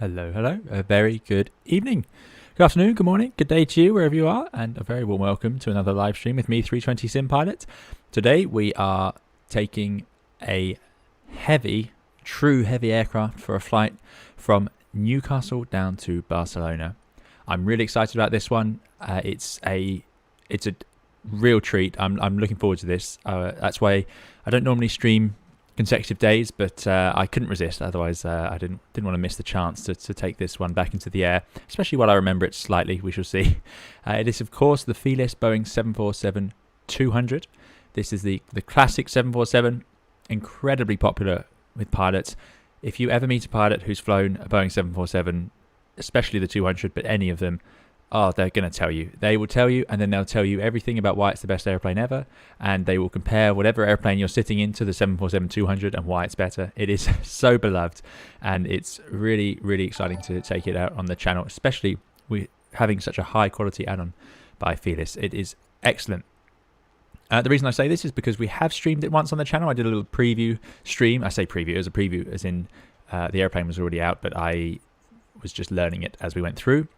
Hello, hello. A very good evening, good afternoon, good morning, good day to you, wherever you are, and a very warm welcome to another live stream with me, 320 Sim Pilot. Today we are taking a true heavy aircraft for a flight from Newcastle down to Barcelona. I'm really excited about this one. It's a real treat. I'm looking forward to this. That's why I don't normally stream consecutive days, but I couldn't resist. Otherwise, I didn't want to miss the chance to take this one back into the air, especially while I remember it slightly. We shall see. It is, of course, the Felis Boeing 747-200. This is the classic 747, incredibly popular with pilots. If you ever meet a pilot who's flown a Boeing 747, especially the 200, but any of them, oh, they're going to tell you. They will tell you, and then they'll tell you everything about why it's the best airplane ever, and they will compare whatever airplane you're sitting in to the 747-200 and why it's better. It is so beloved, and it's really, really exciting to take it out on the channel, especially with having such a high-quality add-on by Felis. It is excellent. The reason I say this is because we have streamed it once on the channel. I did a little preview stream. I say preview, it was a preview as in the airplane was already out, but I was just learning it as we went through.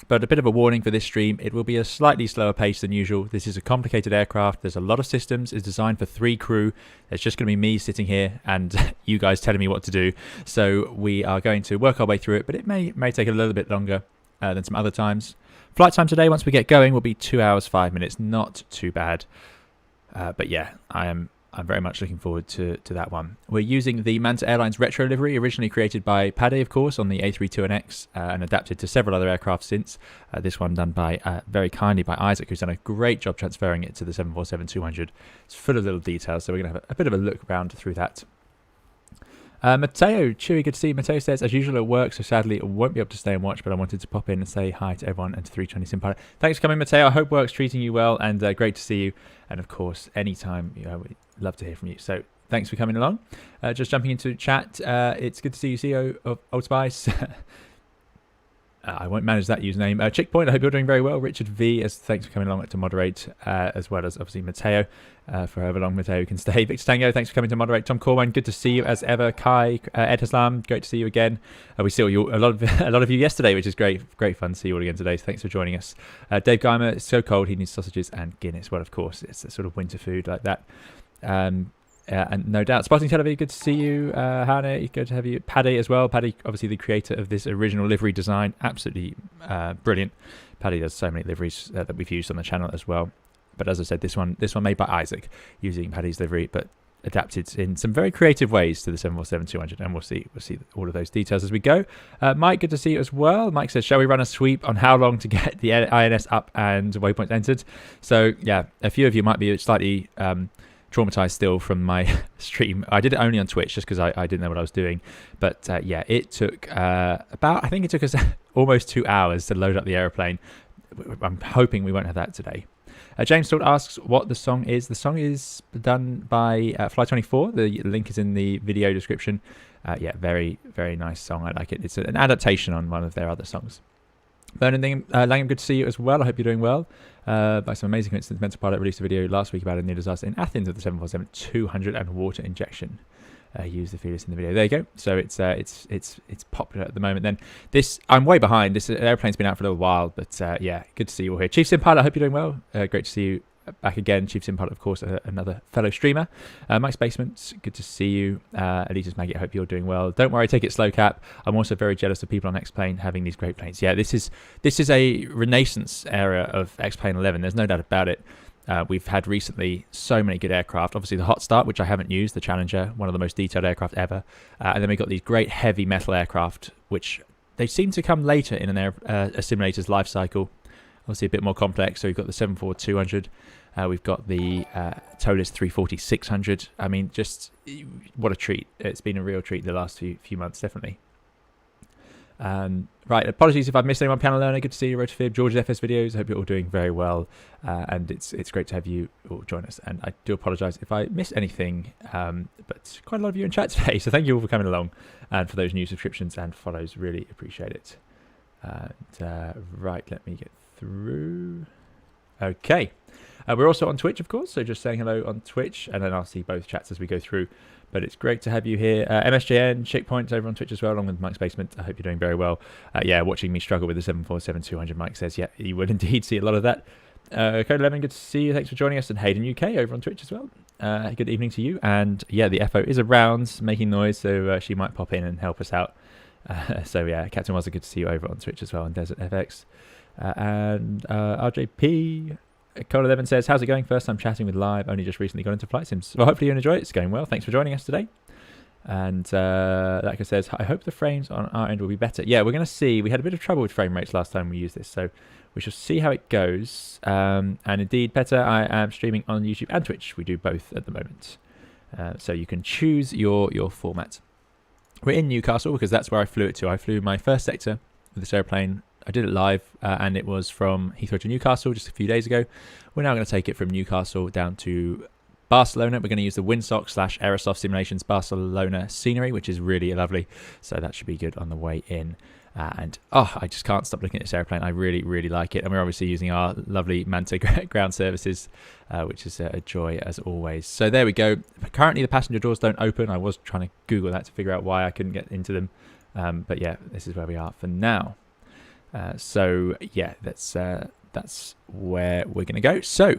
But a bit of a warning for this stream, it will be a slightly slower pace than usual. This is a complicated aircraft. There's a lot of systems. It's designed for 3 crew. There's just going to be me sitting here and you guys telling me what to do. So we are going to work our way through it, but it may take a little bit longer than some other times. Flight time today, once we get going, will be 2 hours, 5 minutes. Not too bad. But yeah, I'm very much looking forward to that one. We're using the Manta Airlines retro livery, originally created by Paddy, of course, on the A320 and adapted to several other aircraft since. This one done by very kindly by Isaac, who's done a great job transferring it to the 747-200. It's full of little details, so we're going to have a bit of a look around through that. Matteo, Chewy, good to see you. Matteo says, as usual at work, so sadly I won't be able to stay and watch, but I wanted to pop in and say hi to everyone and to 320 Sim Pilot. Thanks for coming, Matteo. I hope work's treating you well, and great to see you. And of course, anytime, we'd love to hear from you. So thanks for coming along. Just jumping into chat, it's good to see you, CEO of Old Spice. I won't manage that username. Chickpoint, I hope you're doing very well. Richard V, thanks for coming along to moderate, as well as obviously Matteo, for however long Matteo can stay. Victor Tango, thanks for coming to moderate. Tom Corwin, good to see you as ever. Kai, Ed Haslam, great to see you again. We saw you a lot of you yesterday, which is great fun to see you all again today. So thanks for joining us. Dave Geimer, it's so cold, he needs sausages and Guinness. Well, of course, it's a sort of winter food like that. And no doubt, Spotting Television, good to see you. Hannah, good to have you. Paddy as well. Paddy, obviously the creator of this original livery design, absolutely brilliant. Paddy does so many liveries that we've used on the channel as well. But as I said, this one made by Isaac using Paddy's livery, but adapted in some very creative ways to the 747-200, and we'll see all of those details as we go. Mike, good to see you as well. Mike says, shall we run a sweep on how long to get the INS up and waypoints entered? So yeah, a few of you might be slightly traumatized still from my stream. I did it only on Twitch just because I didn't know what I was doing, but yeah, it took I think it took us almost 2 hours to load up the aeroplane. I'm hoping we won't have that today. James still asks what the song is. The song is done by Fly24. The link is in the video description. Yeah, very, very nice song. I like it. It's an adaptation on one of their other songs. Vernon Langham, good to see you as well. I hope you're doing well. By some amazing coincidence, Mental Pilot released a video last week about a near disaster in Athens of the 747-200 and water injection. Use the Felis in the video. There you go. So it's popular at the moment. Then I'm way behind. This airplane's been out for a little while, but yeah, good to see you all here. Chief Sim Pilot, I hope you're doing well. Great to see you back again. Chief Sim Pilot, of course, another fellow streamer. Mike's Basement, good to see you. Elisa's Maggie, I hope you're doing well. Don't worry, take it slow, Cap. I'm also very jealous of people on X-Plane having these great planes. Yeah, this is a renaissance era of X-Plane 11. There's no doubt about it. We've had recently so many good aircraft. Obviously the Hot Start, which I haven't used, the Challenger, one of the most detailed aircraft ever. And then we've got these great heavy metal aircraft, which they seem to come later in a simulator's life cycle. Obviously a bit more complex. So we've got the 747-200. We've got the Toliss 340-600. I mean, just what a treat. It's been a real treat the last few months, definitely. Right, apologies if I've missed anyone. Piano Learner, good to see you. Rotofib, George's FS videos. I hope you're all doing very well, and it's great to have you all join us. And I do apologise if I missed anything, but quite a lot of you in chat today, so thank you all for coming along and for those new subscriptions and follows. Really appreciate it. Right, let me get through. Okay. We're also on Twitch, of course, so just saying hello on Twitch, and then I'll see both chats as we go through. But it's great to have you here. MSJN, Checkpoint over on Twitch as well, along with Mike's Basement. I hope you're doing very well. Yeah, watching me struggle with the 747-200, Mike says, yeah, you will indeed see a lot of that. Code 11, good to see you. Thanks for joining us. And Hayden UK over on Twitch as well. Good evening to you. And yeah, the FO is around making noise, so she might pop in and help us out. So yeah, Captain Wazza, good to see you over on Twitch as well, and Desert FX. And RJP, Code 11 says, how's it going? First time chatting with Live, only just recently got into flight sims. Well, hopefully you enjoy it. It's going well. Thanks for joining us today. And Laka says, I hope the frames on our end will be better. Yeah, we're going to see. We had a bit of trouble with frame rates last time we used this, so we shall see how it goes. And indeed, Petter, I am streaming on YouTube and Twitch. We do both at the moment. So you can choose your format. We're in Newcastle because that's where I flew it to. I flew my first sector with this airplane. I did it live, and it was from Heathrow to Newcastle just a few days ago. We're now going to take it from Newcastle down to Barcelona. We're going to use the Windsock / Aerosoft Simulations Barcelona scenery, which is really lovely. So that should be good on the way in. And I just can't stop looking at this airplane. I really, really like it. And we're obviously using our lovely Manta ground services, which is a joy as always. So there we go. Currently, the passenger doors don't open. I was trying to Google that to figure out why I couldn't get into them. But yeah, this is where we are for now. So yeah, that's where we're going to go. So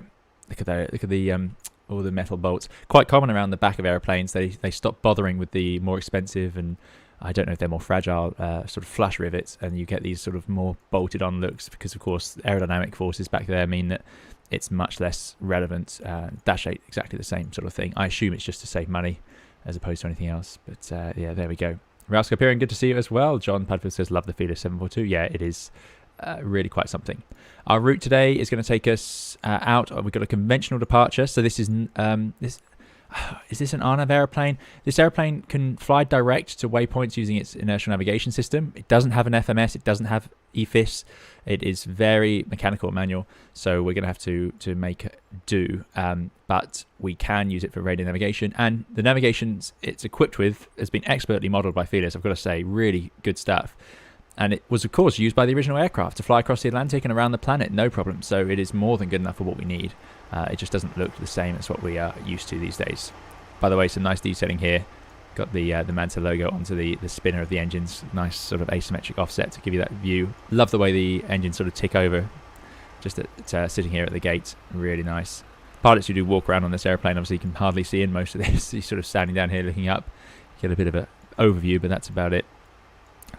look at the all the metal bolts. Quite common around the back of airplanes. They stop bothering with the more expensive, and I don't know if they're more fragile sort of flush rivets, and you get these sort of more bolted on looks because of course aerodynamic forces back there mean that it's much less relevant. Dash 8 exactly the same sort of thing. I assume it's just to save money as opposed to anything else. But yeah, there we go. Rask appearing, good to see you as well. John Padfield says, love the Felis 742. Yeah, it is really quite something. Our route today is going to take us out. We've got a conventional departure. So this is is this an RNAV airplane? This airplane can fly direct to waypoints using its inertial navigation system. It doesn't have an FMS. It doesn't have EFIS. It is very mechanical manual. So we're going to have to make do. But we can use it for radio navigation. And the navigation it's equipped with has been expertly modeled by Felis. I've got to say, really good stuff. And it was, of course, used by the original aircraft to fly across the Atlantic and around the planet, no problem. So it is more than good enough for what we need. It just doesn't look the same as what we are used to these days. By the way, some nice detailing here. Got the Manta logo onto the spinner of the engines. Nice sort of asymmetric offset to give you that view. Love the way the engines sort of tick over. Just sitting here at the gate. Really nice. Pilots who do walk around on this airplane obviously can hardly see in most of this. He's sort of standing down here looking up. Get a bit of an overview, but that's about it.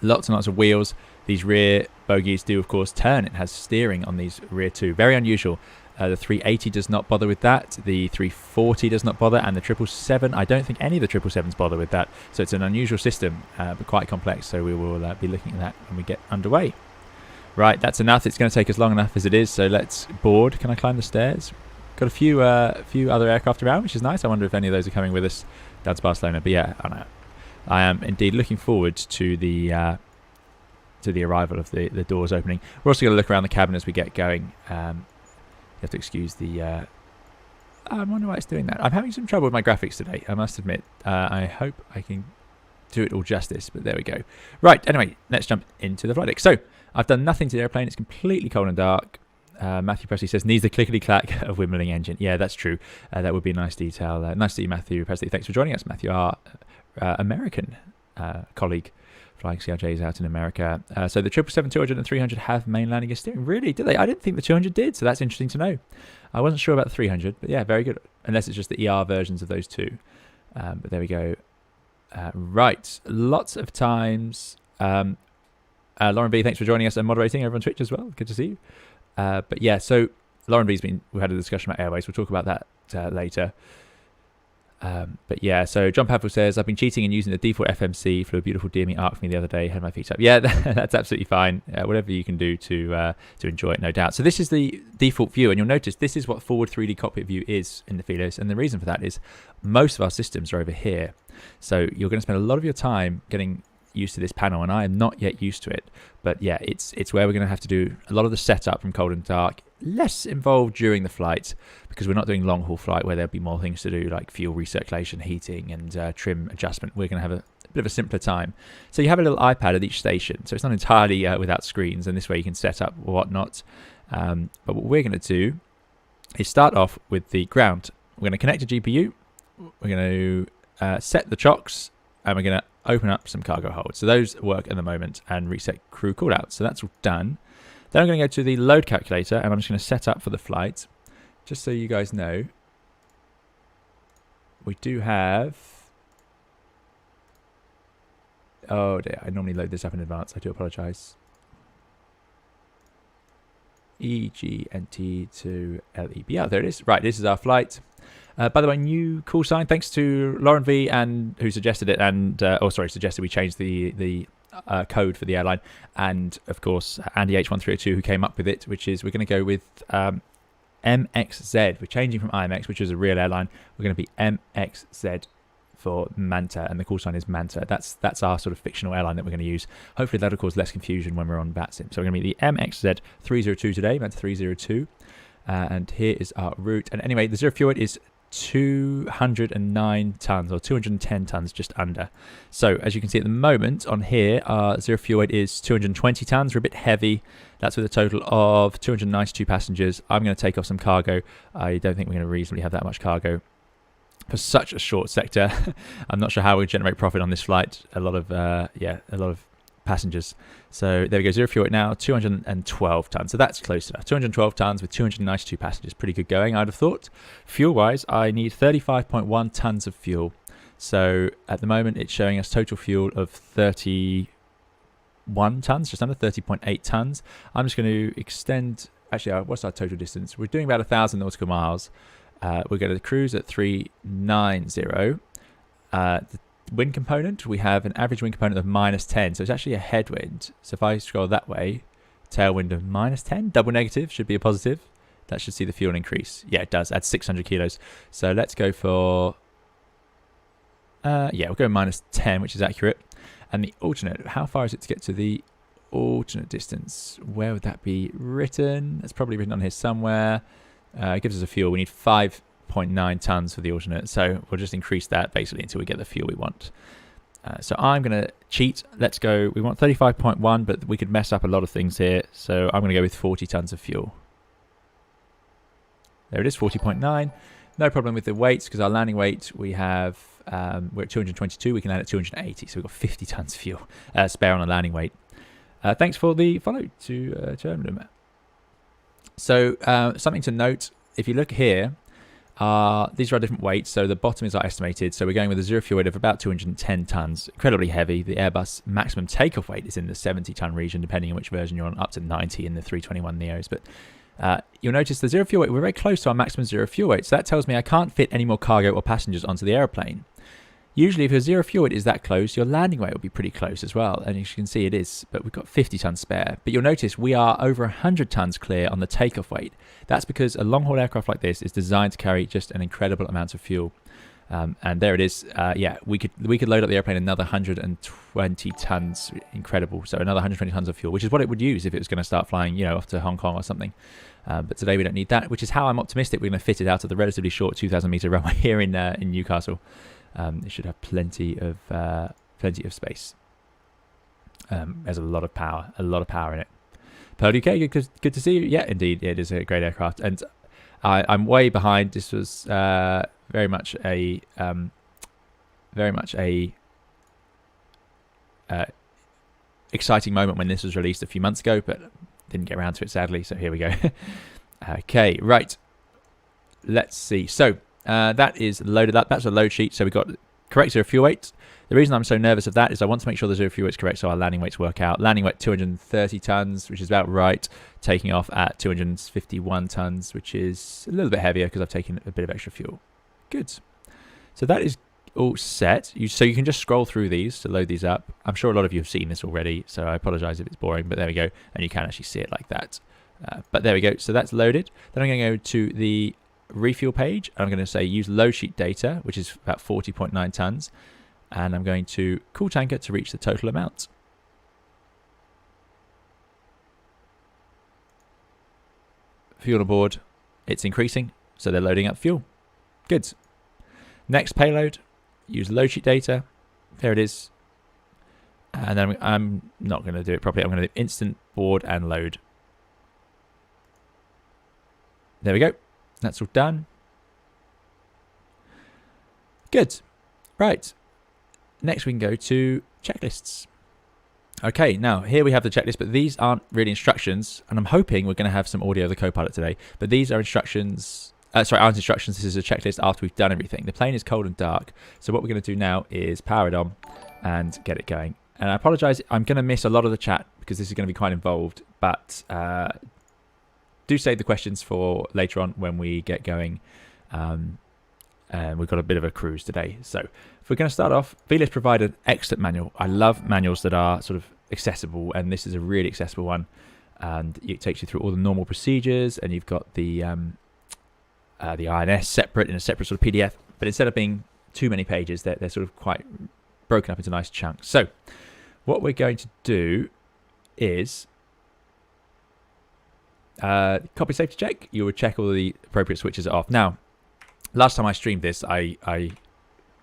Lots and lots of wheels. These rear bogies do, of course, turn. It has steering on these rear two. Very unusual. The 380 does not bother with that. The 340 does not bother. And the 777, I don't think any of the 777s bother with that. So it's an unusual system, but quite complex. So we will be looking at that when we get underway. Right, that's enough. It's going to take us long enough as it is. So let's board. Can I climb the stairs? Got a few other aircraft around, which is nice. I wonder if any of those are coming with us down to Barcelona. But yeah, I don't know. I am indeed looking forward to the arrival of the doors opening. We're also going to look around the cabin as we get going. You have to excuse the... I wonder why it's doing that. I'm having some trouble with my graphics today, I must admit. I hope I can do it all justice, but there we go. Right, anyway, let's jump into the flight deck. So, I've done nothing to the airplane. It's completely cold and dark. Matthew Presley says, needs the clickety-clack of wimbling engine. Yeah, that's true. That would be a nice detail. Nice to see you, Matthew Presley. Thanks for joining us, Matthew, our American colleague. Flying CRJs out in America. So the 777-200 and 300 have main landing gear steering. Really? Did they? I didn't think the 200 did, so that's interesting to know. I wasn't sure about the 300, but yeah, very good. Unless it's just the ER versions of those two. But there we go. Right. Lots of times. Lauren B, thanks for joining us and moderating over on Twitch as well. Good to see you. But yeah, so Lauren B's we had a discussion about airways. We'll talk about that later. But yeah, so John Padfield says, I've been cheating and using the default FMC, flew a beautiful DME arc for me the other day, had my feet up. Yeah, that's absolutely fine. Whatever you can do to enjoy it, no doubt. So this is the default view, and you'll notice this is what forward 3D cockpit view is in the Felis, and the reason for that is most of our systems are over here. So you're going to spend a lot of your time getting used to this panel, and I am not yet used to it. But yeah, it's where we're going to have to do a lot of the setup from cold and dark, less involved during the flight because we're not doing long haul flight where there'll be more things to do like fuel recirculation, heating and trim adjustment. We're going to have a bit of a simpler time. So you have a little iPad at each station, so it's not entirely without screens, and this way you can set up whatnot. But what we're going to do is start off with the ground. We're going to connect a GPU. We're going to set the chocks, and we're going to open up some cargo holds. So those work at the moment, and reset crew callouts. So that's all done. Then I'm going to go to the load calculator, and I'm just going to set up for the flight. Just so you guys know, we do have... Oh dear, I normally load this up in advance. I do apologise. EGNT to LEB. Yeah, there it is. Right, this is our flight. By the way, new call sign. Thanks to Lauren V, and who suggested it, and suggested we change the code for the airline, and of course Andy H1302 who came up with it, which is we're going to go with MXZ. We're changing from IMX, which is a real airline. We're going to be MXZ for Manta, and the call sign is Manta. That's our sort of fictional airline that we're going to use. Hopefully that'll cause less confusion when we're on VATSIM. So we're going to be the MXZ 302 today, Manta 302, and here is our route. And anyway, the zero fuel weight is 209 tons, or 210 tons, just under. So as you can see at the moment on here, our zero fuel weight is 220 tons. We're a bit heavy. That's with a total of 292 passengers. I'm going to take off some cargo. I don't think we're going to reasonably have that much cargo for such a short sector. I'm not sure how we generate profit on this flight. A lot of passengers. So there we go, zero fuel weight now, 212 tons. So that's close enough. 212 tons with 292 passengers. Pretty good going, I'd have thought. Fuel-wise, I need 35.1 tons of fuel. So at the moment, it's showing us total fuel of 31 tons, just under 30.8 tons. I'm just going to extend... Actually, what's our total distance? We're doing about 1,000 nautical miles. We're going to cruise at 390. The wind component, we have an average wind component of -10, so it's actually a headwind. So if I scroll that way, tailwind of -10, double negative should be a positive. That should see the fuel increase. Yeah, it does. Adds 600 kilos. So let's go for... we'll go -10, which is accurate. And the alternate, how far is it to get to the alternate distance? Where would that be written? It's probably written on here somewhere. It gives us a fuel. We need 5.9 tons for the alternate, so we'll just increase that basically until we get the fuel we want. So I'm going to cheat. Let's go. We want 35.1, but we could mess up a lot of things here, so I'm going to go with 40 tons of fuel. There it is, 40.9. No problem with the weights, because our landing weight, we have, we're at 222. We can land at 280, so we've got 50 tons of fuel spare on the landing weight. Thanks for the follow to Terminum. So something to note, if you look here, these are our different weights. So the bottom is our estimated. So we're going with a zero fuel weight of about 210 tons, incredibly heavy. The Airbus maximum takeoff weight is in the 70-ton region, depending on which version you're on, up to 90 in the 321 NEOs. But you'll notice the zero fuel weight, we're very close to our maximum zero fuel weight. So that tells me I can't fit any more cargo or passengers onto the airplane. Usually if your zero fuel weight is that close, your landing weight will be pretty close as well. And as you can see, it is, but we've got 50 tons spare. But you'll notice we are over 100 tons clear on the takeoff weight. That's because a long-haul aircraft like this is designed to carry just an incredible amount of fuel. And there it is. We could load up the airplane another 120 tons. Incredible. So another 120 tons of fuel, which is what it would use if it was going to start flying, off to Hong Kong or something. But today we don't need that, which is how I'm optimistic we're going to fit it out of the relatively short 2,000-meter runway here in Newcastle. It should have plenty of space. There's a lot of power in it. Pearl UK, good to see you. Yeah, indeed, it is a great aircraft, and I'm way behind. This was very much a exciting moment when this was released a few months ago, but didn't get around to it sadly. So here we go. Okay, right. Let's see. So. That is loaded up. That's a load sheet. So we've got correct zero fuel weight. The reason I'm so nervous of that is I want to make sure the zero fuel weight's correct so our landing weights work out. Landing weight 230 tons, which is about right. Taking off at 251 tons, which is a little bit heavier because I've taken a bit of extra fuel. Good. So that is all set. So you can just scroll through these to load these up. I'm sure a lot of you have seen this already, so I apologize if it's boring, but there we go. And you can actually see it like that. But there we go. So that's loaded. Then I'm going to go to the refuel page. I'm going to say use load sheet data, which is about 40.9 tons, and I'm going to cool tanker to reach the total amount. Fuel aboard, it's increasing, so they're loading up fuel. Good. Next payload, use load sheet data. There it is. And then I'm not going to do it properly. I'm going to do instant board and load. There we go. That's all done. Good. Right. Next we can go to checklists. Okay, now here we have the checklist, but these aren't really instructions, and I'm hoping we're going to have some audio of the Copilot today, but these are instructions, aren't instructions. This is a checklist after we've done everything. The plane is cold and dark, so what we're going to do now is power it on and get it going. And I apologize, I'm going to miss a lot of the chat because this is going to be quite involved, but do save the questions for later on when we get going. And we've got a bit of a cruise today. So if we're going to start off, Felis provided an excellent manual. I love manuals that are sort of accessible, and this is a really accessible one. And it takes you through all the normal procedures, and you've got the INS separate in a separate sort of PDF. But instead of being too many pages, they're sort of quite broken up into nice chunks. So what we're going to do is copy safety check. You would check all the appropriate switches are off. Now, last time I streamed this, I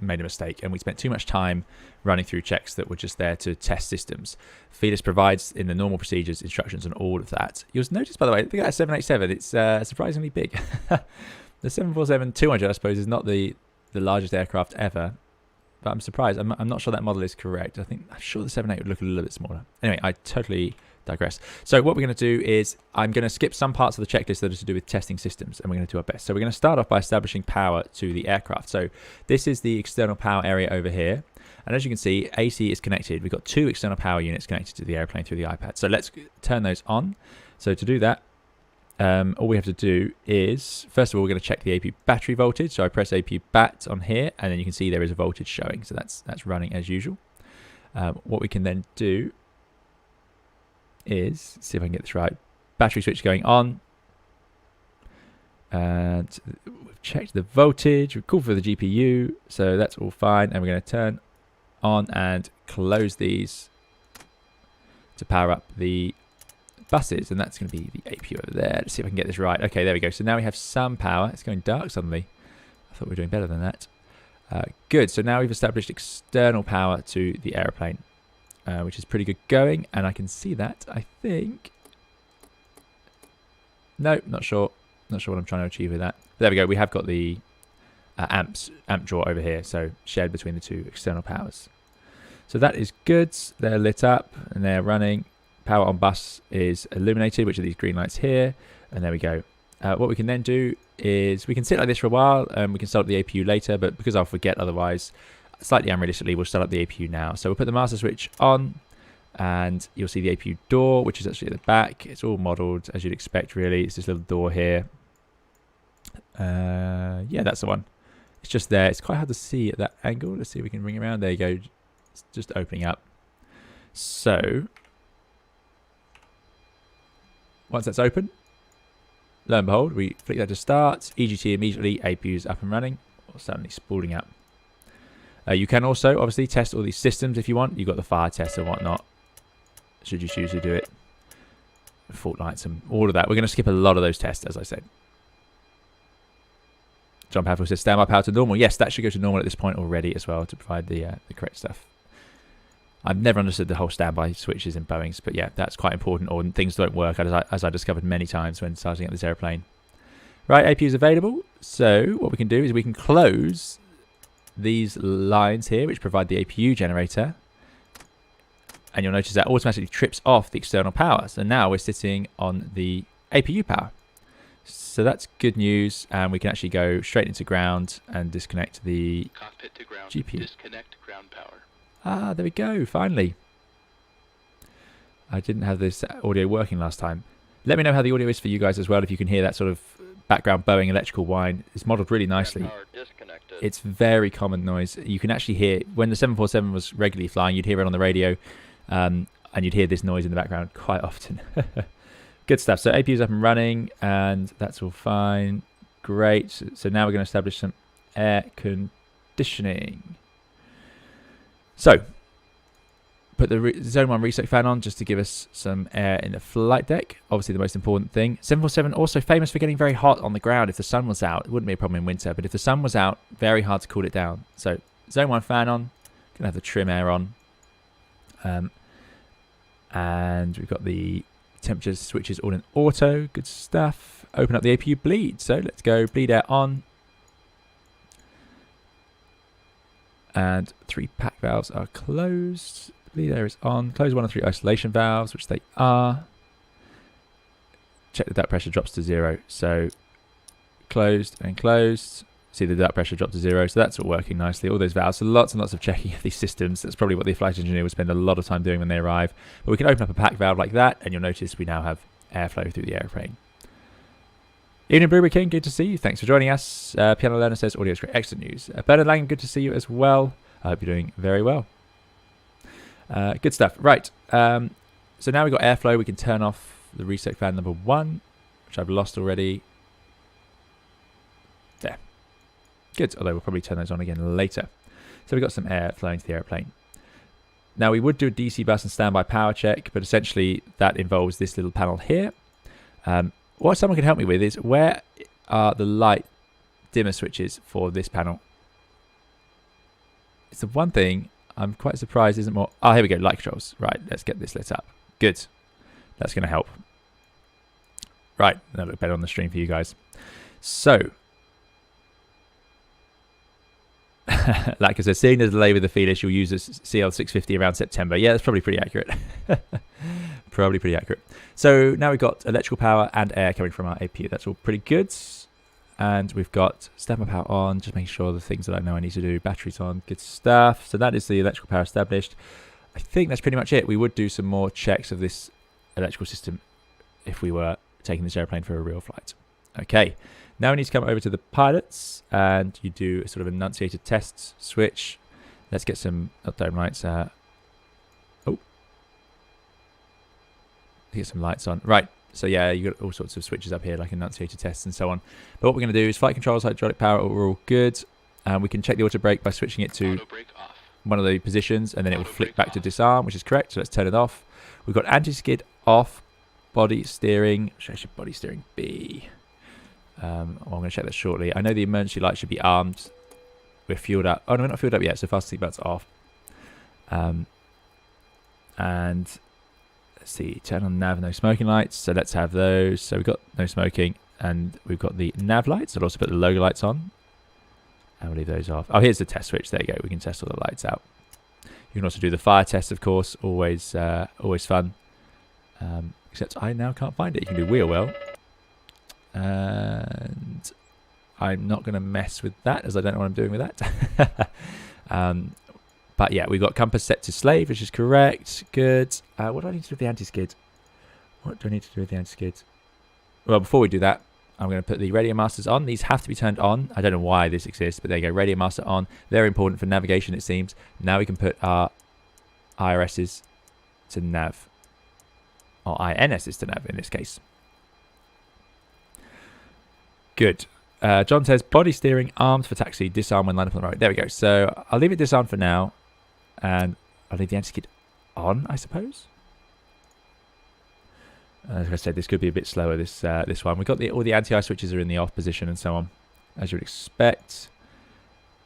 made a mistake, and we spent too much time running through checks that were just there to test systems. Felis provides in the normal procedures instructions on all of that. You'll notice, by the way, look at that 787. It's surprisingly big. The 747-200, I suppose, is not the largest aircraft ever, but I'm surprised. I'm not sure that model is correct. I'm sure the 78 would look a little bit smaller. Anyway, I totally digress. So what we're going to do is I'm going to skip some parts of the checklist that are to do with testing systems, and we're going to do our best. So we're going to start off by establishing power to the aircraft. So this is the external power area over here, and as you can see, AC is connected. We've got 2 external power units connected to the airplane through the iPad. So let's turn those on. So to do that, all we have to do is, first of all, we're going to check the APU battery voltage. So I press APU BAT on here, and then you can see there is a voltage showing. So that's running as usual. What we can then do is, see if I can get this right, battery switch going on, and we've checked the voltage, we've called for the GPU, so that's all fine, and we're going to turn on and close these to power up the buses, and that's going to be the APU over there. Let's see if I can get this right. Okay, there we go. So now we have some power. It's going dark suddenly. I thought we were doing better than that. Good, so now we've established external power to the aeroplane, which is pretty good going, and I can see that, I think. No, not sure. Not sure what I'm trying to achieve with that. There we go. We have got the amp draw over here, so shared between the 2 external powers. So that is good. They're lit up and they're running. Power on bus is illuminated, which are these green lights here, and there we go. What we can then do is we can sit like this for a while, and we can start up the APU later, but because I'll forget otherwise, slightly unrealistically, we'll start up the APU now. So we'll put the master switch on, and you'll see the APU door, which is actually at the back. It's all modelled as you'd expect, really. It's this little door here. Yeah, that's the one. It's just there. It's quite hard to see at that angle. Let's see if we can bring it around. There you go. It's just opening up. So once that's open, lo and behold, we flick that to start. EGT immediately, APU's up and running, or suddenly spooling up. You can also obviously test all these systems if you want. You've got the fire test and whatnot, should you choose to do it. Fault lights and all of that. We're going to skip a lot of those tests, as I said. John Pavel says standby power to normal. Yes, that should go to normal at this point already as well to provide the correct stuff. I've never understood the whole standby switches in Boeings, but yeah, that's quite important, or things don't work, as I discovered many times when starting up this airplane. Right, APU is available. So what we can do is we can close these lines here, which provide the APU generator, and you'll notice that automatically trips off the external power. So now we're sitting on the APU power. So that's good news, and we can actually go straight into ground and disconnect the Cockpit to ground. GPU. Disconnect ground power. Ah, there we go, finally. I didn't have this audio working last time. Let me know how the audio is for you guys as well, if you can hear that sort of background Boeing electrical whine. It's modelled really nicely. It's very common noise. You can actually hear, when the 747 was regularly flying, you'd hear it on the radio, and you'd hear this noise in the background quite often. Good stuff. So APU's up and running, and that's all fine. Great. So now we're going to establish some air conditioning. So put the Zone 1 reset fan on just to give us some air in the flight deck. Obviously the most important thing. 747 also famous for getting very hot on the ground if the sun was out. It wouldn't be a problem in winter, but if the sun was out, very hard to cool it down. So Zone 1 fan on. Going to have the trim air on. And we've got the Temperature switches all in auto. Good stuff. Open up the APU bleed. So let's go bleed air on. And 3 pack valves are closed. Bleed air is on. Close 1 and 3 isolation valves, which they are. Check the duct pressure drops to 0. So closed and closed. See the duct pressure drop to 0. So that's all working nicely. All those valves. So lots and lots of checking of these systems. That's probably what the flight engineer would spend a lot of time doing when they arrive. But we can open up a pack valve like that, and you'll notice we now have airflow through the airplane. Evening, Blueberry King. Good to see you. Thanks for joining us. Piano Learner says audio is great. Excellent news. Bernard Lang, good to see you as well. I hope you're doing very well. Good stuff. Right. So now we've got airflow. We can turn off the reset fan number 1, which I've lost already. There. Good. Although we'll probably turn those on again later. So we've got some air flowing to the airplane. Now we would do a DC bus and standby power check, but essentially that involves this little panel here. What someone can help me with is, where are the light dimmer switches for this panel? It's the one thing I'm quite surprised isn't more. Oh, here we go. Light controls. Right. Let's get this lit up. Good. That's going to help. Right. That'll look better on the stream for you guys. So, like I said, seeing the delay with the Felis, you'll use a CL650 around September. Yeah, that's probably pretty accurate. Probably pretty accurate. So now we've got electrical power and air coming from our APU. That's all pretty good. And we've got standby power on, just making sure the things that I know I need to do. Batteries on, good stuff. So that is the electrical power established. I think that's pretty much it. We would do some more checks of this electrical system if we were taking this airplane for a real flight. Okay, now we need to come over to the pilots and you do a sort of enunciated test switch. Let's get some dome lights. Get some lights on. Right, so yeah, you got all sorts of switches up here, like enunciator tests and so on. But what we're going to do is flight controls, hydraulic power, we're all good. We can check the auto brake by switching it to one of the positions, and then it will flick back to disarm, which is correct. So let's turn it off. We've got anti-skid off, body steering. Should body steering be? I'm going to check that shortly. I know the emergency light should be armed. We're fueled up. Oh no, we're not fueled up yet. So fast seatbelts off. And let's see, turn on nav, no smoking lights. So let's have those. So we've got no smoking, and we've got the nav lights. I'll also put the logo lights on. And we'll leave those off. Oh, here's the test switch. There you go. We can test all the lights out. You can also do the fire test, of course. Always, always fun. Except I now can't find it. You can do wheel well. And I'm not going to mess with that, as I don't know what I'm doing with that. But yeah, we've got compass set to slave, which is correct. Good. What do I need to do with the anti-skid? What do I need to do with the anti-skid? Well, before we do that, I'm going to put the radio masters on. These have to be turned on. I don't know why this exists, but there you go. Radio master on. Very important for navigation, it seems. Now we can put our IRSs to nav. Or INSs to nav in this case. Good. John says, body steering, armed for taxi, disarm when lined up on the road. There we go. So I'll leave it disarmed for now. And I'll leave the anti-skid on, I suppose. As I said, this could be a bit slower, this one. We've got all the anti-eye switches are in the off position and so on, as you would expect.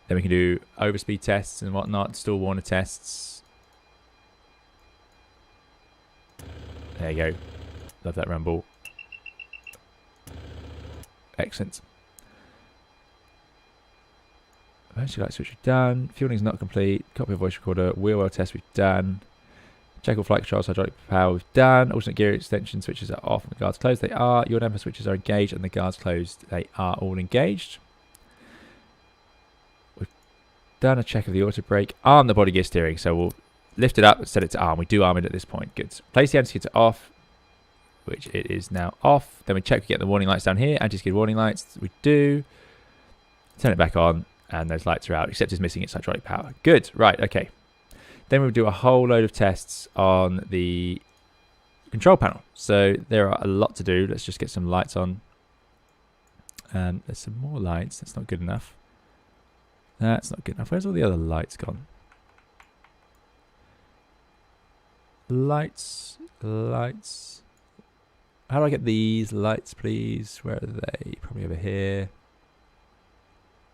Then we can do overspeed tests and whatnot, stall warner tests. There you go. Love that rumble. Excellent. Emergency light switch we've done. Fueling is not complete. Cockpit voice recorder. Wheel well test we've done. Check all flight controls, hydraulic power we've done. Alternate gear extension switches are off and the guards closed. They are. Your damper switches are engaged and the guards closed. They are all engaged. We've done a check of the auto brake. Arm the body gear steering. So we'll lift it up and set it to arm. We do arm it at this point. Good. Place the anti-skid to off, which it is now off. Then we check we get the warning lights down here. Anti-skid warning lights. We do. Turn it back on. And those lights are out, except it's missing its hydraulic power. Good. Right. Okay. Then we'll do a whole load of tests on the control panel. So there are a lot to do. Let's just get some lights on. There's some more lights. That's not good enough. That's not good enough. Where's all the other lights gone? Lights. Lights. How do I get these lights, please? Where are they? Probably over here.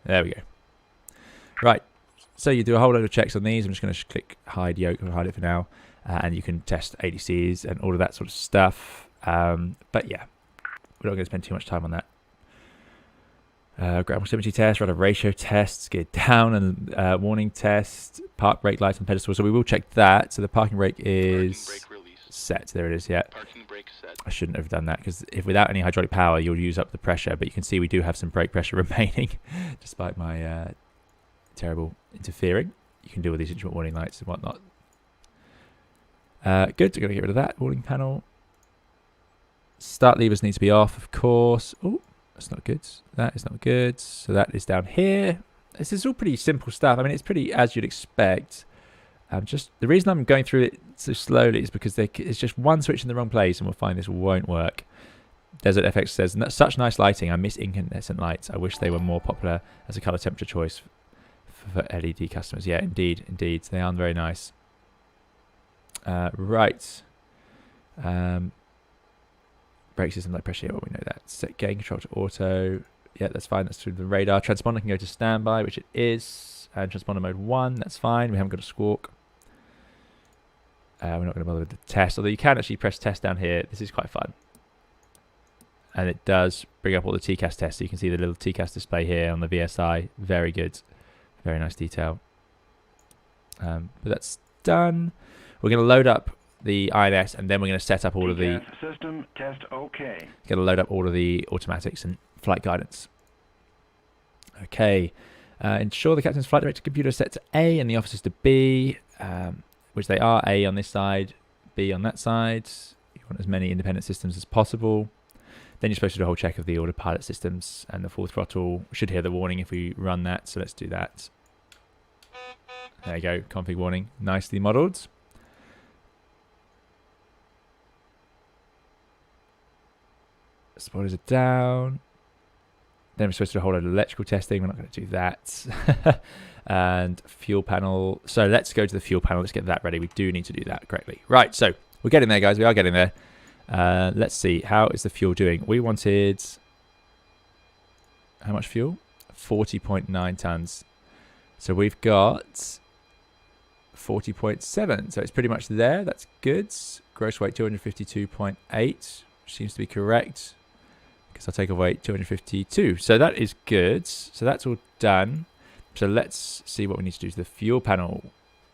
There we go. Right, so you do a whole load of checks on these. I'm just going to click hide yoke and hide it for now. And you can test ADCs and all of that sort of stuff. But yeah, we're not going to spend too much time on that. Ground proximity test, rudder ratio test, gear down and warning test, park brake lights on pedestal. So we will check that. So the parking brake is Parking brake release. set. There it is. Yeah. Parking brake set. I shouldn't have done that because if without any hydraulic power, you'll use up the pressure. But you can see we do have some brake pressure remaining, despite my terrible interfering. You can deal with these instrument warning lights and whatnot. Good. We're going to get rid of that warning panel. Start levers need to be off, of course. Oh, that's not good. That is not good. So that is down here. This is all pretty simple stuff. I mean, it's pretty as you'd expect. Just the reason I'm going through it so slowly is because it's just one switch in the wrong place, and we'll find this won't work. Desert FX says, such nice lighting. I miss incandescent lights. I wish they were more popular as a color temperature choice for LED customers. Yeah, indeed, indeed. They are very nice. Right. Brake system, low pressure. Yeah, well, we know that. Set gain control to auto. Yeah, that's fine. That's through the radar. Transponder can go to standby, which it is. And transponder mode 1, that's fine. We haven't got a squawk. We're not going to bother with the test, although you can actually press test down here. This is quite fun. And it does bring up all the TCAS tests. So you can see the little TCAS display here on the VSI. Very good. Very nice detail. But that's done. We're going to load up the INS, and then we're going to set up all of the system test. Okay. Going to load up all of the automatics and flight guidance. Okay. Ensure the captain's flight director computer is set to A and the officers to B, which they are. A on this side, B on that side. You want as many independent systems as possible. Then you're supposed to do a whole check of the autopilot systems and the full throttle. We should hear the warning if we run that, so let's do that. There you go, config warning, nicely modelled. Spoilers are down. Then we're supposed to do a whole load of electrical testing. We're not going to do that. And fuel panel. So let's go to the fuel panel. Let's get that ready. We do need to do that correctly. Right, so we're getting there, guys. We are getting there. Let's see. How is the fuel doing? We wanted... How much fuel? 40.9 tons. So we've got 40.7. So it's pretty much there. That's good. Gross weight 252.8, which seems to be correct. Because I'll take a weight 252. So that is good. So that's all done. So let's see what we need to do to the fuel panel.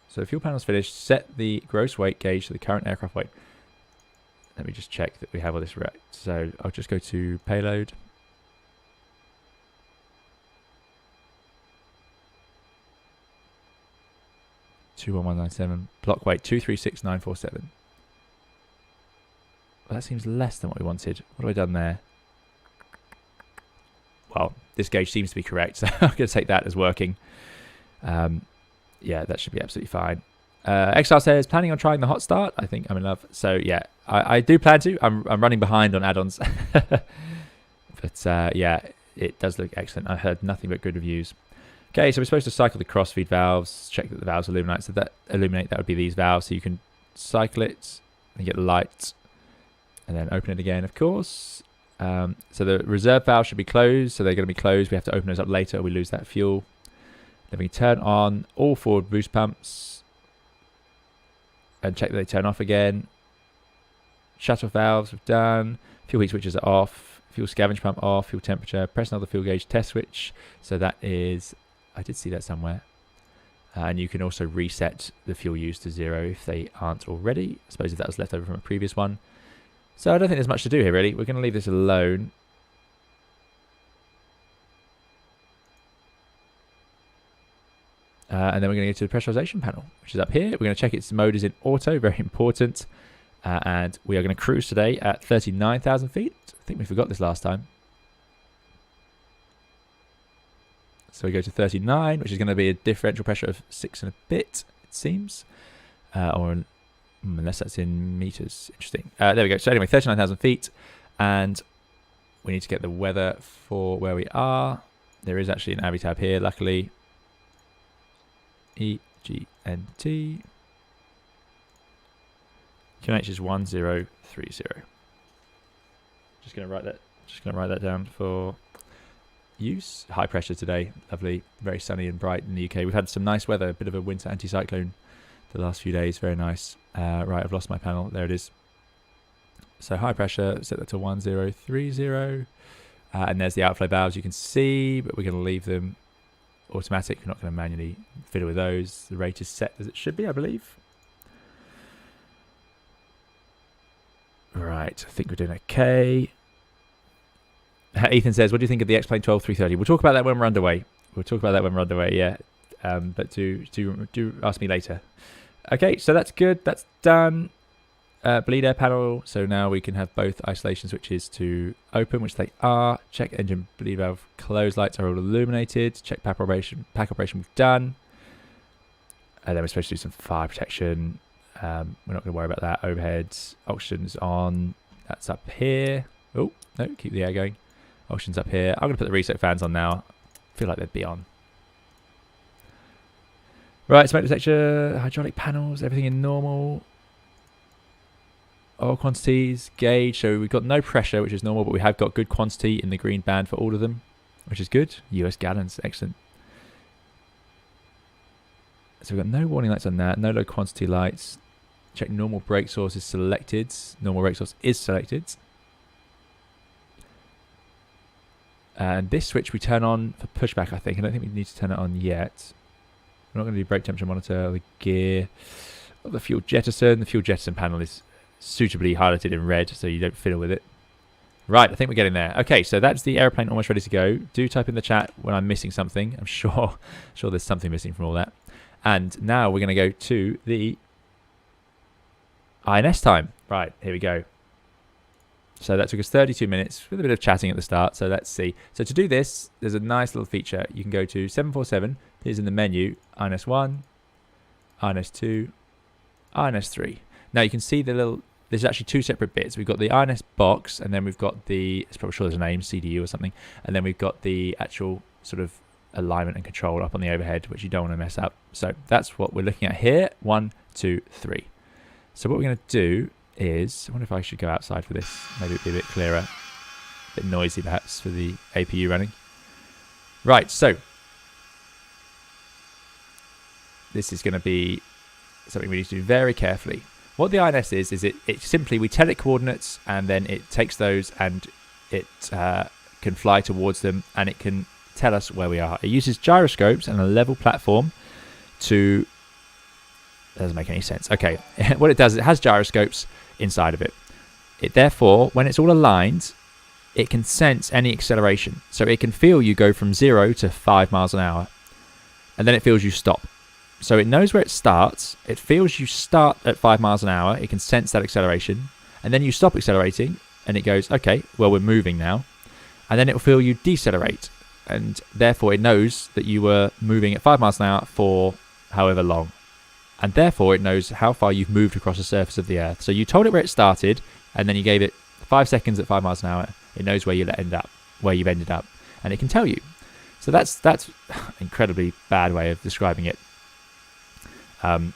So the fuel panel's finished. Set the gross weight gauge to the current aircraft weight. Let me just check that we have all this right. So I'll just go to payload. (21197) block weight 236947. Well, that seems less than what we wanted. What have I done there? Well, this gauge seems to be correct, so I'm going to take that as working. Yeah, that should be absolutely fine. XR says, planning on trying the hot start? I think I'm in love. So yeah, I do plan to. I'm running behind on add-ons. But yeah, it does look excellent. I've heard nothing but good reviews. Okay, so we're supposed to cycle the cross-feed valves, check that the valves illuminate. So that would be these valves. So you can cycle it and get the light and then open it again, of course. So the reserve valves should be closed. So they're going to be closed. We have to open those up later or we lose that fuel. Then we turn on all forward boost pumps and check that they turn off again. Shut-off valves we've done. Fuel heat switches are off. Fuel scavenge pump off. Fuel temperature. Press another fuel gauge test switch. So that is... I did see that somewhere. And you can also reset the fuel use to 0 if they aren't already. I suppose if that was left over from a previous one. So I don't think there's much to do here, really. We're going to leave this alone. And then we're going to go to the pressurization panel, which is up here. We're going to check its mode is in auto, very important. And we are going to cruise today at 39,000 feet. I think we forgot this last time. So we go to 39, which is going to be a differential pressure of 6 and a bit, it seems. Or unless that's in meters. Interesting. There we go. So anyway, 39,000 feet. And we need to get the weather for where we are. There is actually an Avi tab here, luckily. EGNT. QNH is 1030. Just going to write that down for use. High pressure today. Lovely. Very sunny and bright in the UK. We've had some nice weather. A bit of a winter anticyclone the last few days. Very nice. Right, I've lost my panel. There it is. So high pressure, set that to 1030. And there's the outflow valves you can see, but we're going to leave them automatic. We're not going to manually fiddle with those. The rate is set as it should be, I believe. Right, I think we're doing okay. Ethan says, what do you think of the XP11 330? We'll talk about that when we're underway. Yeah. But do ask me later. Okay, so that's good. That's done. Bleed air panel. So now we can have both isolation switches to open, which they are. Check engine bleed valve close lights are all illuminated. Check pack operation we've done. And then we're supposed to do some fire protection. We're not going to worry about that. Overheads, oxygen's on. That's up here. Oh, no, keep the air going. Oxygen's up here. I'm going to put the reset fans on now. I feel like they'd be on. Right, smoke detector, hydraulic panels, everything in normal. Oil quantities, gauge. So we've got no pressure, which is normal, but we have got good quantity in the green band for all of them, which is good. US gallons, excellent. So we've got no warning lights on that, no low quantity lights. Check normal brake source is selected. Normal brake source is selected. And this switch we turn on for pushback, I think. I don't think we need to turn it on yet. We're not going to do brake temperature monitor, the gear, the fuel jettison. The fuel jettison panel is suitably highlighted in red, so you don't fiddle with it. Right, I think we're getting there. Okay, so that's the airplane almost ready to go. Do type in the chat when I'm missing something. I'm sure there's something missing from all that. And now we're going to go to the INS time. Right, here we go. So that took us 32 minutes with a bit of chatting at the start. So let's see. So to do this, there's a nice little feature. You can go to 747. Here's in the menu, INS 1, INS 2, INS 3. Now you can see there's actually two separate bits. We've got the INS box, and then we've got it's probably sure there's a name, CDU or something. And then we've got the actual sort of alignment and control up on the overhead, which you don't want to mess up. So that's what we're looking at here. 1, 2, 3. So what we're going to do is, I wonder if I should go outside for this. Maybe it'd be a bit clearer. A bit noisy perhaps for the APU running. Right, so this is going to be something we need to do very carefully. What the INS is it simply, we tell it coordinates, and then it takes those and it can fly towards them, and it can tell us where we are. It uses gyroscopes and a level platform to... That doesn't make any sense. Okay, what it does, it has gyroscopes inside of it. It therefore, when it's all aligned, it can sense any acceleration. So it can feel you go from 0 to 5 miles an hour, and then it feels you stop. So it knows where it starts. It feels you start at 5 miles an hour. It can sense that acceleration, and then you stop accelerating, and it goes, okay, well, we're moving now. And then it will feel you decelerate, and therefore it knows that you were moving at 5 miles an hour for however long. And therefore it knows how far you've moved across the surface of the Earth. So you told it where it started, and then you gave it 5 seconds at 5 miles an hour. It knows where you've ended up, and it can tell you. So that's an incredibly bad way of describing it. I'm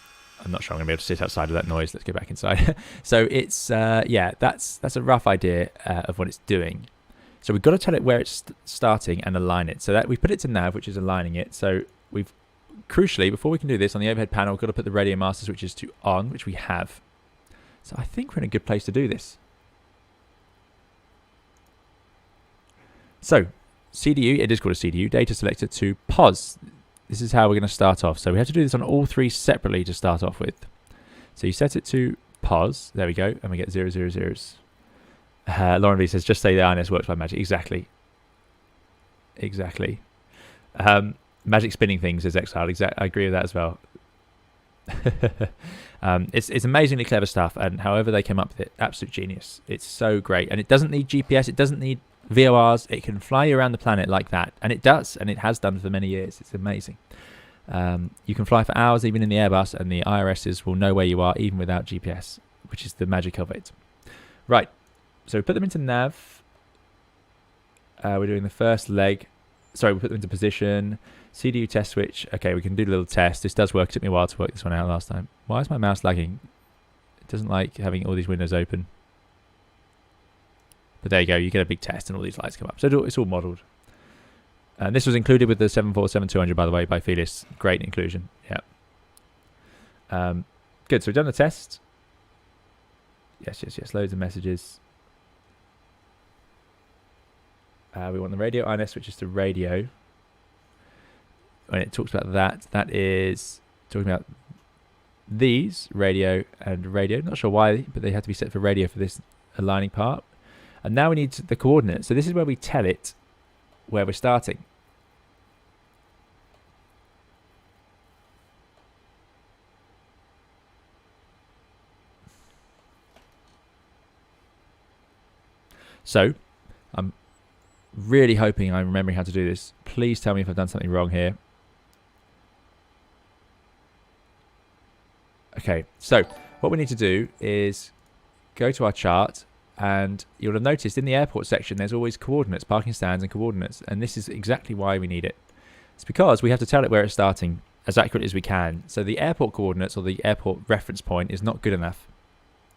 not sure I'm going to be able to sit outside of that noise. Let's go back inside. So it's that's a rough idea of what it's doing. So we've got to tell it where it's starting and align it. So that we put it to nav, which is aligning it. So we've crucially, before we can do this, on the overhead panel, we've got to put the radio master switches to on, which we have. So I think we're in a good place to do this. So CDU, it is called a CDU, data selector to pause. This is how we're going to start off. So we have to do this on all three separately to start off with. So you set it to pause. There we go. And we get 0, 0, 0s. Lauren V says, just say the INS works by magic. Exactly. Magic spinning things is Exile. I agree with that as well. It's amazingly clever stuff. And however they came up with it, absolute genius. It's so great. And it doesn't need GPS. It doesn't need VORs. It can fly you around the planet like that, and it does, and it has done for many years. It's amazing. You can fly for hours even in the Airbus, and the IRSs will know where you are even without GPS, which is the magic of it. Right, so we put them into nav. We're doing the first leg. Sorry, we put them into position. CDU test switch. Okay, we can do a little test. This does work. It took me a while to work this one out last time. Why is my mouse lagging? It doesn't like having all these windows open. But there you go, you get a big test and all these lights come up. So it's all modelled. And this was included with the 747-200, by the way, by Felis. Great inclusion, yeah. Good, so we've done the test. Yes. Loads of messages. We want the radio INS switches to radio. When it talks about that, that is talking about these, radio and radio. Not sure why, but they have to be set for radio for this aligning part. And now we need the coordinates. So this is where we tell it where we're starting. So I'm really hoping I'm remembering how to do this. Please tell me if I've done something wrong here. Okay, so what we need to do is go to our chart, and you'll have noticed in the airport section there's always coordinates, parking stands and coordinates, and this is exactly why we need it. It's because we have to tell it where it's starting as accurately as we can. So the airport coordinates or the airport reference point is not good enough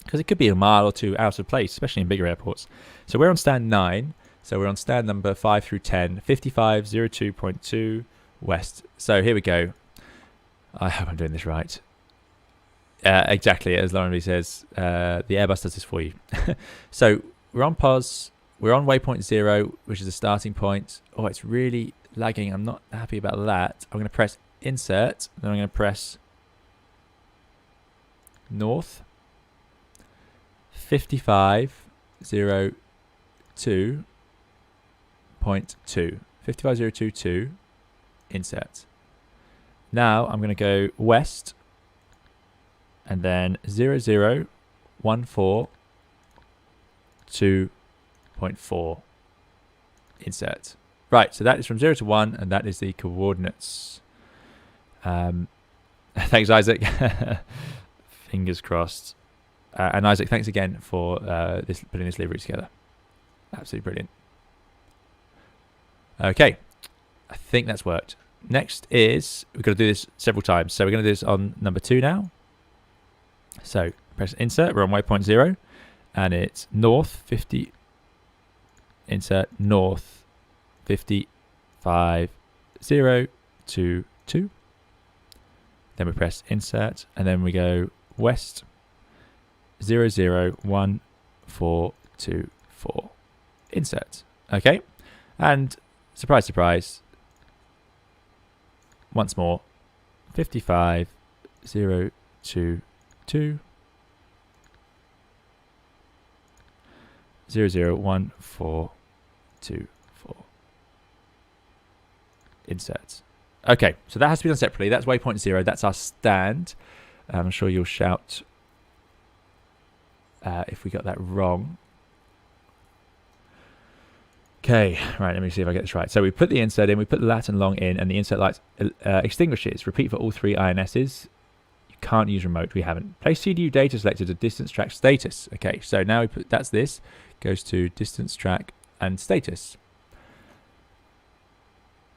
because it could be a mile or two out of place, especially in bigger airports. So we're on stand 9, so we're on stand number 5 through 10, 5502.2 west. So here we go. I hope I'm doing this right. Exactly, as Lauren says, the Airbus does this for you. So we're on pause, we're on waypoint 0, which is the starting point. Oh, it's really lagging. I'm not happy about that. I'm going to press insert, then I'm going to press north, 5502.2, 55022, insert. Now I'm going to go west, and then 0014.2.4, insert. Right, so that is from 0 to 1, and that is the coordinates. Thanks, Isaac. Fingers crossed. And Isaac, thanks again for putting this livery together. Absolutely brilliant. Okay, I think that's worked. Next is, we've got to do this several times. So we're going to do this on number 2 now. So press insert, we're on waypoint 0, and it's north 50, insert north 55022. Then we press insert, and then we go west 001424, insert. Okay, and surprise, surprise, once more, 55022. 001424, insert. Okay, so that has to be done separately. That's waypoint 0. That's our stand. I'm sure you'll shout if we got that wrong. Okay, right, let me see if I get this right. So we put the insert in, we put the lat and long in, and the insert light extinguishes. Repeat for all 3 INSs. Can't use remote, we haven't. Place CDU data selector to distance track status. Okay, so now we put, that's this, goes to distance track and status.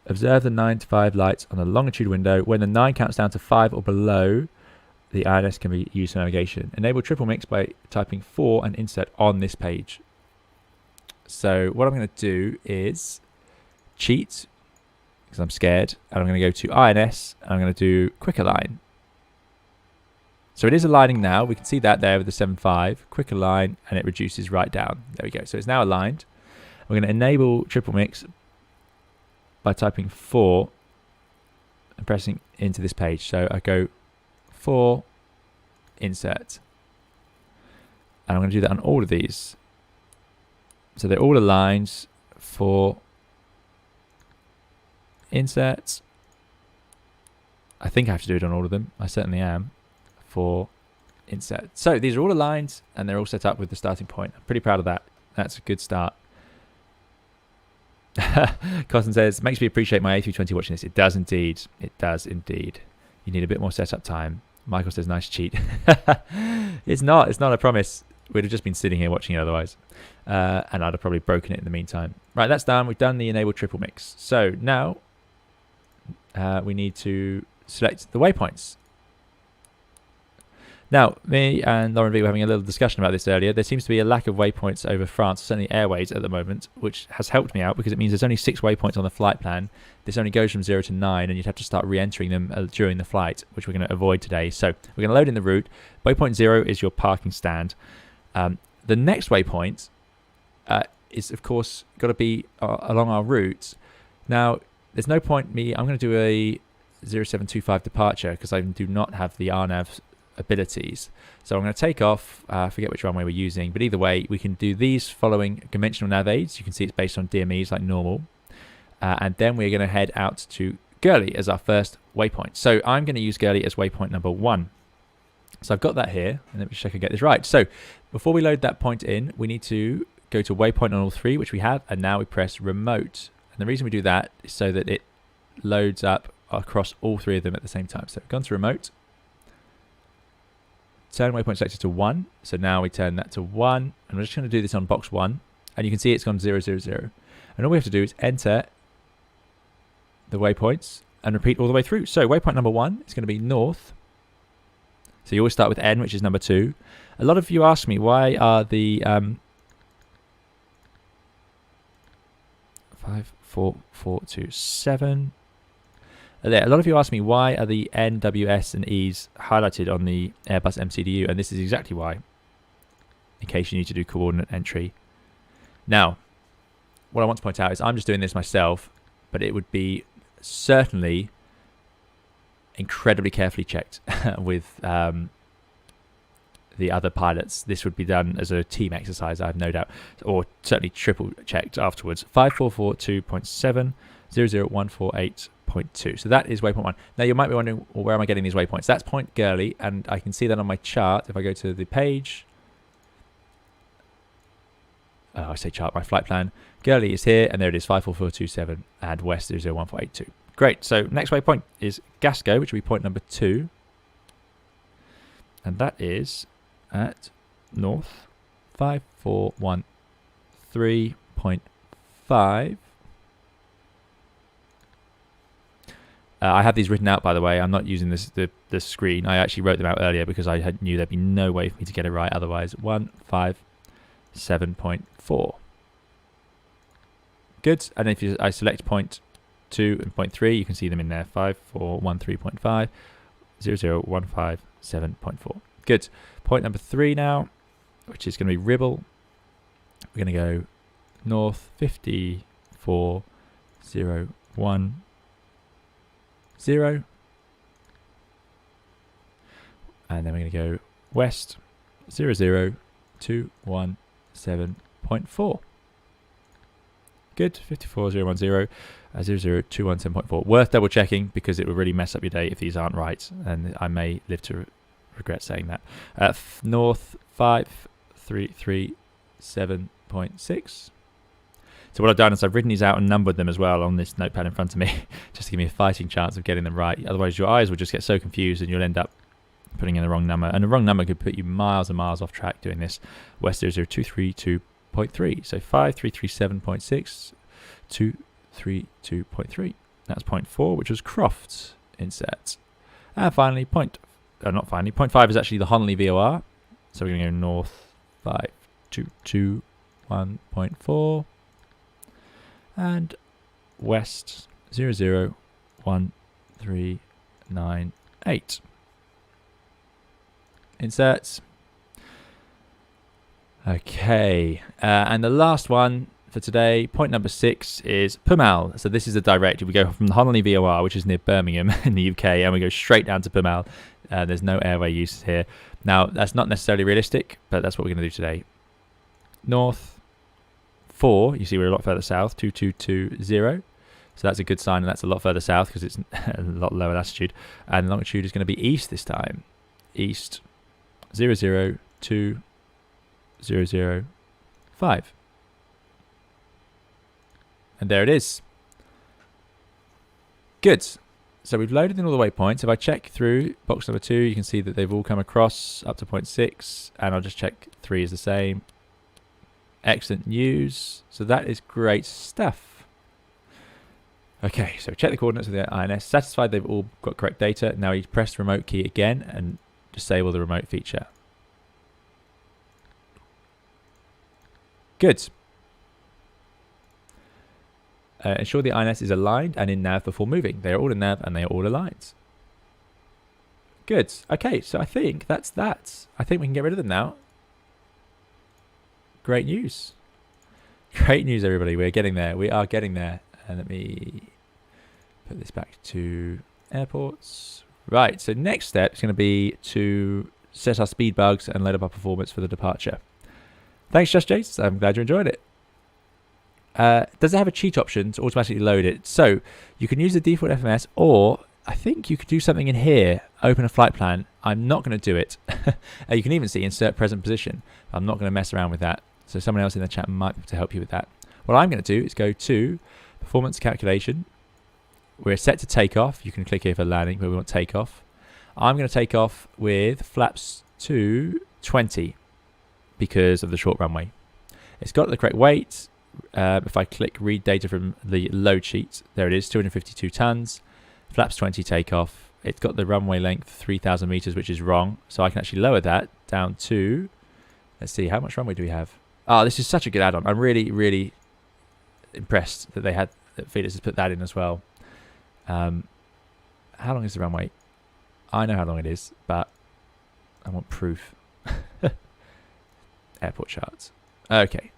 Observe the 9 to 5 lights on the longitude window. When the 9 counts down to 5 or below, the INS can be used for navigation. Enable triple mix by typing 4 and insert on this page. So what I'm going to do is cheat, because I'm scared, and I'm going to go to INS, and I'm going to do quick align. So it is aligning now. We can see that there with the 7.5. Quick align, and it reduces right down. There we go. So it's now aligned. We're going to enable triple mix by typing 4 and pressing into this page. So I go 4, insert. And I'm going to do that on all of these. So they're all aligned. 4, insert. I think I have to do it on all of them. I certainly am. 4, insert. So these are all aligned and they're all set up with the starting point. I'm pretty proud of that. That's a good start. Cotton says, makes me appreciate my A320 watching this. It does indeed. It does indeed. You need a bit more setup time. Michael says, nice cheat. It's not, I promise. We'd have just been sitting here watching it otherwise. And I'd have probably broken it in the meantime. Right, that's done. We've done the enable triple mix. So now we need to select the waypoints. Now, me and Lauren V were having a little discussion about this earlier. There seems to be a lack of waypoints over France, certainly airways at the moment, which has helped me out because it means there's only 6 waypoints on the flight plan. This only goes from 0 to 9, and you'd have to start re-entering them during the flight, which we're going to avoid today. So we're going to load in the route. Waypoint 0 is your parking stand. The next waypoint is, of course, got to be along our route. Now, there's no point I'm going to do a 0725 departure because I do not have the RNAV abilities. So I'm going to take off. I forget which runway we're using, but either way, we can do these following conventional nav aids. You can see it's based on DMEs like normal. And then we're going to head out to Gurley as our first waypoint. So I'm going to use Gurley as waypoint number 1. So I've got that here, and let me check I get this right. So before we load that point in, we need to go to waypoint on all 3, which we have, and now we press remote. And the reason we do that is so that it loads up across all 3 of them at the same time. So we've gone to remote, turn waypoint selector to 1. So now we turn that to 1, and we're just going to do this on box 1, and you can see it's gone 0, 0, 0. And all we have to do is enter the waypoints and repeat all the way through. So waypoint number 1 is going to be north. So you always start with N, which is number 2. A lot of you ask me, why are the 5, 4, 4, 2, 7. A lot of you ask me, why are the N, W, S, and E's highlighted on the Airbus MCDU? And this is exactly why, in case you need to do coordinate entry. Now, what I want to point out is I'm just doing this myself, but it would be certainly incredibly carefully checked with the other pilots. This would be done as a team exercise, I have no doubt, or certainly triple checked afterwards. 5442.7, 00148.2. So that is waypoint 1. Now you might be wondering, well, where am I getting these waypoints? That's Point Gurley, and I can see that on my chart. If I go to the page, I say chart, my flight plan, Gurley is here, and there it is, 54427, and west 00148.2. Great. So next waypoint is Gasco, which will be point number 2. And that is at north 5413.5. I have these written out, by the way. I'm not using the screen. I actually wrote them out earlier because I knew there'd be no way for me to get it right otherwise. 157.4. Good. And if I select point 2 and point 3, you can see them in there. 5413.5, 00157.4. Good. Point number 3 now, which is going to be Ribble. We're going to go north 54010, and then we're going to go west 00217.4. Good. 54010, 00217.4. Worth double checking because it will really mess up your day if these aren't right, and I may live to regret saying that. North 5337.6. So what I've done is I've written these out and numbered them as well on this notepad in front of me, just to give me a fighting chance of getting them right. Otherwise, your eyes will just get so confused and you'll end up putting in the wrong number. And the wrong number could put you miles and miles off track doing this. West 00232.3. So 5337.6, 232.3. That's point 4, which was Croft inset. And finally, point 5 is actually the Honolulu VOR. So we're going to go north 5221.4 and west 00139.8. Inserts. Okay, and the last one for today, point number 6, is Pumal. So this is a direct. We go from the Honolulu VOR, which is near Birmingham in the UK, and we go straight down to Pumal. There's no airway use here. Now, that's not necessarily realistic, but that's what we're going to do today. North 4, you see we're a lot further south, 2220. So that's a good sign, and that's a lot further south because it's a lot lower latitude. And longitude is going to be east this time. East 00205. And there it is. Good. So we've loaded in all the waypoints. If I check through box number 2, you can see that they've all come across up to point 6. And I'll just check 3 is the same. Excellent news. So that is great stuff. Okay, so check the coordinates of the INS. Satisfied they've all got correct data. Now you press the remote key again and disable the remote feature. Good. Ensure the INS is aligned and in nav before moving. They are all in nav and they are all aligned. Good. Okay, so I think that's that. I think we can get rid of them now. Great news. Great news, everybody. We're getting there. We are getting there. And let me put this back to airports. Right, so next step is going to be to set our speed bugs and load up our performance for the departure. Thanks, Just Jace. I'm glad you enjoyed it. Does it have a cheat option to automatically load it? So you can use the default FMS, or I think you could do something in here, open a flight plan. I'm not going to do it. You can even see insert present position. I'm not going to mess around with that. So someone else in the chat might be able to help you with that. What I'm going to do is go to performance calculation. We're set to takeoff. You can click here for landing, but we want takeoff. I'm going to take off with flaps to 20 because of the short runway. It's got the correct weight. If I click read data from the load sheet, there it is, 252 tons, flaps 20 takeoff. It's got the runway length 3,000 meters, which is wrong. So I can actually lower that down to, let's see, how much runway do we have? Oh, this is such a good add-on. I'm really, really impressed that that Felis has put that in as well. How long is the runway? I know how long it is, but I want proof. Airport charts. Okay.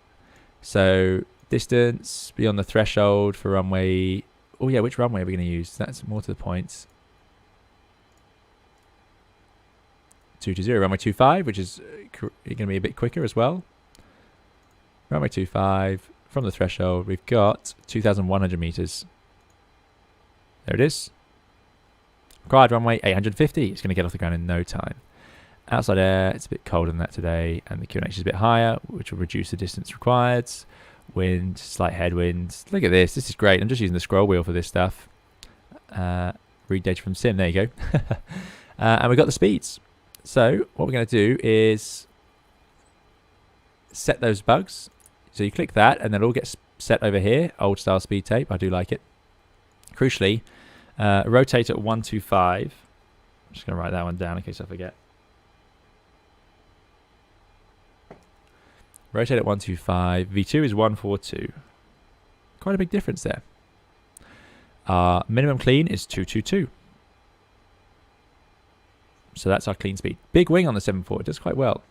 So distance beyond the threshold for runway. Oh yeah, which runway are we going to use? That's more to the point. 220, runway 25, which is going to be a bit quicker as well. Runway 25, from the threshold, we've got 2,100 meters. There it is. Required runway 850. It's going to get off the ground in no time. Outside air, it's a bit colder than that today, and the QNH is a bit higher, which will reduce the distance required. Wind, slight headwind. Look at this. This is great. I'm just using the scroll wheel for this stuff. Read data from sim. There you go. And we've got the speeds. So what we're going to do is set those bugs. So you click that, and then it all gets set over here. Old style speed tape. I do like it. Crucially, rotate at 125. I'm just going to write that one down in case I forget. Rotate at 125. V2 is 142. Quite a big difference there. Minimum clean is 222. So that's our clean speed. Big wing on the 7.4. It does quite well.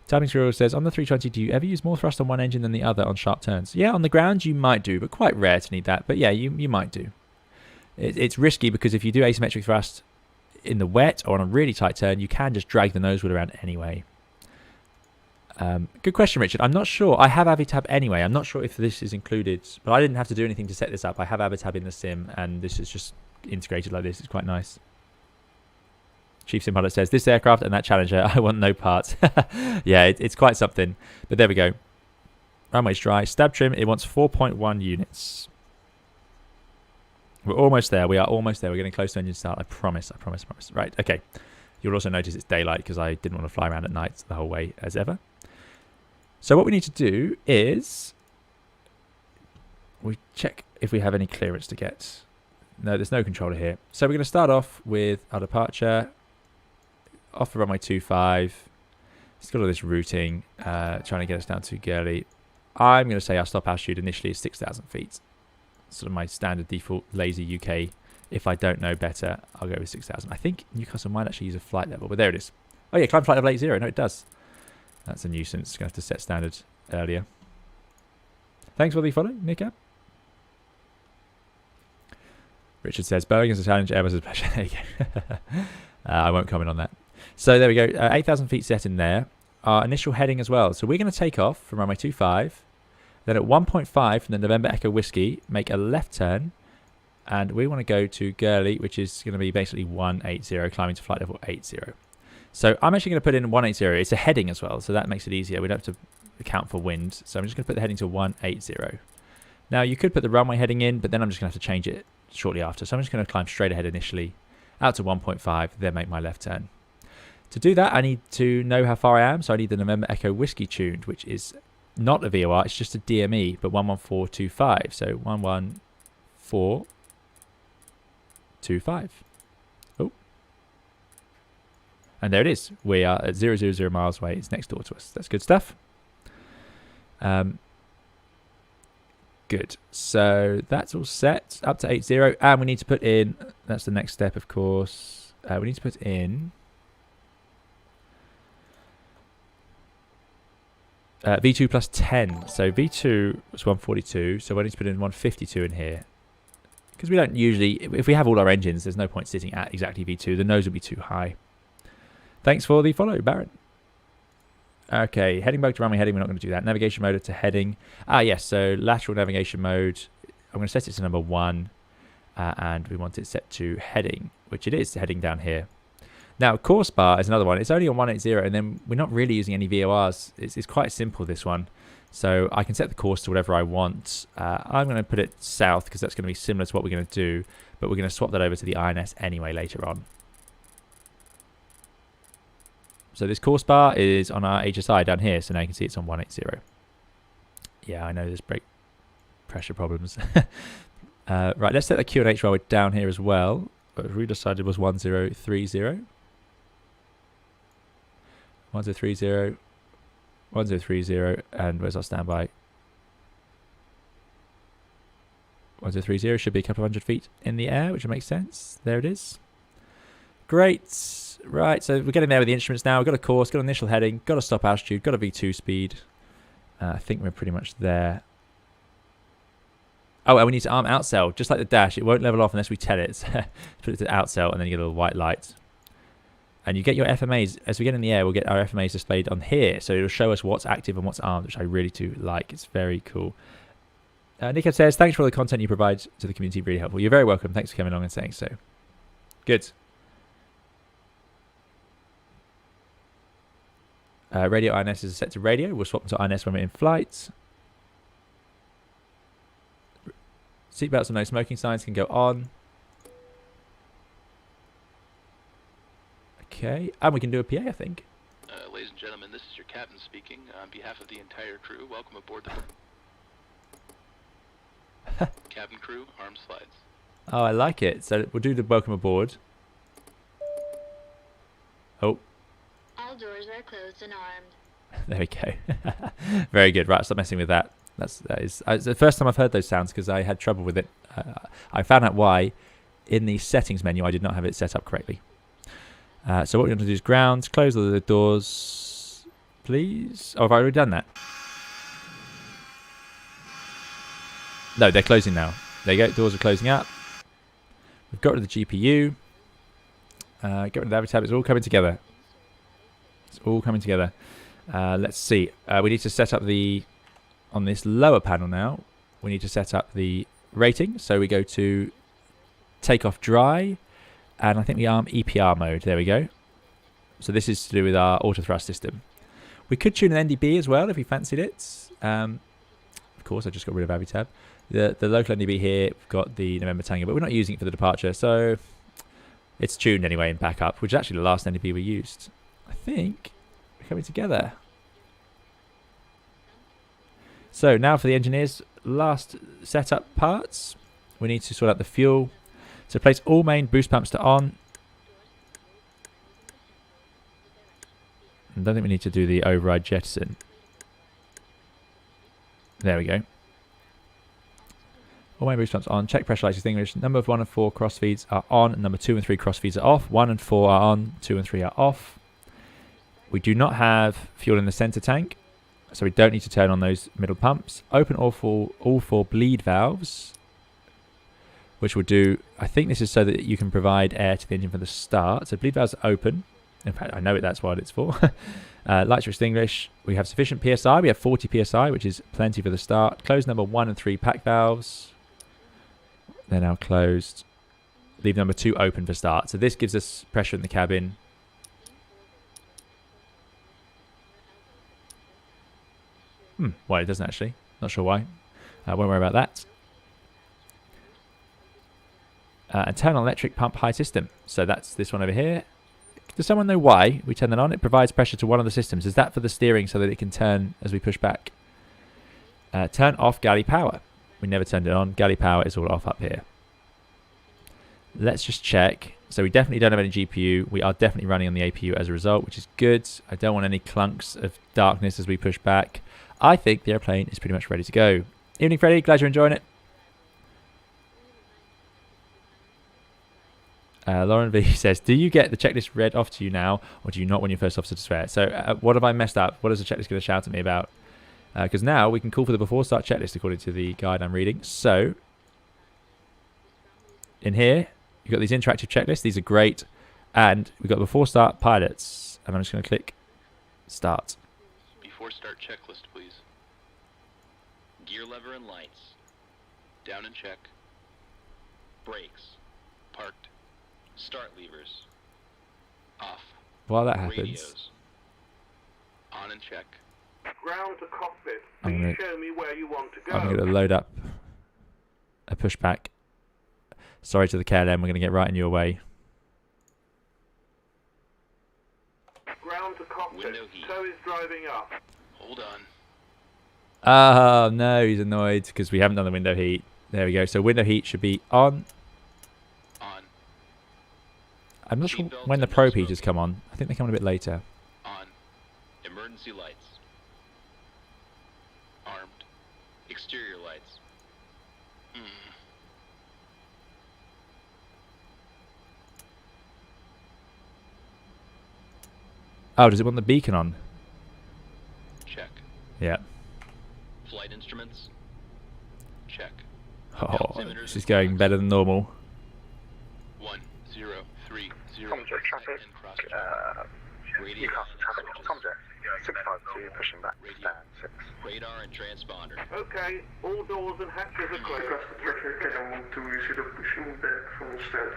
Timing Squirrel says, on the 320, do you ever use more thrust on one engine than the other on sharp turns? Yeah, on the ground you might do, but quite rare to need that. But yeah, you might do. It's risky because if you do asymmetric thrust in the wet or on a really tight turn, you can just drag the nose wheel around anyway. Good question, Richard. I'm not sure. I have Avitab anyway. I'm not sure if this is included, but I didn't have to do anything to set this up. I have Avitab in the sim, and this is just integrated like this. It's quite nice. Chief Sim Pilot says, this aircraft and that Challenger, I want no parts. Yeah, it's quite something. But there we go. Runway's dry. Stab trim, it wants 4.1 units. We're almost there. We are almost there. We're getting close to engine start. I promise. Right, okay. You'll also notice it's daylight because I didn't want to fly around at night the whole way as ever. So what we need to do is we check if we have any clearance to get. No, there's no controller here. So we're going to start off with our departure. Off the runway 25. It's got all this routing, trying to get us down to Gurley. I'm going to say our stop altitude initially is 6,000 feet. Sort of my standard default lazy UK. If I don't know better, I'll go with 6,000. I think Newcastle might actually use a flight level, but there it is. Oh yeah, climb flight level 80. No, it does. That's a nuisance. Going to have to set standard earlier. Thanks for the follow, Nick. Richard says, Boeing is a challenge, Airbus is a pleasure. There you go. I won't comment on that. So there we go. 8,000 feet set in there. Our initial heading as well. So we're going to take off from runway 25. Then at 1.5 from the November Echo Whiskey, make a left turn. And we want to go to Gurley, which is going to be basically 180, climbing to flight level 80. So I'm actually going to put in 180. It's a heading as well, so that makes it easier. We don't have to account for wind. So I'm just going to put the heading to 180. Now, you could put the runway heading in, but then I'm just going to have to change it shortly after. So I'm just going to climb straight ahead initially, out to 1.5, then make my left turn. To do that, I need to know how far I am. So I need the November Echo Whiskey tuned, which is not a VOR. It's just a DME, but 11425. So 11425. Oh. And there it is. We are at 000 miles away. It's next door to us. That's good stuff. Good. So that's all set up to 80. And we need to put in, that's the next step, of course. We need to put in V2 plus 10. So V2 was 142. So we need to put in 152 in here. Because we don't usually, if we have all our engines, there's no point sitting at exactly V2. The nose would be too high. Thanks for the follow, Baron. Okay, heading mode to runway heading, we're not going to do that. Navigation mode to heading. Yes, so lateral navigation mode. I'm going to set it to number 1. And we want it set to heading, which it is, heading down here. Now, course bar is another one. It's only on 180, and then we're not really using any VORs. It's quite simple, this one. So I can set the course to whatever I want. I'm going to put it south because that's going to be similar to what we're going to do, but we're going to swap that over to the INS anyway later on. So this course bar is on our HSI down here, so now you can see it's on 180. Yeah, I know there's brake pressure problems. Right, let's set the Q&H while we're down here as well. But we decided was 1030. 1030. 1030, and where's our standby? 1030 should be a couple of hundred feet in the air, which makes sense. There it is. Great. Right, so we're getting there with the instruments now. We've got a course, got an initial heading, got a stop altitude, got a V2 speed. I think we're pretty much there. Oh, and we need to arm outsail, just like the dash. It won't level off unless we tell it. Put it to outsail, and then you get a little white light. And you get your FMAs. As we get in the air, we'll get our FMAs displayed on here. So it'll show us what's active and what's armed, which I really do like. It's very cool. Nico says, thanks for all the content you provide to the community. Really helpful. You're very welcome. Thanks for coming along and saying so. Good. Radio INS is set to radio. We'll swap them to INS when we're in flight. Seatbelts and no smoking signs can go on. Okay, and we can do a PA, I think. Ladies and gentlemen, this is your captain speaking. On behalf of the entire crew, welcome aboard the cabin crew, arm slides. Oh, I like it. So we'll do the welcome aboard. Oh. All doors are closed and armed. There we go. Very good. Right, stop messing with that. That is it's the first time I've heard those sounds because I had trouble with it. I found out why in the settings menu I did not have it set up correctly. So what we're going to do is grounds, close all the doors, please. Oh, have I already done that? No, they're closing now. There you go, doors are closing up. We've got rid of the GPU. Get rid of the AviTab, it's all coming together. It's all coming together. Let's see. We need to set up the, on this lower panel now, we need to set up the rating. So we go to Takeoff Dry. And I think we arm EPR mode. There we go. So this is to do with our auto thrust system. We could tune an NDB as well if we fancied it. Of course, I just got rid of AviTab. The local NDB here, we've got the November Tango, but we're not using it for the departure. So it's tuned anyway in backup, which is actually the last NDB we used. I think we're coming together. So now for the engineers, last setup parts. We need to sort out the fuel. So place all main boost pumps to on. I don't think we need to do the override jettison. There we go. All main boost pumps on. Check pressure lights extinguished. Number of 1 and 4 crossfeeds are on. Number 2 and 3 crossfeeds are off. 1 and 4 are on. 2 and 3 are off. We do not have fuel in the center tank, so we don't need to turn on those middle pumps. Open all four bleed valves, which will do, I think this is so that you can provide air to the engine for the start. So bleed valves are open. In fact, I know that's what it's for. Lights are extinguished. We have sufficient PSI. We have 40 PSI, which is plenty for the start. Close number 1 and 3 pack valves. They're now closed. Leave number 2 open for start. So this gives us pressure in the cabin. Well, it doesn't actually. Not sure why. Won't worry about that. And turn on electric pump high system. So that's this one over here. Does someone know why we turn that on? It provides pressure to one of the systems. Is that for the steering so that it can turn as we push back? Turn off galley power. We never turned it on. Galley power is all off up here. Let's just check. So we definitely don't have any GPU. We are definitely running on the APU as a result, which is good. I don't want any clunks of darkness as we push back. I think the airplane is pretty much ready to go. Evening, Freddie. Glad you're enjoying it. Lauren V says, do you get the checklist read off to you now, or do you not when you're first officer to swear? So what have I messed up? What is the checklist going to shout at me about? Because now we can call for the before start checklist according to the guide I'm reading. So, in here, you've got these interactive checklists. These are great. And we've got before start pilots. And I'm just going to click start. Before start checklist, please. Gear lever and lights. Down and check. Brakes. Parked. Start levers. Off. While that happens, Radios. On and check. Ground to cockpit. I'm Please gonna- show me where you want to go. I'm going to load up a pushback. Sorry to the KLM, we're going to get right in your way. Ground to cockpit. Window heat. Tow is driving up. Hold on. Oh, no, he's annoyed because we haven't done the window heat. There we go. So window heat should be on. On. I'm not sure Seatbelts when the and probe nose heaters stroke. come on. I think they come on a bit later. On. Emergency lights. Armed. Exterior lights. Oh, does it want the beacon on? Check. Yeah. Flight instruments. Check. Oh, this is going better than normal. 1030. Commentary traffic, Radio Newcastle traffic, commentary 652 pushing back, stand 6. Radar and transponder. Okay, all doors and hatches are closed. Traffic, and 120 pushing back from stand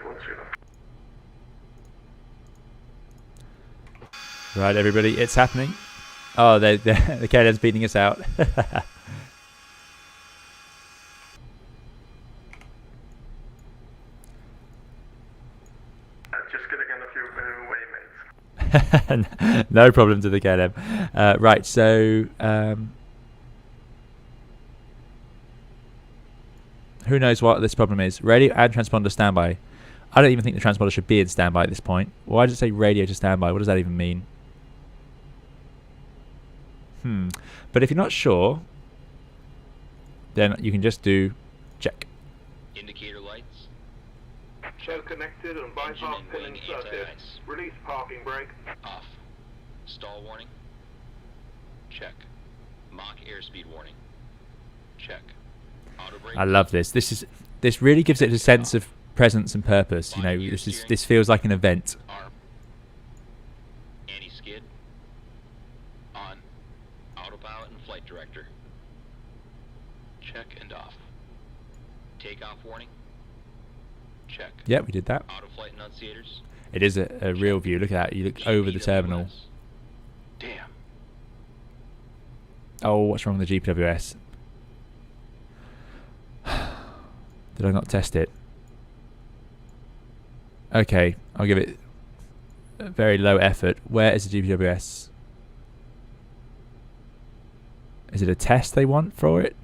10. Right, everybody, it's happening. Oh, the KLM's beating us out. Just getting in a few waymates. No problem to the KLM. Right, so who knows what this problem is? Radio and transponder standby. I don't even think the transponder should be in standby at this point. Why does it say radio to standby? What does that even mean? But if you're not sure, then you can just do check. Indicator lights. Show connected and bypass Engine and pin wing inserted. anti-ice. Release parking brake. Off. Stall warning. Check. Mach airspeed warning. Check. Auto brake. I love this. This really gives it a sense of presence and purpose. You know, this feels like an event. Arm. Anti-skid. On. Autopilot and flight director. Check and off. Takeoff warning. Check. Yeah, we did that. Auto flight enunciators. It is a real view. Look at that. You look over the terminal. GPWS. Damn. Oh, what's wrong with the GPWS? Did I not test it? Okay, I'll give it a very low effort. Where is the GPWS? Is it a test they want for it?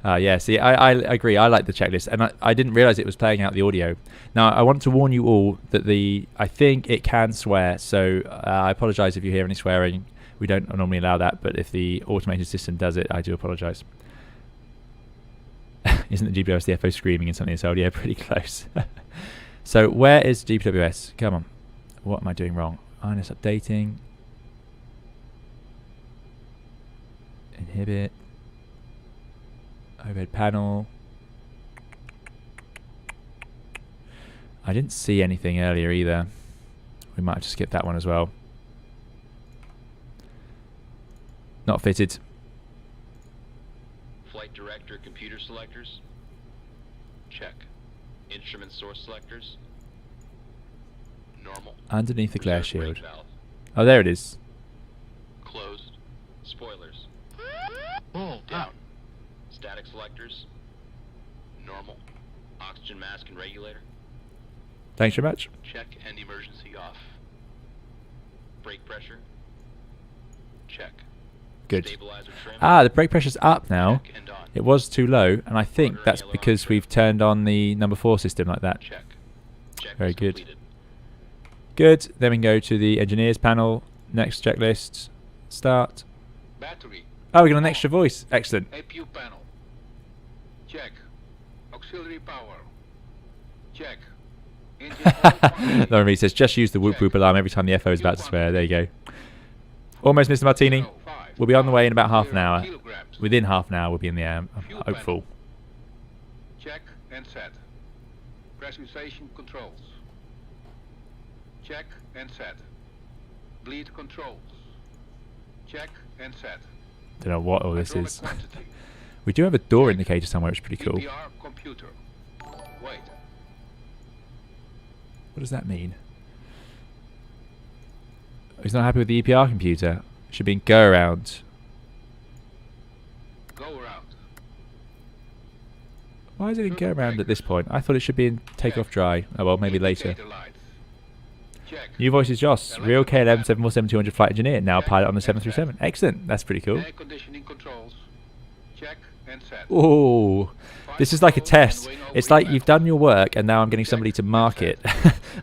Yeah, see, I agree. I like the checklist, and I didn't realize it was playing out the audio. Now, I want to warn you all that I think it can swear, so I apologize if you hear any swearing. We don't normally allow that, but if the automated system does it, I do apologize. Isn't the GPWS DFO screaming in something else? Yeah, pretty close. So, where is GPWS? Come on. What am I doing wrong? INS updating. Inhibit. Overhead panel. I didn't see anything earlier either. We might have to skip that one as well. Not fitted. Flight director computer selectors. Check. Instrument source selectors. Normal. Underneath the glare Reserve brake shield. valve. Oh, there it is. Closed. Spoilers. Down. Static selectors. Normal. Oxygen mask and regulator. Thanks very much. Check and emergency off. Brake pressure. Check. Good. Stabilizer trim. Ah, the brake pressure's up now. Check and on. It was too low, and I think Rudder that's and because aileron we've turned on the number 4 system like that. Check. Check Very was good. completed. Good. Then we can go to the engineers panel. Next checklist. Start. Battery. Oh, we got an extra voice. Excellent. APU panel. Check. Auxiliary power. Check. Engine oil quantity. Lauren says, just use the whoop whoop alarm every time the FO is about to swear. There you go. Almost, Mr. Martini. We'll be on the way in about half an hour. Kilograms. Within half an hour, we'll be in the air. I'm hopeful. Check and set. Pressurization controls. Check and set. Bleed controls. Check and set. Don't know what all this Hydraulic is. quantity. We do have a door indicator somewhere, which is pretty cool. PPR computer. Wait. What does that mean? He's not happy with the EPR computer. It should be in go around. Go around. Why is it in go around at this point? I thought it should be in takeoff dry. Oh well, maybe later. Indicator lights. Check. New voice is Joss, real KLM 747-200 flight engineer, now pilot on the 737. Excellent, that's pretty cool. Air conditioning controls. Check and set. Oh, this is like a test. It's like you've done your work and now I'm getting somebody to mark it.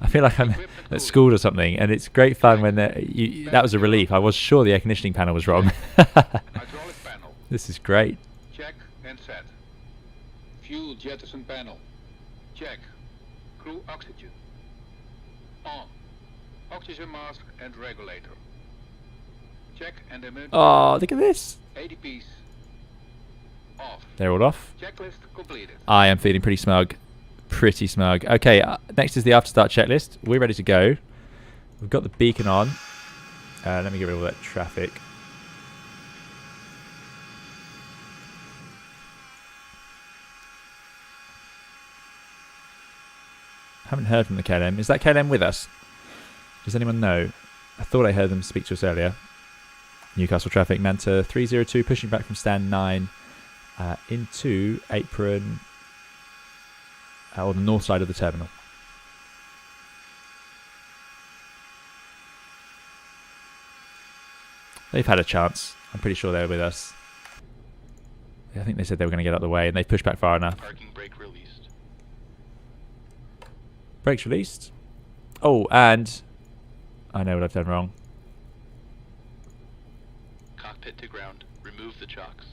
I feel like I'm at school or something, and it's great fun when that was a relief. I was sure the air conditioning panel was wrong. Hydraulic panel. This is great. Check and set. Fuel jettison panel. Check. Crew oxygen. On. Oxygen mask and regulator. Check and emergency. Oh, look at this. ADPs. Off. They're all off. Checklist completed. I am feeling pretty smug. Pretty smug. Okay, next is the after start checklist. We're ready to go. We've got the beacon on. Let me get rid of all that traffic. Haven't heard from the KLM. Is that KLM with us? Does anyone know? I thought I heard them speak to us earlier. Newcastle traffic, Manta 302 pushing back from stand 9 into apron on the north side of the terminal. They've had a chance. I'm pretty sure they're with us. I think they said they were going to get out of the way, and they've pushed back far enough. Parking brake released. Brakes released. Oh, and I know what I've done wrong. Cockpit to ground. Remove the chocks.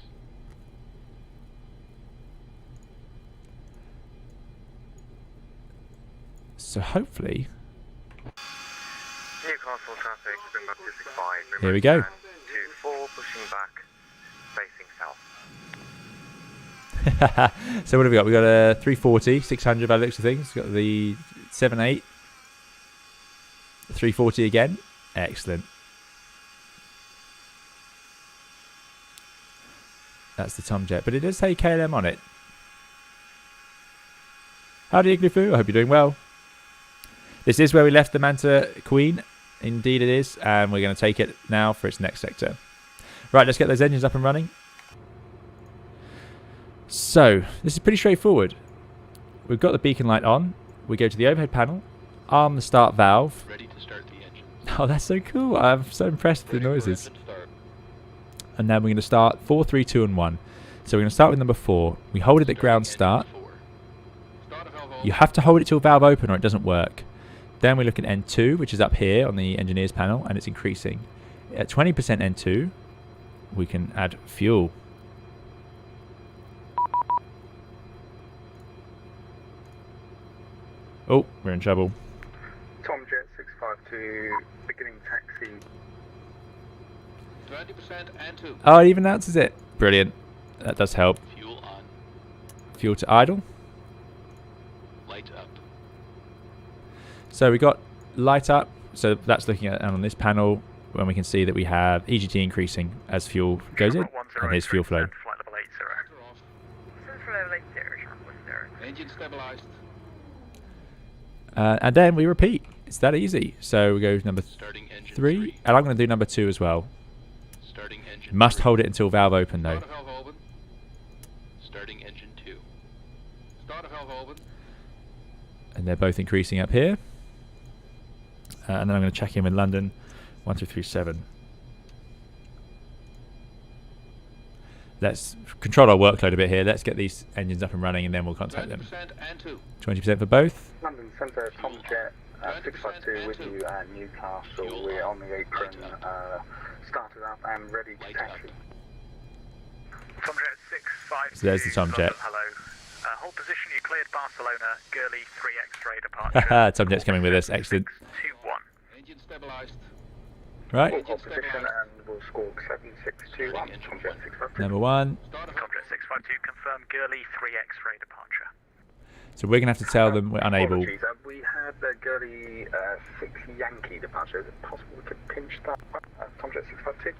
So hopefully, Newcastle traffic, spin back to 65. Here we go. 24, pushing back, facing south. so what have we got? We've got a 340, 600 by the looks of things. We've got the 78, 340 again. Excellent. That's the Tomjet, but it does say KLM on it. Howdy, Igloo Foo. I hope you're doing well. This is where we left the Manta Queen. Indeed it is, and we're going to take it now for its next sector. Right, let's get those engines up and running. So, this is pretty straightforward. We've got the beacon light on. We go to the overhead panel, arm the start valve. Ready to start the engine. Oh, that's so cool. I'm so impressed with the noises. And then we're going to start 4, 3, 2, and 1. So we're going to start with number 4. We hold it at ground start. You have to hold it till valve open or it doesn't work. Then we look at N2, which is up here on the engineer's panel, and it's increasing. At 20% N2, we can add fuel. Oh, we're in trouble. Tomjet 652, beginning taxi. 20% and 2. Oh, it even announces it. Brilliant. That does help. Fuel on. Fuel to idle. Light up. So we got light up. So that's looking at on this panel when we can see that we have EGT increasing as fuel goes in, and here's fuel flow. Flight level 80. Motor off. Central level 80, Sharpwood 0. Engine stabilized. And then we repeat. It's that easy. So we go number Starting engine 3, and I'm going to do number 2 as well. Starting engine Must 3. hold it until valve open though. Start of valve open. Starting engine 2. Start of valve open. And they're both increasing up here. And then I'm going to check in with London 1237. Let's control our workload a bit here. Let's get these engines up and running, and then we'll contact them. 20% and 2. 20% for both. London Centre, Tomjet 652 with you at Newcastle. We're on the apron, started up and ready to taxi. Tomjet 652. So there's the Tomjet. Hello. Hold position, you cleared past Barcelona, Gurley 3 X-ray departure. Tom Jet's coming with us, excellent. 621. Engine stabilized. Right, Full position and we'll squawk 7621. Tom Jet 652. number one. Tom Jet 652, confirm Gurley 3 X-ray departure. So we're going to have to tell them we're unable. Apologies, we had Gurley 6 Yankee departure. Is it possible we could pinch that? Tom Jet 652.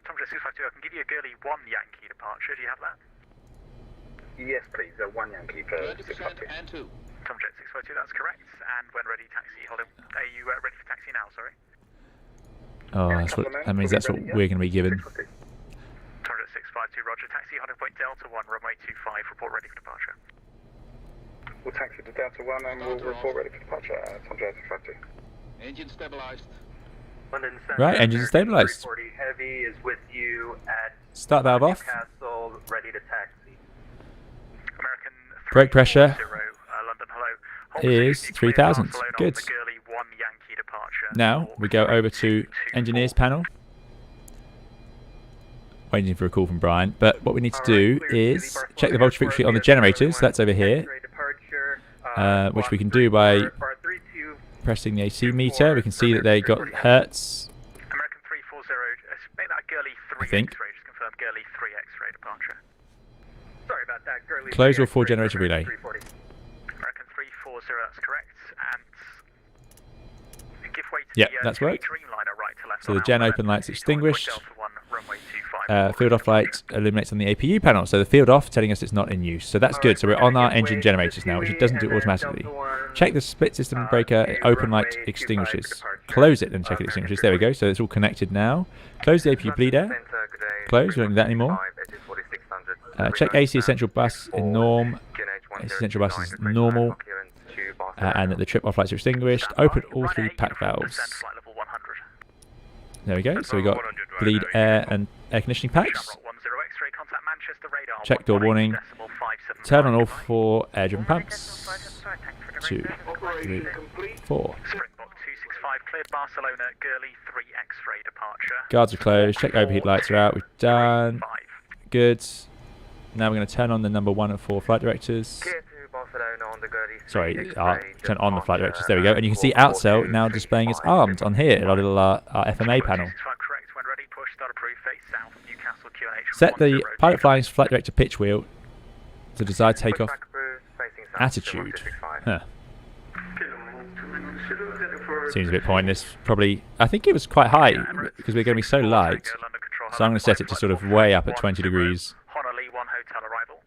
Tom Jet 652, I can give you a Gurley 1 Yankee departure. Do you have that? Yes, please. 1 Yankee for 30% 652. and 2. Tom Jet 652, that's correct. And when ready, taxi. Hold on. Are you ready for taxi now? Sorry. Oh, that means that's what we're going to be given. Tom Jet 652, Roger. Taxi, Hunter Point Delta 1, runway 25. Report ready for departure. We'll taxi to Delta 1 and we'll report ready for departure. Tom Jet 652. Engine stabilized. Right, engines are stabilised. 340 Heavy is with you at Start valve off. Newcastle, ready to taxi. American Brake pressure 340, London, hello. Hold is 60, clear 3,000. Barcelona on Good. the Gurley 1 Yankee departure. Now we go over to engineers panel. Waiting for a call from Brian, but what we need to do is check the voltage frequency on the generators. That's over here, which we can do by pressing the AC meter. We can see that they got hertz. American 340, make that Gurley 3 I think. X-ray, just confirm Gurley 3 X-ray departure. Sorry about that, Gurley. Close all 4 generator relay. 340. American 340, that's correct. And give way to Yep, the that's worked. Dreamliner right to left. So on the gen Alpha open light's Delta extinguished. Delta 1, runway 25. Field off light illuminates on the APU panel. So the field off telling us it's not in use. So that's good. So we're on our engine generators now, which it doesn't do automatically. Check the split system breaker, open light extinguishes. Close it and check it extinguishes. There we go. So it's all connected now. Close the APU bleed air. Close, we don't need that anymore. Check AC essential bus in norm. AC essential bus is normal. And that the trip off lights are extinguished. Open all 3 pack valves. Flight level 100. There we go. So we got bleed air and air conditioning packs. Shamrock 10 X-ray, contact Manchester radar. Check door warning. 1.8.57. Turn on all 4 air driven pumps. 2, 3, 4. Springbok 265, cleared Barcelona, Gurley 3 X-ray departure. Guards are closed. Check overheat lights are out. We've done. 5. Good. Now we're going to turn on the number 1 and 4 flight directors. Sorry, turn on the flight directors. There we go. And you can see Outcell now displaying its armed on here, our little our FMA panel. Correct, when ready, push, start approve, face south, Newcastle QNH. Set the pilot flying's flight director pitch wheel to desired takeoff attitude. Huh. Seems a bit pointless. Probably, I think it was quite high because we're going to be so light. So I'm going to set it to sort of way up at 20 degrees. Honolulu 1 hotel arrival.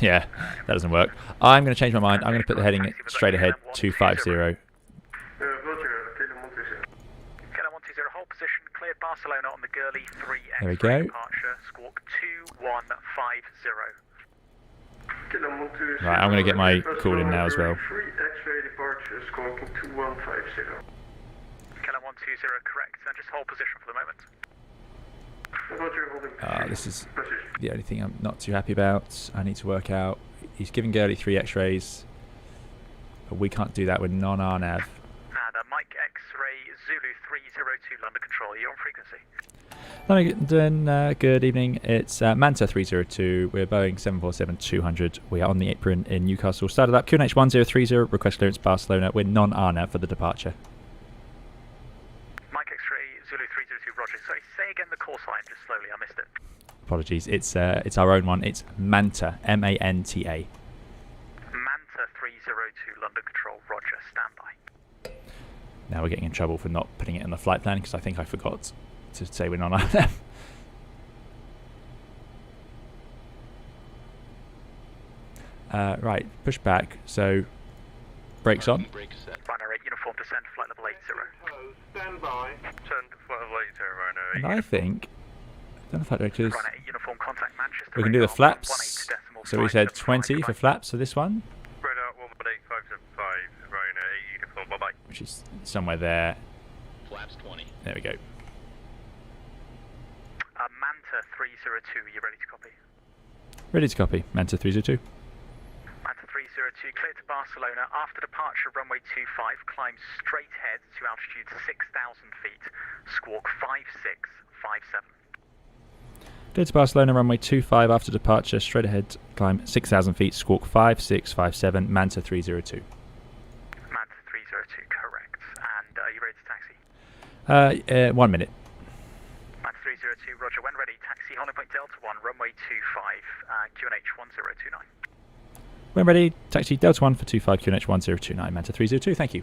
Yeah, that doesn't work. I'm going to change my mind. I'm going to put the heading straight ahead, 250. Kilo 120, hold position, cleared Barcelona on the Gurley 3 There we X-ray go. departure, squawk 2150. Right, I'm going to get my call in now as well. Free X-ray departure, squawking 2150. Kilo 120, correct, and just hold position for the moment. This is the only thing I'm not too happy about. I need to work out. He's giving Gurley 3 X-rays, but we can't do that with non-RNAV. And Mike X-ray Zulu 302 London Control, you're on frequency. London, good evening. It's Manta 302. We're Boeing 747-200. We are on the apron in Newcastle. Started up QNH 1030. Request clearance Barcelona. We're non-RNAV for the departure. Mike X-ray Zulu 302, Roger. Sorry, say again the call sign, just slowly, I missed it. Apologies. It's our own one. It's Manta, M-A-N-T-A. Manta 302 London Control, Roger, standby. Now we're getting in trouble for not putting it in the flight plan because I think I forgot to say we're non-RNAV. Right, push back. So, brakes on. Brake set. Rhino 8, uniform descent, flight level 80. Stand by. Send flight level 80, Rhino 8. And I think, don't know if flight directors. Rhino 8, uniform contact Manchester. We can do the radar, flaps. 118.575. So we said 20 for flaps for this one, Radar 118.575, Rhino 8, uniform, bye-bye. which is somewhere there. Flaps 20. There we go. Manta 302, you ready to copy? Ready to copy. Manta 302. Manta 302, cleared to Barcelona. After departure, runway 25, climb straight ahead to altitude 6,000 feet. Squawk 5657. Clear to Barcelona, runway 25 after departure, straight ahead, climb 6,000 feet, squawk 5657, Manta 302. Manta 302, correct. And are you ready to taxi? 1 minute. Manta 302, roger. When ready, taxi Holland Point Delta 1, runway 25, QNH 1029. When ready, taxi Delta 1 for 25 QNH 1029, Manta 302, thank you.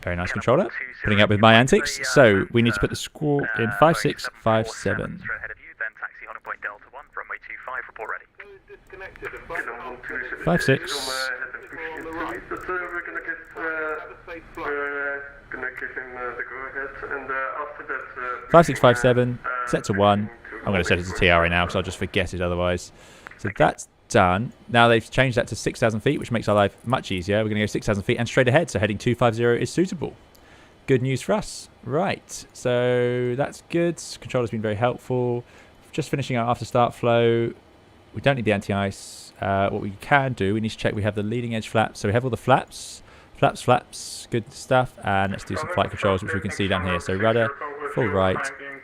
Very nice controller, putting up with my antics. So we need to put the squawk in 5657. Straight ahead of you, then taxi Holland Point Delta 1, runway 25, report ready. 56. We're gonna give him the go-ahead, and after that... 5657, set to 1. I'm going to set it to TRA now because I'll just forget it otherwise. So that's done. Now they've changed that to 6,000 feet, which makes our life much easier. We're going to go 6,000 feet and straight ahead, so heading 250 is suitable. Good news for us. Right, so that's good. Controller's been very helpful. Just finishing our after start flow. We don't need the anti-ice. What we can do, we need to check we have the leading edge flaps. So we have all the flaps. Flaps, good stuff. And let's do some flight controls, which we can see down here. So rudder, full right,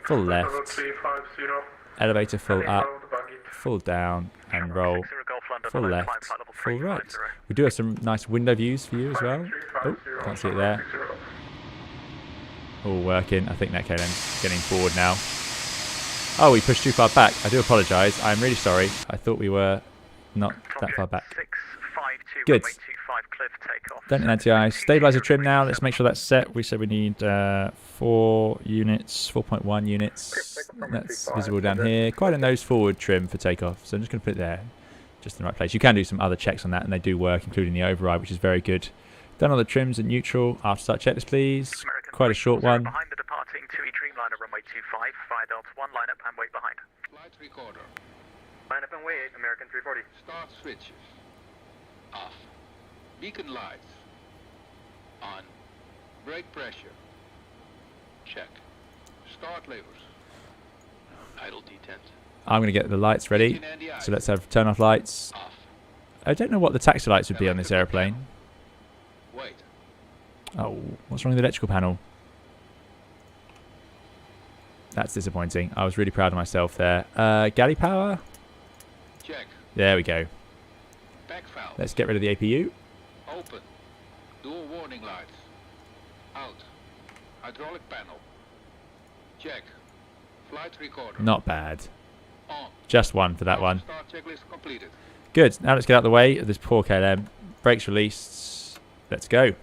full left. Elevator full up, full down, and roll. Full left, full right. We do have some nice window views for you as well. Oh, can't see it there. All working. I think that KLM's getting bored now. Oh, we pushed too far back. I do apologise. I'm really sorry. I thought we were not that far back. Good. Don't need anti-ice. Stabiliser trim now. Let's make sure that's set. We said we need 4 units, 4.1 units. That's visible down here. Quite a nose forward trim for takeoff. So I'm just going to put it there, just in the right place. You can do some other checks on that, and they do work, including the override, which is very good. Done all the trims at neutral. After start checklist, please. Quite a short one. Behind the departing 2E Dreamliner, runway 25, fire Delta 1, line up and wait behind. Flight recorder. Line up and wait, American 340. Start switches. Off. Beacon lights. On. Brake pressure. Check. Start levers. Idle detent. I'm going to get the lights ready. So let's have turn off lights. Off. I don't know what the taxi lights would be on this aeroplane. Wait. Oh, what's wrong with the electrical panel? That's disappointing. I was really proud of myself there. Galley power? Check. There we go. Back valve. Let's get rid of the APU. Open. Dual warning lights. Out. Hydraulic panel. Check. Flight recorder. Not bad. On. Just one for that one. Start checklist completed. Good. Now let's get out of the way of this poor KLM. Brakes released. Let's go.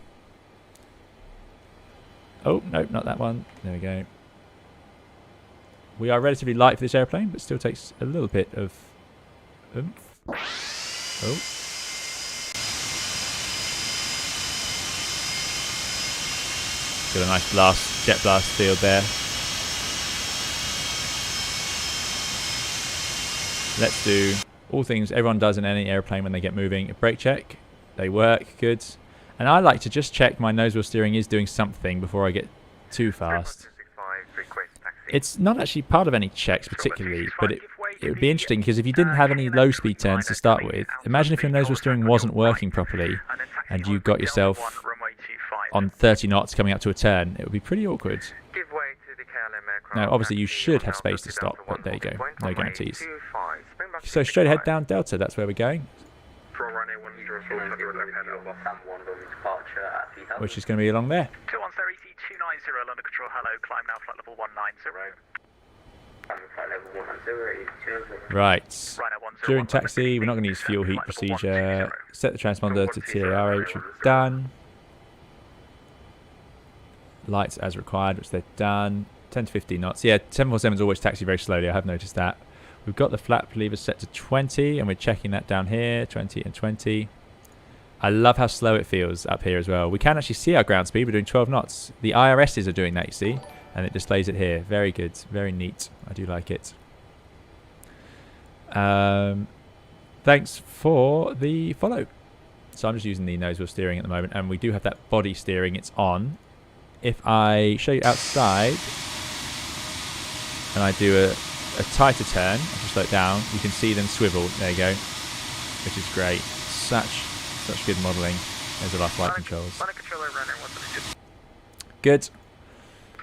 Oh, no, not that one. There we go. We are relatively light for this airplane, but still takes a little bit of oomph. Oh. Got a nice blast, jet blast field there. Let's do all things everyone does in any airplane when they get moving. A brake check. They work. Good. And I like to just check my nose wheel steering is doing something before I get too fast. It's not actually part of any checks particularly, but it would be interesting because if you didn't have any low speed turns to start with, imagine if your nose wheel steering wasn't working properly and you got yourself on 30 knots coming up to a turn. It would be pretty awkward. Now obviously you should have space to stop, but there you go, no guarantees. So straight ahead down Delta, that's where we're going. Which is going to be along there. 210 EC290, London Control, hello, climb now, flight level 190. Right. During taxi, we're not going to use fuel heat procedure. Set the transponder to TARA, which we've done. Lights as required, which they've done. 10 to 15 knots. Yeah, 747s always taxi very slowly, I have noticed that. We've got the flap levers set to 20, and we're checking that down here, 20 and 20. I love how slow it feels up here as well. We can actually see our ground speed. We're doing 12 knots. The IRSs are doing that, you see, and it displays it here. Very good, very neat. I do like it. Thanks for the follow. So I'm just using the nose wheel steering at the moment, and we do have that body steering. It's on. If I show you outside, and I do a tighter turn, I'll just slow it down, you can see them swivel. There you go, which is great. Such good modelling. There's all our flight controls. Good.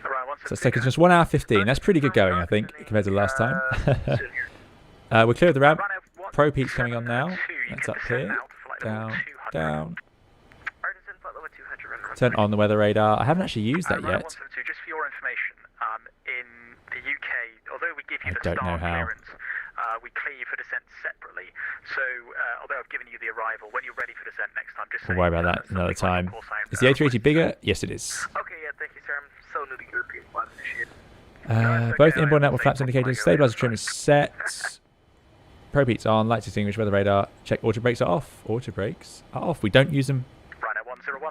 Alright, So it's taken just 1 hour 15. That's pretty good going, I think, compared to last time. We're clear of the ramp. Pro Peak's coming on now. That's up here. Down, down. Turn on the weather radar. I haven't actually used that yet. Just for your information, in the UK, although we give you the don't know start how. clearance, we clear you for descent separately. So, although I've given you the arrival, when you're ready for descent next time, just We'll worry about that another time. Is the A380 bigger? Yes, it is. Okay, yeah, thank you, sir. I'm solely the European flight initiated. Both inboard and outboard flaps indicators. Stabilizer trim is set. Pro Peak's on. Lights extinguished. Weather radar. Check auto brakes are off. Auto brakes are off. We don't use them.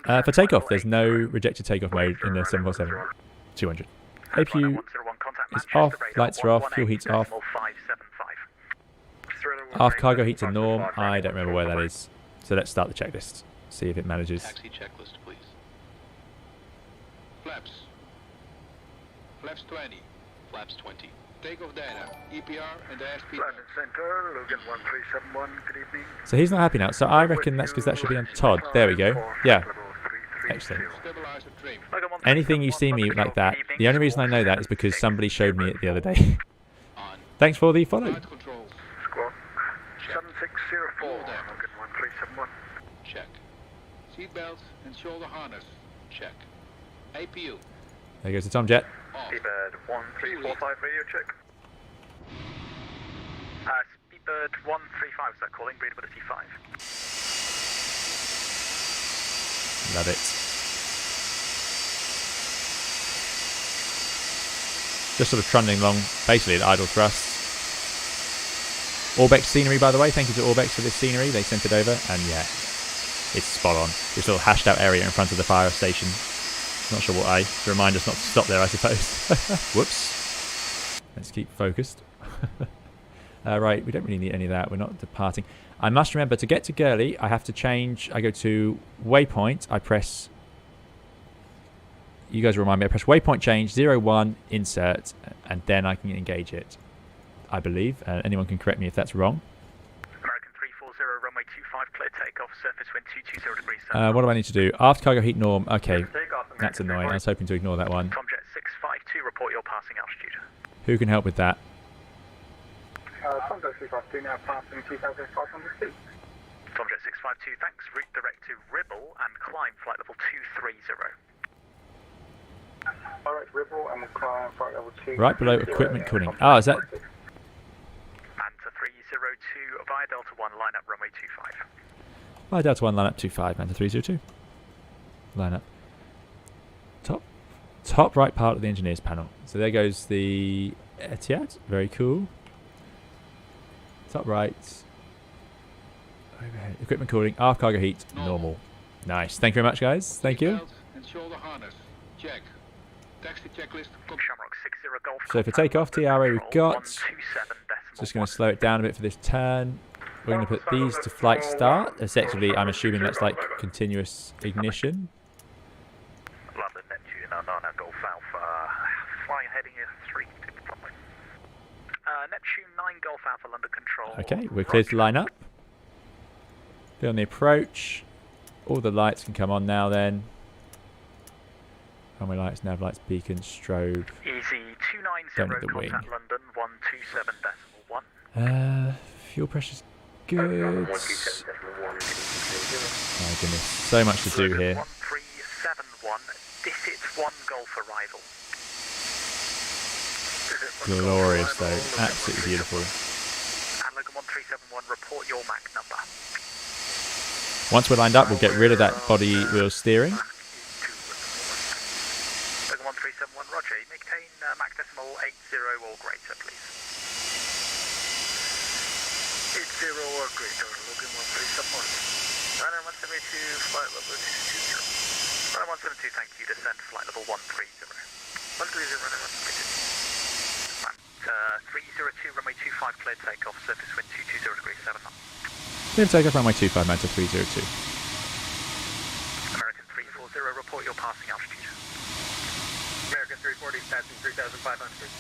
For takeoff, there's no rejected takeoff mode in the 747 200. APU is off, lights are off, fuel heat's off. Aft cargo heat's a norm. I don't remember where that is. So let's start the checklist. See if it manages. Taxi checklist, please. Flaps. Flaps 20. Flaps 20. Takeoff data, EPR and the SP. London Centre, Logan 1371, good evening. So he's not happy now. So I reckon that's because that should be on Todd. There we go. Yeah. Excellent. Stabilizer trim. Anything you see me like that, the only reason I know that is because somebody showed me it the other day. On. Thanks for the follow. Flight controls. Squawk 7604, Logan 1371. Check. Seatbelt and shoulder harness. Check. APU. There goes the Tom Jet. Off. Seabird 1345, radio check. Speedbird 135, is that calling? Breathability 5. Love it. Just sort of trundling along, basically at idle thrust. Orbex scenery, by the way. Thank you to Orbex for this scenery. They sent it over, and yeah, it's spot on. This little hashed out area in front of the fire station. Not sure why. To remind us not to stop there, I suppose. Whoops. Let's keep focused. Right, we don't really need any of that. We're not departing. I must remember, to get to Gurley, I have to change. I go to waypoint. I press... You guys remind me. I press waypoint change, 01, insert, and then I can engage it. I believe. Anyone can correct me if that's wrong. American 340, runway 25, clear takeoff, surface wind 220 degrees. What do I need to do? Aft cargo heat norm. Okay, that's annoying. I was hoping to ignore that one. Tomjet 652, report your passing altitude. Who can help with that? Tomjet 652, now passing 2,500 feet. Tomjet 652, thanks. Route direct to Ribble and climb flight level 230. Alright, Ribble and we'll climb flight level 2. Right below equipment cooling. Ah, is that... Manta 302, via Delta 1, line up runway 25. Via Delta 1, line up 25, Manta 302. Line up. Top right part of the engineers panel. So there goes the Etihad. Very cool. Top right. Overhead. Equipment cooling. Aft cargo heat. Normal. Nice. Thank you very much, guys. Thank you. Seatbelt and shoulder harness. Check. Taxi checklist. Shamrock 60 Golf. So for takeoff, TRA we've got. 127 Just going to slow it down a bit for this turn. We're going to put these to flight start. Effectively, I'm assuming that's like continuous ignition. London Neptune, Nana Golf Alpha, flying heading is 3. Neptune 9 Golf Alpha, London Control. Okay, we're clear to line up. Be on the approach. All the lights can come on now then. Runway lights, nav lights, beacon, strobe. Easy Don't need 290, the wing. contact London 127.1. Fuel pressure's good. Oh goodness, so much to do here. 1371, Dissit 1 Golf arrival. Glorious though, absolutely beautiful. And Logan 1371, report your MAC number. Once we're lined up, we'll get rid of that body wheel steering. Logan 1371, roger. Maintain MAC decimal 80 or greater, please. 80 or greater, Logan 1371. Runner 172, flight level 220. Runner 172, thank you, descend flight level 130. 130, runner 172. 302, runway 25, cleared takeoff, surface wind 220 degrees 7 knots. Clear takeoff, runway 25, Manta 302. American 340, report your passing altitude. American 340, passing 3,500 feet.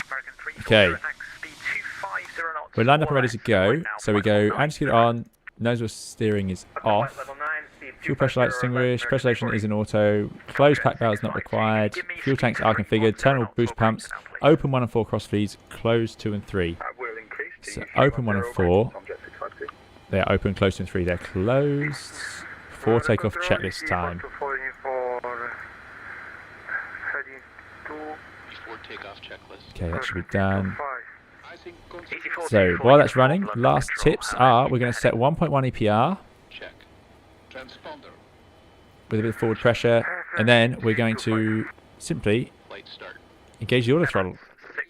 American 340, Okay. thanks, speed 250 knots. We're lined up and ready to go. So we go, anti-skid on, nose wheel steering is off. Level 9, speed Fuel pressure light distinguished. Pressurization is in auto. Closed pack valves not required. Fuel tanks are configured. Terminal boost pumps. Open 1 and 4 cross feeds. Closed 2 and 3. So open 1 and 4. They are open, closed 2 and 3. They're closed. 4 takeoff checklist time. Okay, that should be done. So while that's running, last tips are we're going to set 1.1 EPR with a bit of forward pressure, and then we're going to simply engage the auto throttle,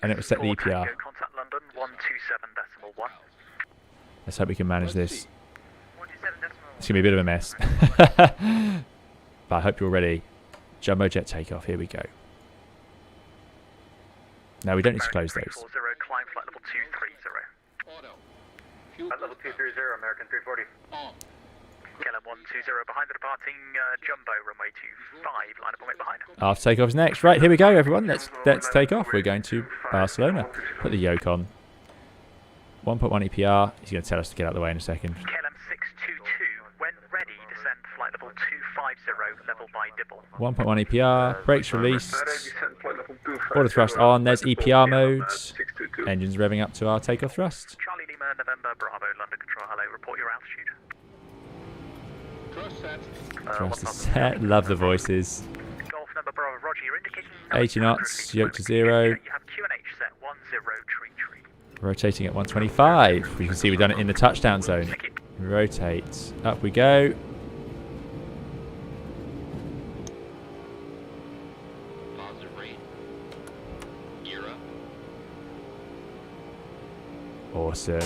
and it will set the EPR. Let's hope we can manage this. It's going to be a bit of a mess. But I hope you're ready. Jumbo jet takeoff, here we go. No, we don't need to close those. Climb flight level 230. Level 230, American 340. KLM 120 behind the departing Jumbo, runway 25, line up and wait behind. After takeoff is next. Right, here we go, everyone. Let's take off. We're going to Barcelona. Put the yoke on. 1.1 EPR. He's going to tell us to get out of the way in a second. KLM 622, when ready, descend flight level 250, level by Dibble. 1.1 EPR. Brakes released. Auto thrust on. There's EPR mode. Engines revving up to our takeoff thrust. Charlie Lima, November, Bravo, London Control, hello. Report your altitude. Thrust is set. Love the voices. Golf number Bravo, Roger, you're indicating 80 knots. Yoke to 0. You have QNH set 10 tree. Rotating at 125. You can see we've done it in the touchdown zone. Rotate. Up we go. Awesome.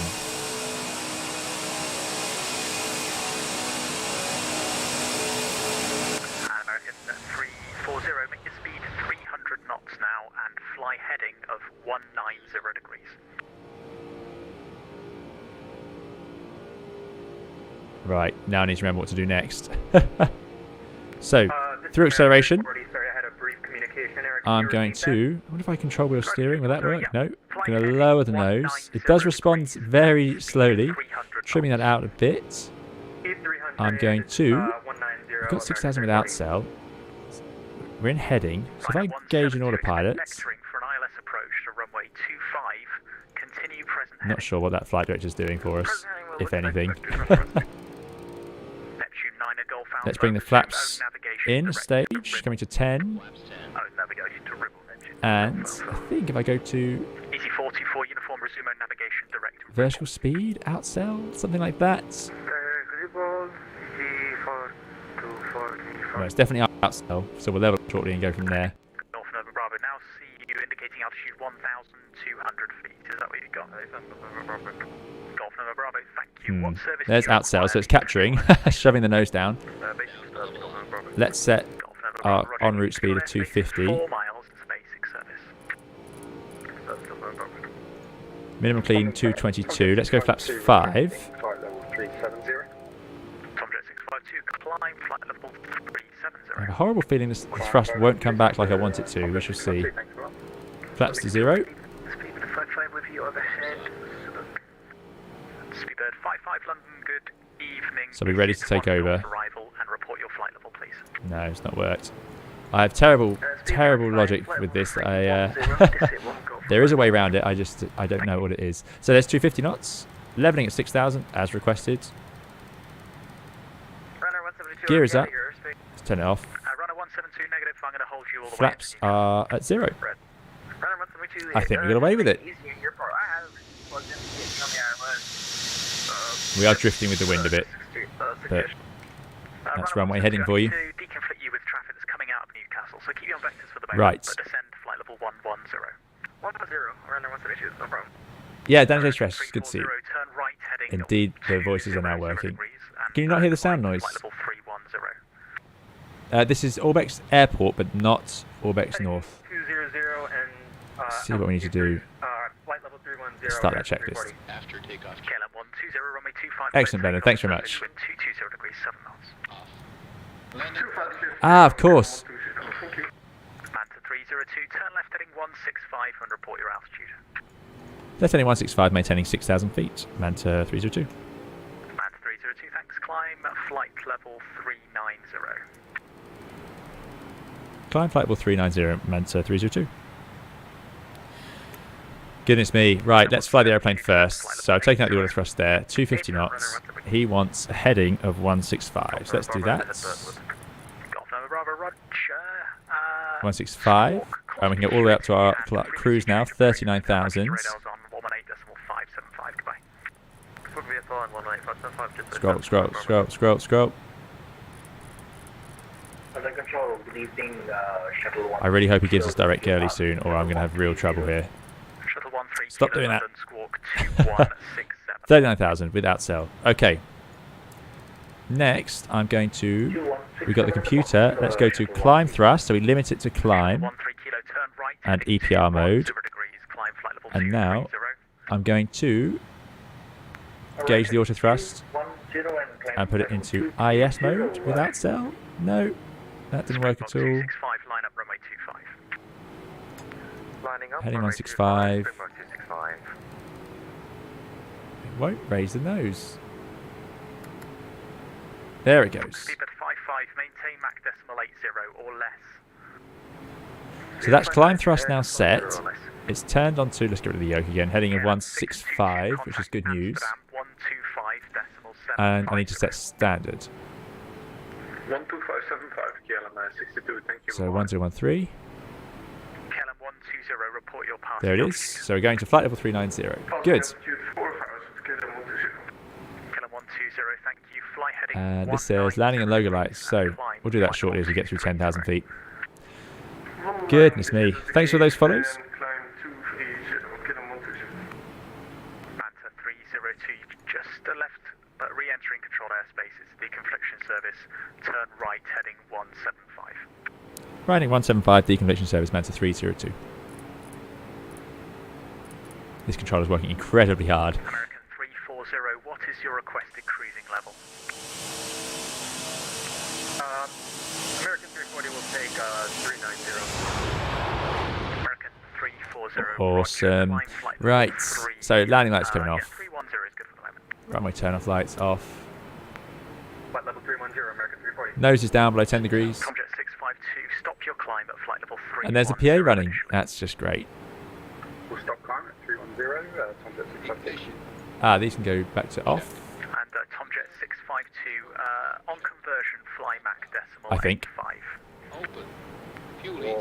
American 340, make your speed 300 knots now and fly heading of 190 degrees. Right, now I need to remember what to do next. So, through acceleration, I'm going to... I wonder if I control wheel steering. Will that work? No. I'm going to lower the nose. It does respond very slowly. Trimming that out a bit. I'm going to... We've got 6,000 without cell. We're in heading. So if I gauge an autopilot... Not sure what that flight director is doing for us, if anything. Let's bring the flaps in, stage, coming to 10. And I think if I go to vertical speed, outcell, something like that. Well, it's definitely outcell, so we'll level shortly and go from there. North November Bravo, now see you indicating altitude 1,200 feet. Is that what you got? Golf November Bravo, thank you. What service there's outcell, so it's capturing, shoving the nose down. Let's set our en route speed of 250. 4 miles to basic service. Minimum clean 222. Let's go flaps 5. Tomjet 652, climb flight level 370. I have a horrible feeling this thrust won't come back like I want it to. We shall see. Flaps to 0. Speed with the flight frame with you overhead. Speedbird 55 London, good evening. So be ready to take over. Arrival and report your flight level, please. No, it's not worked. I have terrible logic with this. There is a way around it. I don't know what it is. So there's 250 knots, leveling at 6,000 as requested. Gear is up. Let's turn it off. Runner 172 negative. I'm going to hold you all the Flaps way. are at 0. I think we got away with it. We are drifting with the wind a bit, but that's runway heading for you. Deconflict you with traffic that's coming out of Newcastle, so keep you on vectors for the moment. Right. But descend flight level 110. 110, runner 172, no problem. Yeah, Daniel Stress, good to see you. Turn right heading. Indeed, the voices are now working. Can you not hear the sound noise? This is Orbex Airport, but not Orbex North. 200 and Let's see what we need to do. flight level 310. Start that checklist. After takeoff. KLM 120, runway 25. Excellent, Brendan. Thanks very much. 220 degrees 7 knots. Ah, of course. Manta 302, turn left heading 165 and report your altitude. Left heading 165, maintaining 6,000 feet. Manta 302. Manta 302, thanks. Climb flight level 390. Climb flight level 390, Manta 302. Goodness me. Right, let's fly the airplane first. So I've taken out the order thrust there. 250 knots. He wants a heading of 165. So let's do that. 165. And we can get all the way up to our cruise now, 39,000. Scroll, scroll, scroll, scroll, scroll. I really hope he gives us direct Gurley soon, or I'm going to have real trouble here. Stop doing that. 39,000 without cell. Okay. Next, I'm going to... We've got the computer. Let's go to climb thrust. So we limit it to climb and EPR mode. And now I'm going to gauge the auto thrust and put it into IS mode without cell. No, that didn't work at all. Heading 165. It won't raise the nose. There it goes. So that's climb thrust now set. It's turned onto, let's get rid of the yoke again, heading of 165, which is good news. And I need to set standard. 12575, KLM 62, thank you. So 1013. KLM 120, report your pass. There it is. So we're going to flight level 390. Good. And this says landing and logo lights. So we'll do that shortly as we get through 10,000 feet. Goodness me. Thanks for those follows. Manta 302, just left, but re-entering controlled airspace. It's deconfliction service. Turn right, heading 175. Riding 175, deconfliction service, Manta 302. This controller is working incredibly hard. American 340, what is your requested cruising level? American 340 will take 390. American 340. Awesome. Right, so landing lights coming off. 310 is good for the moment. Runway turn off lights off. Flight level 310, American 340. Nose is down below 10 degrees. Tomjet 652, stop your climb at flight level 310. And there's a PA running. That's just great. We'll stop climb at 310, Tomjet 652. Ah, these can go back to off. And Tomjet 652, on conversion, fly Mach decimal I think. 85. Open. Fuel heat.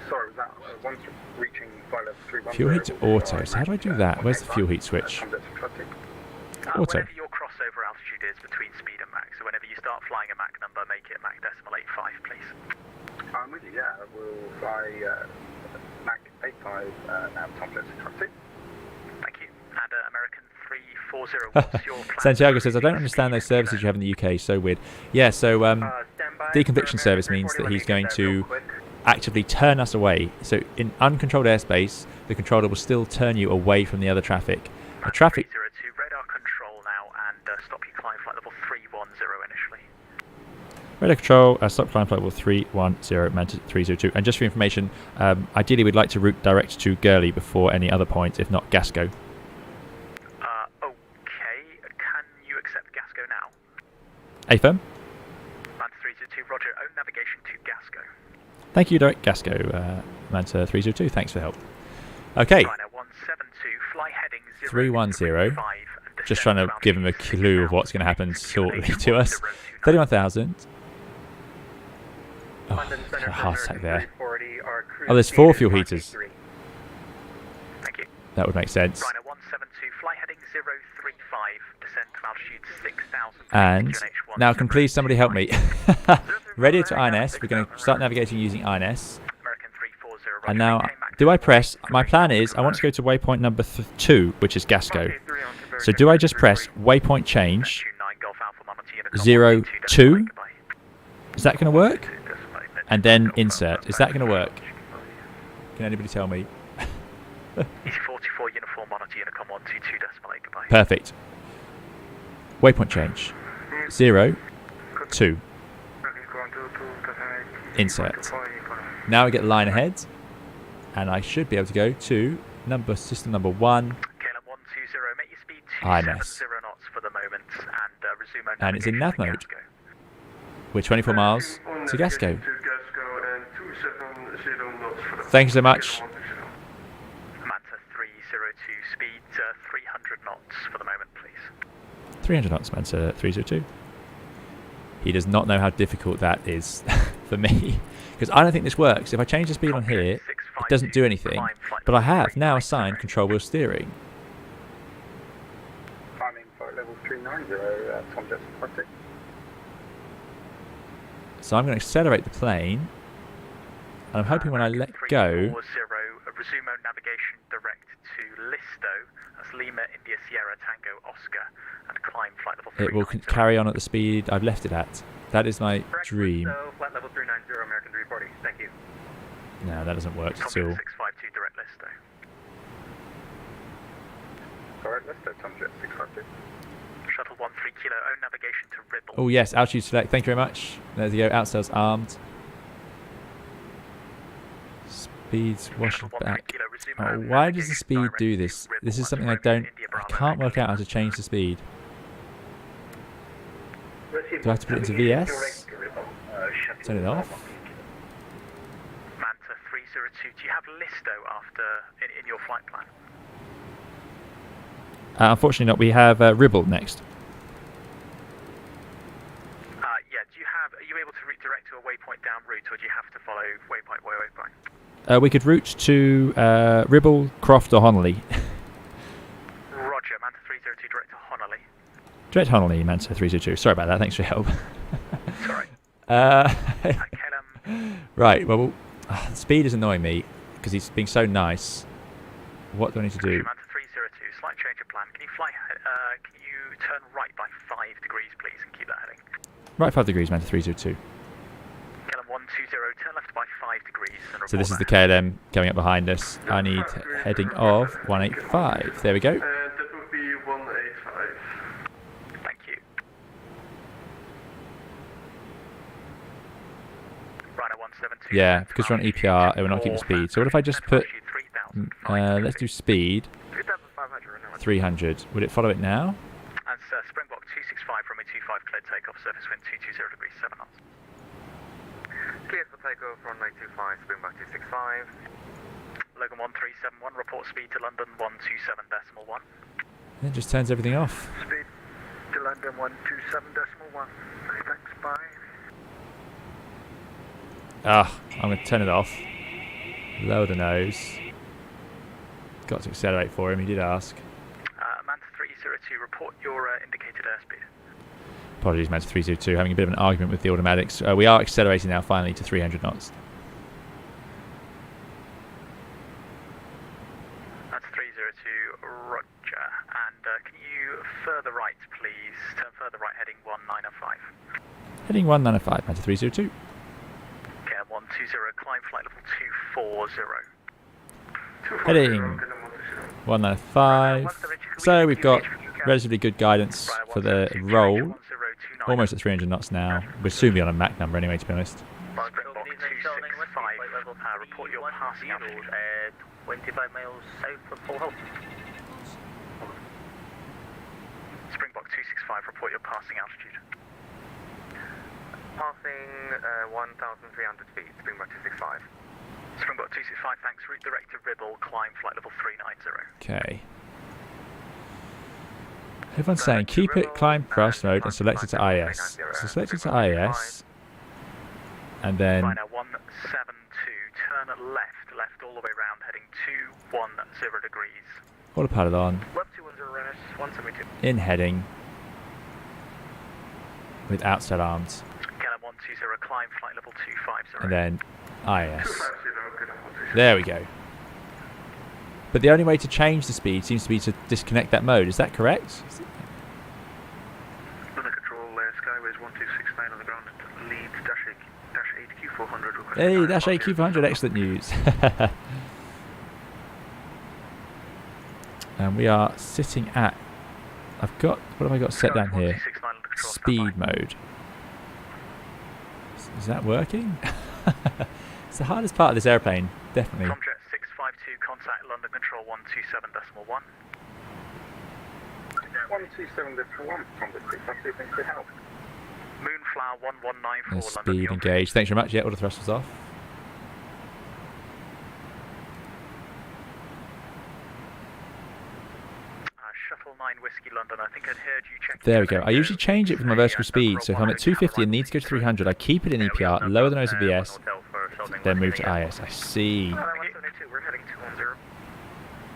Sorry, was that once reaching flight level 310? Fuel heat to auto. So how do I do that? Where's the fuel heat switch? Tomjet 652. Auto. Whatever your crossover altitude is between speed and Mach, so whenever you start flying a Mach number, make it Mach decimal 85, please. I'm with you, yeah. We'll fly Mach 85 now, Tomjet 652. Thank you. And American 340, what's your plan? Santiago says, I don't understand those services you have in the UK. So weird. Yeah, so deconfliction service means that he's going to actively turn us away. So in uncontrolled airspace, the controller will still turn you away from the other traffic. The traffic... 302, radar control now, and stop your climb flight level 310 initially. Radar control, stop climb flight level 310, Manta 302. And just for information, ideally we'd like to route direct to Gurley before any other point, if not Gasco. Okay, can you accept Gasco now? A-firm. Manta 302, roger, own navigation to Gasco. Thank you, direct Gasco, Manta 302. Thanks for the help. Okay. China 172, fly heading 310. Just trying to give him a clue of what's going to happen shortly to us. 31,000. Oh, a heart attack there. Oh, there's 4 fuel heaters. Thank you. That would make sense. China 172, fly heading 035, descend to altitude 6,000. And now can please somebody help me? Radio to INS. We're going to start navigating using INS. American 340, And now, do I press... My plan is I want to go to waypoint number 2, which is Gasco. So do I just press waypoint change 02? Is that going to work? And then insert. Is that going to work? Can anybody tell me? Easy 44, uniform monitor, Unicom 122 decimal 8, goodbye. Perfect. Waypoint change 02. Insert. Now I get line ahead, and I should be able to go to system number 1. KLM 120, make your speed INS. 270 knots for the moment, and resume and it's in nav mode. We're 24 miles to Gasco. Thank you so much. Manta 302, speed 300 knots for the moment, please. 300 knots, Manta 302. He does not know how difficult that is for me, because I don't think this works. If I change the speed on here, it doesn't do anything, but I have now assigned control wheel steering. Climbing for level 390, Tom Jet 656. So I'm going to accelerate the plane, and I'm hoping when I let go, resume navigation direct to Listo, that's Lima India Sierra Tango Oscar, and climb flight level 390. it will carry on at the speed I've left it at. That is my dream. Flight level 390, American 340, thank you. No, that doesn't work at all. 652 direct Listo. Correct, Listo, Tom Jet 652. Shuttle 13 kilo, own navigation to Ribble. Oh yes, altitude select. Thank you very much. There you go. Outsails armed. Speeds washing back. Oh, why does the speed do this? This is something I can't work out how to change the speed. Do I have to put it into VS? Turn it off. Manta 302, do you have Listo after in your flight plan? Unfortunately not. We have Ribble next. Yeah, are you able to redirect to a waypoint down route, or do you have to follow waypoint by waypoint? We could route to Ribble, Croft or Honolly. Roger, Manta 302 direct to Honolly. Direct Honolly, Manta 322. Sorry about that. Thanks for your help. Sorry. Right, well, the speed is annoying me because he's being so nice. What do I need to do? Manta 302, slight change of plan. Can you fly? Can you turn right by 5 degrees, please, and keep that heading? Right 5 degrees, Manta 322. KLM 120, turn left by 5 degrees. And So this is the KLM coming up behind us. I need heading of 185. There we go. That would be 185. Thank you. Rhino 172. Yeah, because we're on EPR, it will not keep the speed. So what if I just put, let's do speed 300. Would it follow it now? And Springbok 265 from a 25 cleared takeoff, surface wind 220 degrees 7 knots. Cleared for takeoff, runway 25, Springbok 265. Logan 1371, report speed to London 127.1. It just turns everything off. Speed to London 127.1. Thanks, bye. I'm going to turn it off. Lower the nose. Got to accelerate for him, he did ask. Manta 302, report your indicated airspeed. Apologies, Manta 302, having a bit of an argument with the automatics. We are accelerating now finally to 300 knots. That's 302, roger. And can you further right, please? Turn further right, heading 1905. Heading 1905, Manta 302. Okay, 120, climb flight level 240. Heading 195. So we've got relatively good guidance for the roll. Almost at 300 knots now. We'll soon be on a Mach number anyway, to be honest. Springbok 265, report your passing altitude. 25 miles south of full health. Springbok 265, report your passing altitude. Passing 1,300 feet, Springbok 265. Springbok 265, thanks. Route direct to Ribble, climb flight level 390. Okay. Everyone's saying keep it climb thrust mode and select it to IS. So select it to IS. And then Rhino 172, turn left all the way around, heading 210 degrees. autopilot on. Web 210, 172. In heading. With outset arms. KLM 120, climb flight level 250. And then IS. There we go. But the only way to change the speed seems to be to disconnect that mode. Is that correct? Under control, Skyways 1269 on the ground. Lead dash 8 Q400. Hey, dash 8 Q400, excellent news. And we are sitting at, what have I got set down here? Speed mode. Is that working? It's the hardest part of this airplane, definitely. Comjet 652, contact London Control 127.1. 127.1 from the crew. Let's see if we can help. Moonflower 1194 There's London. speed engaged. Thanks very much. Yeah, all the thrusters off. Shuttle 9 Whiskey London. I think I'd heard you check. There we go. I usually change it with my vertical speed, so if I'm at 250 and need to go to 300, I keep it in EPR, lower the nose of VS, then move to IS. I see. We're heading 210.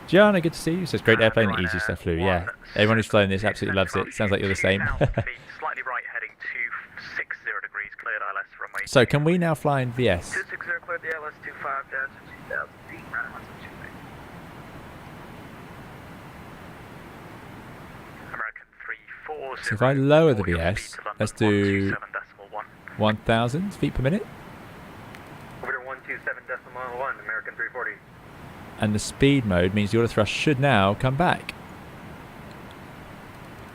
Gianna, good to see you. Says great airplane, the easiest I flew. Yeah, everyone who's flown this absolutely loves it. Sounds like you're the same. Slightly right heading 260 degrees, cleared ILS runway. So can we now fly in VS? 260 cleared the ILS 25 down to 2000 feet. American 340. So if I lower the VS, let's do 1,000 feet per minute. Over to 127.1, American 340. And the speed mode means the auto thrust should now come back.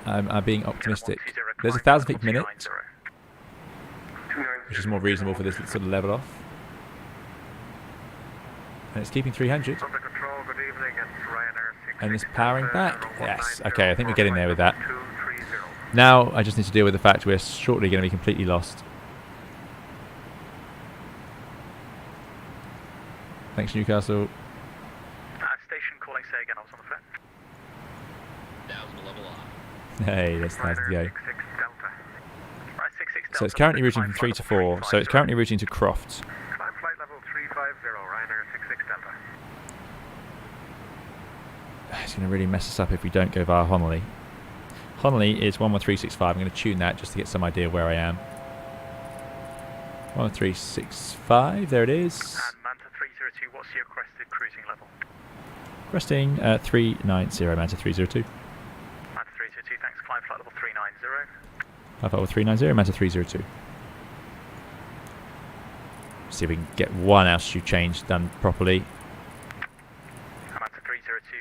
I'm being optimistic. There's 1,000 feet per minute, which is more reasonable for this sort of level off. And it's keeping 300. And it's powering back. Yes. Okay, I think we're getting there with that. Now I just need to deal with the fact we're shortly going to be completely lost. Thanks, Newcastle. Station calling, say again, I was on the phone. Down level off. Hey, that's nice to go. 66 Delta. Right, 66 So it's currently routing from 3 to 4. So it's currently routing to Crofts. Climb flight level 350, Ryanair 66 Delta. It's going to really mess us up if we don't go via Honolly. Honolly is 11365. I'm going to tune that just to get some idea where I am. 11365, there it is. And Manta 302, what's your requested cruising level? Resting 390, Manta 302. Manta 302, thanks. Climb flight level 390. Alpha 390, Manta 302. See if we can get one altitude change done properly. Manta 302,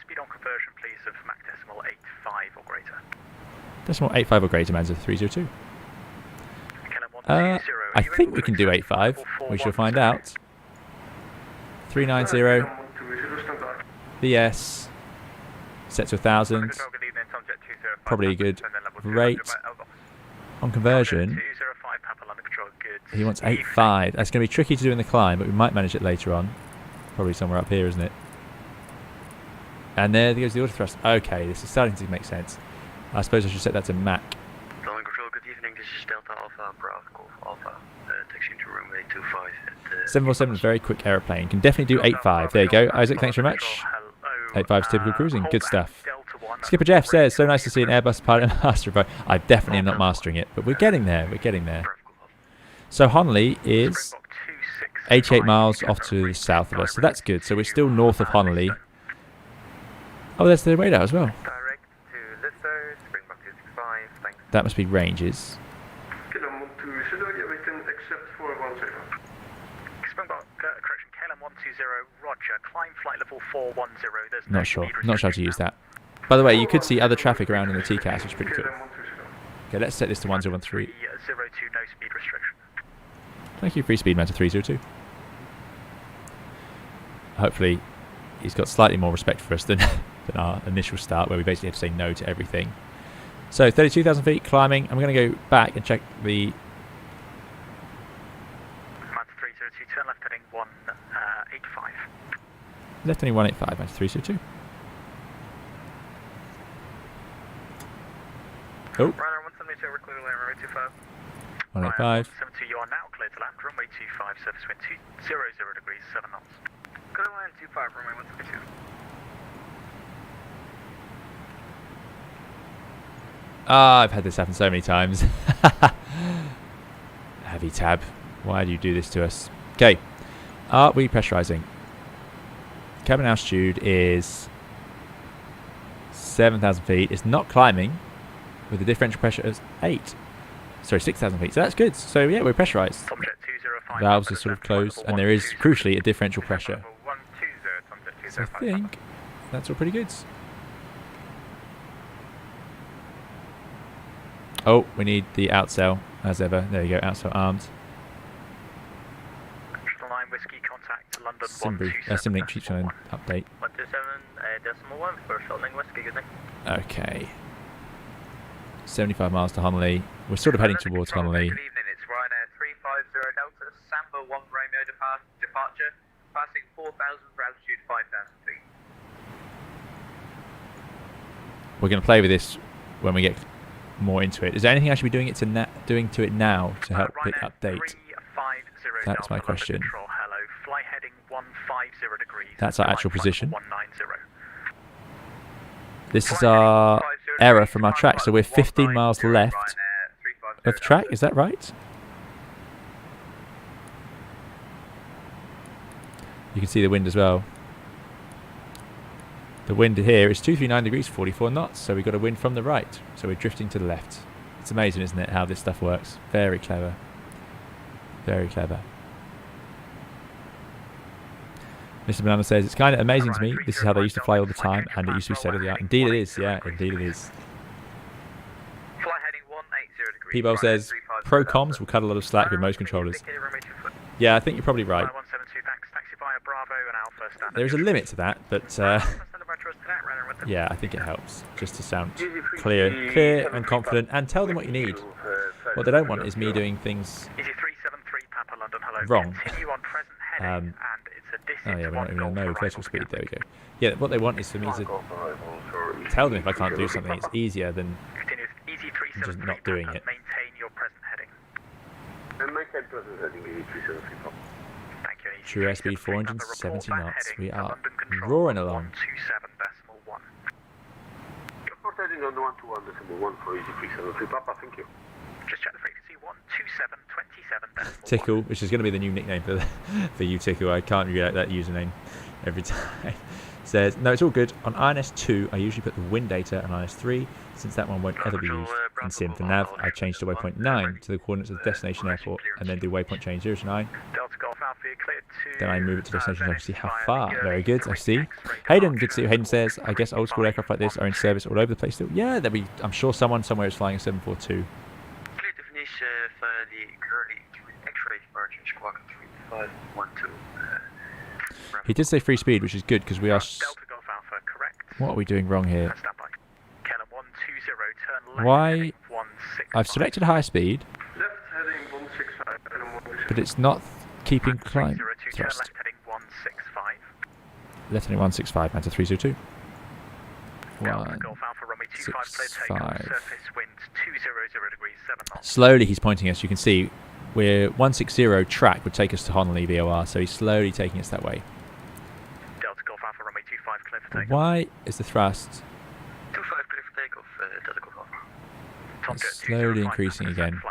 speed on conversion, please, of Mach decimal 85 or greater. Decimal 85 or greater, Manta 302. I think we can do 85. We shall find out. 390. VS. Set to 1,000. Probably a good rate. On conversion, he wants 85. That's going to be tricky to do in the climb, but we might manage it later on. Probably somewhere up here, isn't it? And there goes the auto thrust. Okay, this is starting to make sense. I suppose I should set that to Mach. Rolling control, good evening. This is Delta Alpha, Bravo Golf Alpha. Taxi into runway 25 at 747 is a very quick aeroplane. Can definitely do 85. There you go. Isaac, thanks very much. 85 is typical cruising. Good stuff. Skipper Jeff says, so nice to see an Airbus pilot master. I definitely am not mastering it, but we're getting there. We're getting there. So Honolly is 88 miles off to the south of us, so that's good. So we're still north of Honolly. Oh, there's the radar as well. That must be ranges. Correction, KLM 120, roger. Climb flight level 410. There's no Not sure. Not sure how to use that. By the way, you could see other traffic around in the TCAS, which is pretty cool. Okay, let's set this to 1013. 02, no speed restriction. Thank you, free speed Manta 302. Hopefully, he's got slightly more respect for us than our initial start, where we basically have to say no to everything. So 32,000 feet climbing. I'm going to go back and check the. Manta 302, turn left heading 185. Left heading 185, Manta 302. Oh. Runner 172, we're clear to land, runway 25. 185. 172, you are now clear to land, runway 25, surface wind 200 degrees, 7 knots. Clear to land 25, runway 172. Ah, I've had this happen so many times. Heavy tab. Why do you do this to us? Okay. Are we pressurizing? Cabin altitude is 7,000 feet. It's not climbing with the differential pressure of 6,000 feet. So that's good. So yeah, we're pressurized. Valves are sort of closed, and there is crucially a differential pressure. So I think that's all pretty good. Oh, we need the outsail as ever. There you go, outsail armed. Line whiskey contact London Simlink keeps on update. 127.1 for Shutdown whiskey, good night. Okay. 75 miles to Honolulu. We're sort of heading towards Honolulu. Good evening, it's Ryanair 350 Delta, Samba 1 Romeo departure, passing 4,000 for altitude 5,000 feet. We're going to play with this when we get more into it. Is there anything I should be doing to it now to help it update? That's my question. Control, hello. Fly heading 150 degrees. That's our actual position. 190. This is our error from our track, so we're 15 miles left of the track. Is that right? You can see the wind as well. The wind here is 239 degrees, 44 knots, so we've got a wind from the right, so we're drifting to the left. It's amazing, isn't it, how this stuff works? Very clever. Very clever. Mr. Banana says, it's kind of amazing to me. This is how they used to fly all the time, and it used to be state of the art. Indeed it is, yeah, indeed it is. Fly heading 180 degrees. P-Bowl says, pro comms will cut a lot of slack with most controllers. Yeah, I think you're probably right. 172, thanks. Taxi via Bravo and Alpha standard. There is a limit to that, but yeah, I think it helps just to sound clear and confident, and tell them what you need. What they don't want is me doing things wrong. Oh yeah, we're not even on no vertical speed. There we go. Yeah, what they want is for me to tell them if I can't do something. It's easier than just not doing it. Maintain your present heading. True airspeed 470 knots. We are roaring along. 127.1. Heading on 121.1 for easy 373 Papa, thank you. Just check the frequency 127.27. Tickle, which is going to be the new nickname for you, Tickle. I can't get that username every time. Says, no, it's all good. On INS 2, I usually put the wind data on INS 3. Since that one won't ever be used in sim for nav, I changed to waypoint 9 to the coordinates of the destination airport, and then do waypoint change 0 to 9. Then I move it to destination to see how far. Very good, I see. Hayden, good to see you. Hayden says, I guess old school aircraft like this are in service all over the place still. Yeah, I'm sure someone somewhere is flying a 742. Clear to finish for the currently X-ray departure, squawk 3512. He did say free speed, which is good because we are. What are we doing wrong here? Why? I've selected high speed, but it's not keeping climb thrust. Left heading 165, Manta 302. 165. Slowly he's pointing us. You can see we're 160 track would take us to Honolulu VOR, so he's slowly taking us that way. Why is the thrust slowly increasing again?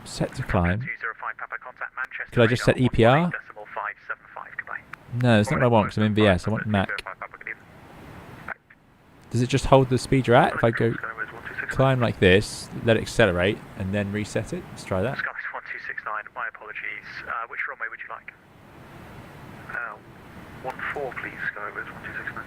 Set to climb. Could I just set EPR? No, that's not what I want because I'm in VS. I want Mach. Does it just hold the speed you're at? If I go climb like this, let it accelerate, and then reset it? Let's try that. Skies 1269, my apologies. Which runway would you like? 14 please, Skyway 1269.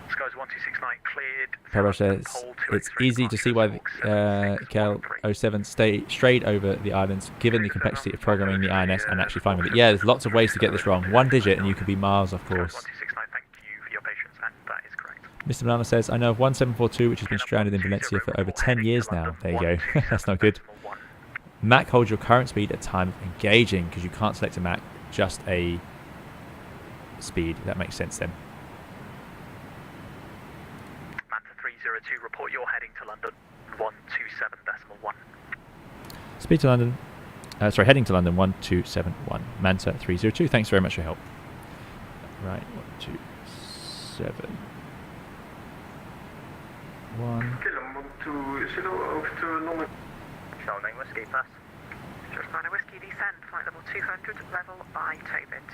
Skies 1269 cleared. Parash says, it's easy to see why the KL07 strayed over the islands, given the complexity of programming the INS and actually flying with it. Yeah, there's lots of ways to get this wrong. One digit and you could be miles off course. 1269, thank you for your patience, and that is correct. Mr. Banana says, I know of 1742 which has been stranded in Valencia for over 10 years now. There you go. That's not good. Mach holds your current speed at time of engaging because you can't select a Mach, just a speed. That makes sense then. Manta 302, report you're heading to London 127.1. Speed to London. Sorry, heading to London 1271. Manta 302. Thanks very much for your help. Right, 127.1. Shutdown Whiskey Pass. Just Nine Whiskey descend, flight level 200, level by Tobit.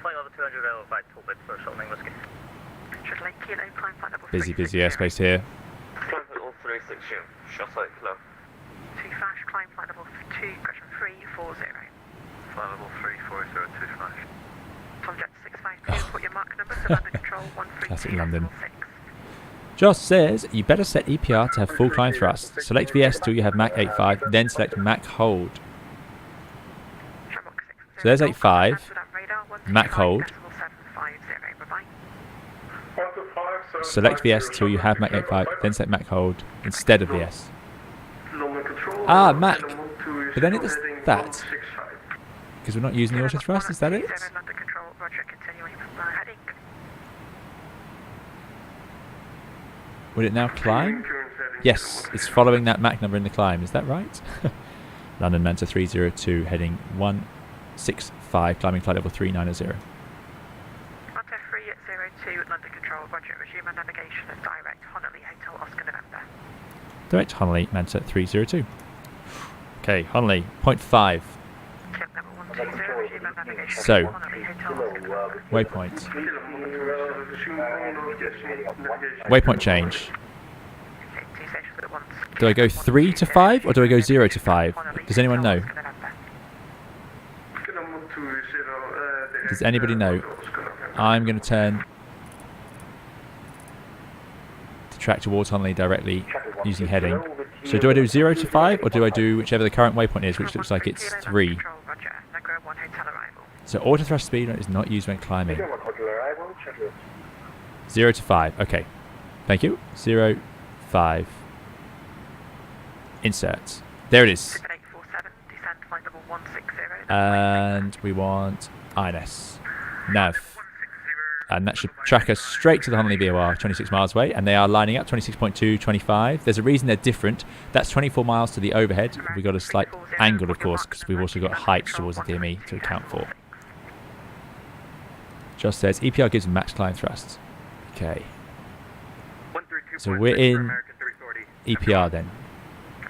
Flight level 200, level by Tobit for Shutdown Whiskey. Should Lake Kilo, climb flight level Busy airspace here. Climb level 360, shut out Kilo. 2 Flash, climb flight level 2, correction 340. Flight level 340, 2 Flash. Tom Jet 652, put your mark number to London Control 13. Classic London. Josh says, you better set EPR to have full climb thrust. Select VS till you have Mach 85, then select Mach hold. So there's 85, Mach hold. select the S till you have Mach 85, then select Mach hold instead of the S. Ah, Mach. But then it does that. Because we're not using the auto thrust, is that it? Would it now climb? Yes, it's following that Mach number in the climb, is that right? London Manta 302 heading 165, climbing flight level 390. Manta 302, London Control, roger, resume our navigation as direct, Honolulu Hotel Oscar November. Direct Honolulu Manta 302. Okay, Honolulu, 0.5. So, waypoint. Waypoint change. Do I go 3 to 5 or do I go 0 to 5? Does anyone know? Does anybody know? I'm going to turn to track towards Honolulu directly using heading. So do I do 0 to 5 or do I do whichever the current waypoint is, which looks like it's 3? So auto thrust speed is not used when climbing. 0 to 5. Okay. Thank you. 0, 5. Insert. There it is. And we want INS. Nav. And that should track us straight to the Honolulu VOR, 26 miles away. And they are lining up, 26.2, 25. There's a reason they're different. That's 24 miles to the overhead. We've got a slight angle, of course, because we've also got height towards the DME to account for. Just says EPR gives max climb thrusts. Okay. So we're in EPR then.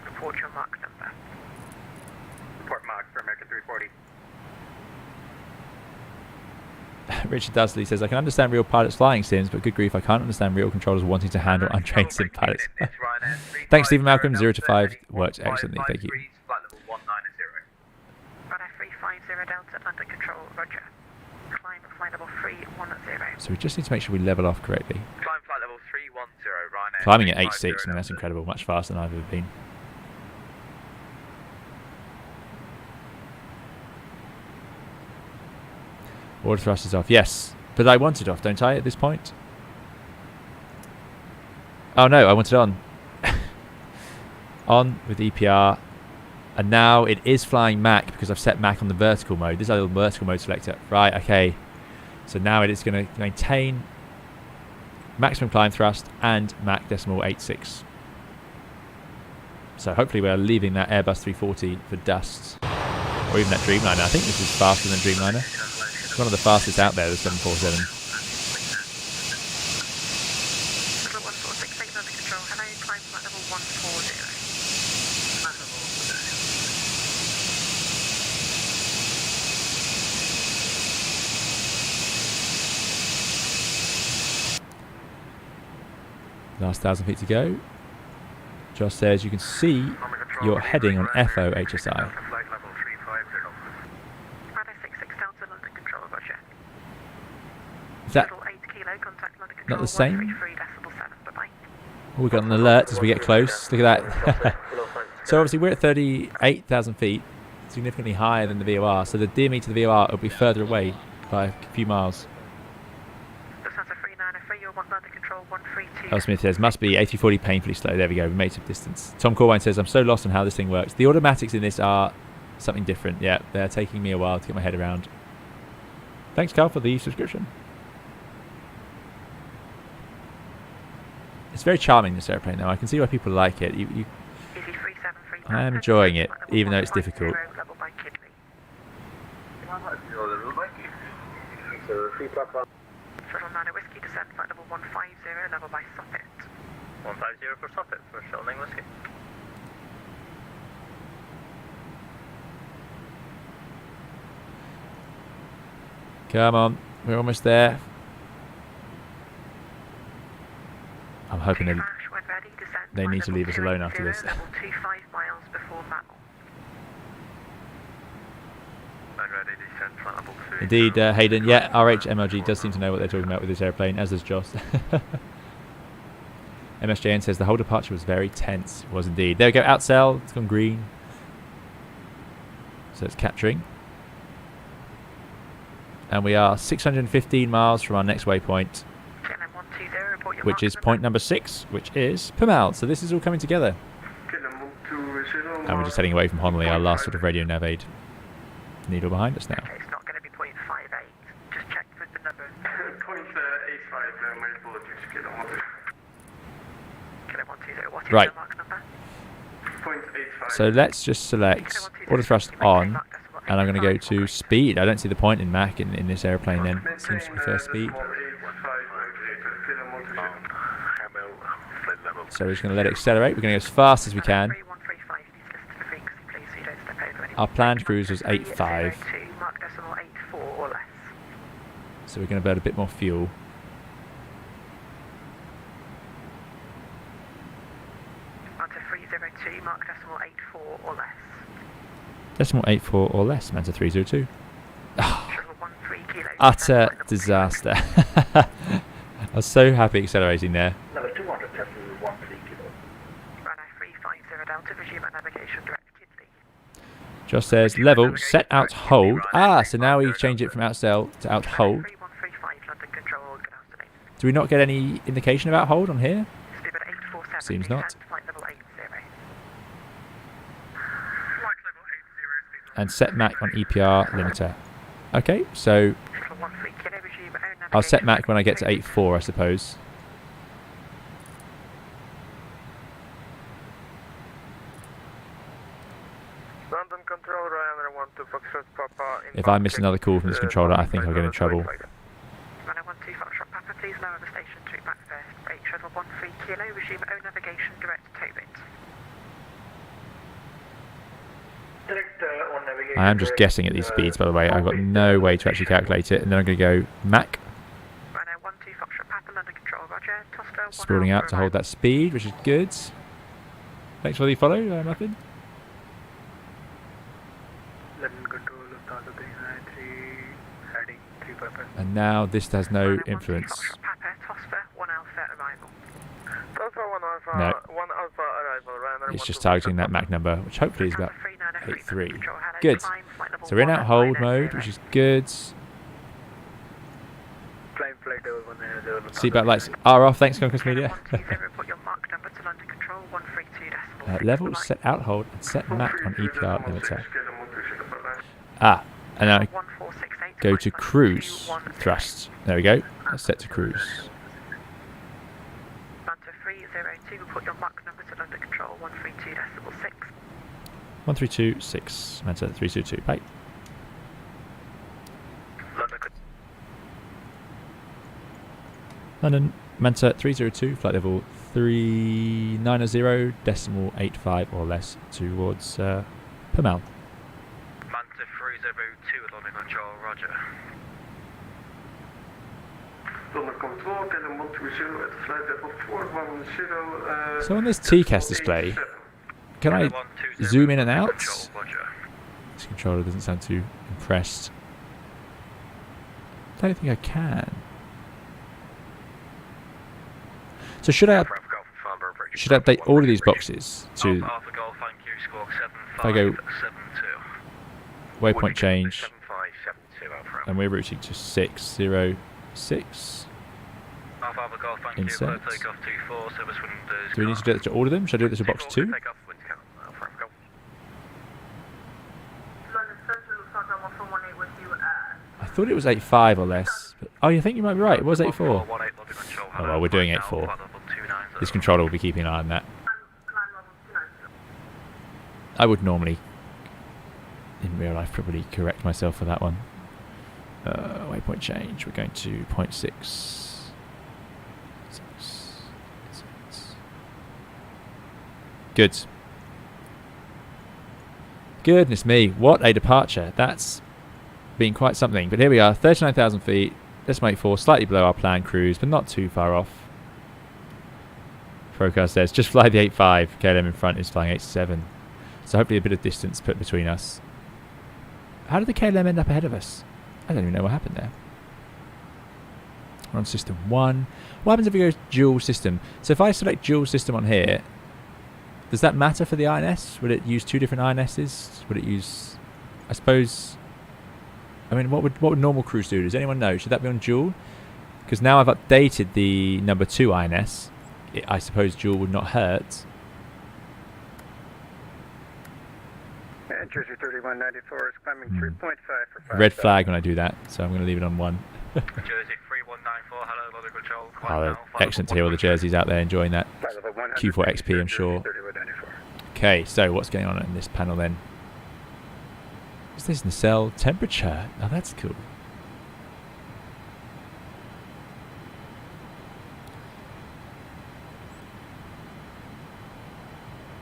Report your Mach number. Report Mach for American 340. Richard Dudley says, I can understand real pilots flying sims, but good grief, I can't understand real controllers wanting to handle untrained sim pilots. Thanks, Stephen Malcolm. 0 to 5 works excellently. Thank you. Runway 350 Delta, London Control, roger. Climb flight level 310. So we just need to make sure we level off correctly. Climb flight level 310, Ryanair. Climbing at 8.6, I mean, that's incredible. Much faster than I've ever been. Auto thrust is off. Yes, but I want it off, don't I, at this point? Oh no, I want it on. On with EPR. And now it is flying Mach because I've set Mach on the vertical mode. This is a little vertical mode selector. Right, okay. So now it is going to maintain maximum climb thrust and Mach decimal 8.6. So hopefully we're leaving that Airbus 340 for dust. Or even that Dreamliner. I think this is faster than Dreamliner. It's one of the fastest out there, the 747. Level 146, London Control, hello, climb flight level 140. Last 1,000 feet to go. Josh says you can see your heading on FO HSI. Is that not the same? Oh, we got an alert as we get close. Look at that. So obviously we're at 38,000 feet, significantly higher than the VOR. So the DME to the VOR will be further away by a few miles. L. Smith says, must be A340 painfully slow. There we go, we made some distance. Tom Corwine says, I'm so lost on how this thing works. The automatics in this are something different. Yeah, they're taking me a while to get my head around. Thanks, Carl, for the subscription. It's very charming, this airplane, though. I can see why people like it. I am enjoying it, even though it's difficult. Whiskey descent flight level 150, level by Socket. 150 for Socket for Sheldon Whiskey. Come on, we're almost there. I'm hoping they need to leave us alone after this. Level 25 miles before Mantle. Indeed, Hayden. Yeah, RHMLG does seem to know what they're talking about with this airplane, as does Joss. MSJN says the whole departure was very tense. It was indeed. There we go, outsell. It's gone green. So it's capturing. And we are 615 miles from our next waypoint. which is point number 6, which is Pumal. So this is all coming together. And we're just heading away from Honolulu, our last sort of radio nav aid needle behind us now. Okay, it's not going to be 0.58. Just check for the number. 0.85, my apologies, Kilo 120. What is Right. the mark number? 0.85. So let's just select auto thrust on, and I'm going to go to speed. I don't see the point in Mach in this airplane then. It seems to prefer speed. So we're just going to let it accelerate. We're going to go as fast as we can. Our planned cruise was 8.5. So we're going to burn a bit more fuel. Manta 302, mark decimal 84 or less. Decimal 84 or less, Manta 302. Triple 13 kilos. Utter disaster. I was so happy accelerating there. Number 200, Tesla 13 kilo. Runway 350 Delta, resume at navigation direct Kidley. Just says level, set out hold. Ah, so now we change it from out sail to out hold. 3135 London Control, good afternoon. Do we not get any indication about hold on here? Speed 847. Seems not. And flight level 80. And set Mach on EPR limiter. Okay, so Triple 13 kilo, resume own I'll set navigation Mach when I get to 8.4, I suppose. London Control, Ryanair 12 Foxtrot Papa. If I miss another call from this controller, I think I'll get in trouble. Runway 12 Foxtrot Papa, please lower the station to back first. Rate shuttle 13 kilo, resume own navigation direct to Tobit. I am just guessing at these speeds, by the way. I've got no way to actually calculate it. And then I'm going to go Mach, Runway 12 Foxtrot Papa, London Control, roger. Tosca, 1 sprawling hour out for to hold arrival. that speed, which is good. Thanks for the follow, Muffin. London Control, Lufthansa 393, heading 355. And now this has no Runway 12 influence. Foxtrot Papa, Tosca, 1 alpha arrival. Alpha 1 Alpha, No. 1 Alpha arrival, Ryanair It's just 12 targeting that Mach number, which hopefully is about Alpha 393, 8.3. Control, hello, Good. climb, flight level So we're in 1 out at hold 9 mode, at which 0. is good. Flying flight level 100. Seatbelt lights are off. Thanks, Conquest Media. 120, report your mark number to London Control, 132.6. Level, set out hold, and set Mach on EPR limiter. Ah, and now 1468, go to cruise 210. thrust. There we go. That's set to cruise. Manta 302, report your mark number to London Control, 132.6. 1326, Manta 322. Bye. London, Manta 302, flight level 390, decimal 85 or less towards Pumal. Manta 302 at London Control, roger. London Control, Kilo 120 at flight level 410. So on this TCAS display, can I zoom in and out? Control, roger. This controller doesn't sound too impressed. I don't think I can. So should I update all of these boxes to Alpha Golf, thank you, squawk I go 7572. waypoint change, 7572, Alpha. and we're routing to 606? Alpha Golf, thank Insert. you, clear takeoff 24, service windows. Do we need to do that to all of them? Should I do it to box 2? Takeoff, wind count, Alpha Golf. I thought it was 8.5 or less. But, oh, you think you might be right. It was 8.4. Oh, well, we're doing 8.4. This controller will be keeping an eye on that. I would normally, in real life, probably correct myself for that one. Waypoint change. We're going to 0.6. Good. Goodness me, what a departure. That's been quite something. But here we are, 39,000 feet. Let's make 4, slightly below our planned cruise, but not too far off. Procast says, just fly the 8.5. KLM in front is flying 8.7. So hopefully a bit of distance put between us. How did the KLM end up ahead of us? I don't even know what happened there. We're on system 1. What happens if we go dual system? So if I select dual system on here, does that matter for the INS? Would it use 2 different INSs? Would it use... I suppose... I mean, what would normal cruise do? Does anyone know? Should that be on dual? because now I've updated the number 2 INS. I suppose dual would not hurt. Jersey 3194 is climbing 3.5 for 5. Red flag when I do that, so I'm going to leave it on 1. Jersey 3194, hello, Lotto Control. Oh, excellent to hear all the Jerseys out there enjoying that Q4 XP, I'm sure. Okay, so what's going on in this panel then? Is this nacelle temperature? Oh, that's cool.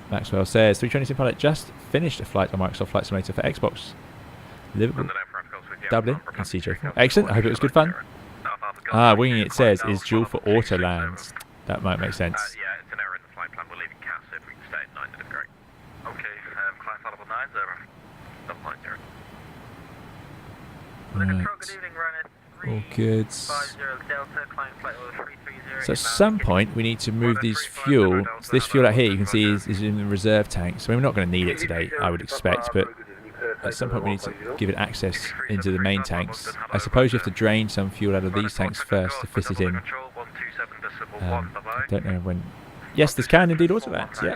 Maxwell says 320 Sim Pilot just finished a flight on Microsoft Flight Simulator for Xbox. Liverpool, Dublin, and CJ4. Excellent. I hope it was good fun. Winging it says is dual for auto lands. That might make sense. Yeah, it's an error in the flight plan. We're leaving CAS, so if we can stay at 9, that'd be great. Okay, climb flight level 9, 0. Stop 90. Right. All good. So at some point we need to move these fuel. So this fuel out here you can see is in the reserve tank. So we're not going to need it today, I would expect, but at some point we need to give it access into the main tanks. I suppose you have to drain some fuel out of these tanks first to fit it in. I don't know when. Yes, this can indeed auto land. Yeah.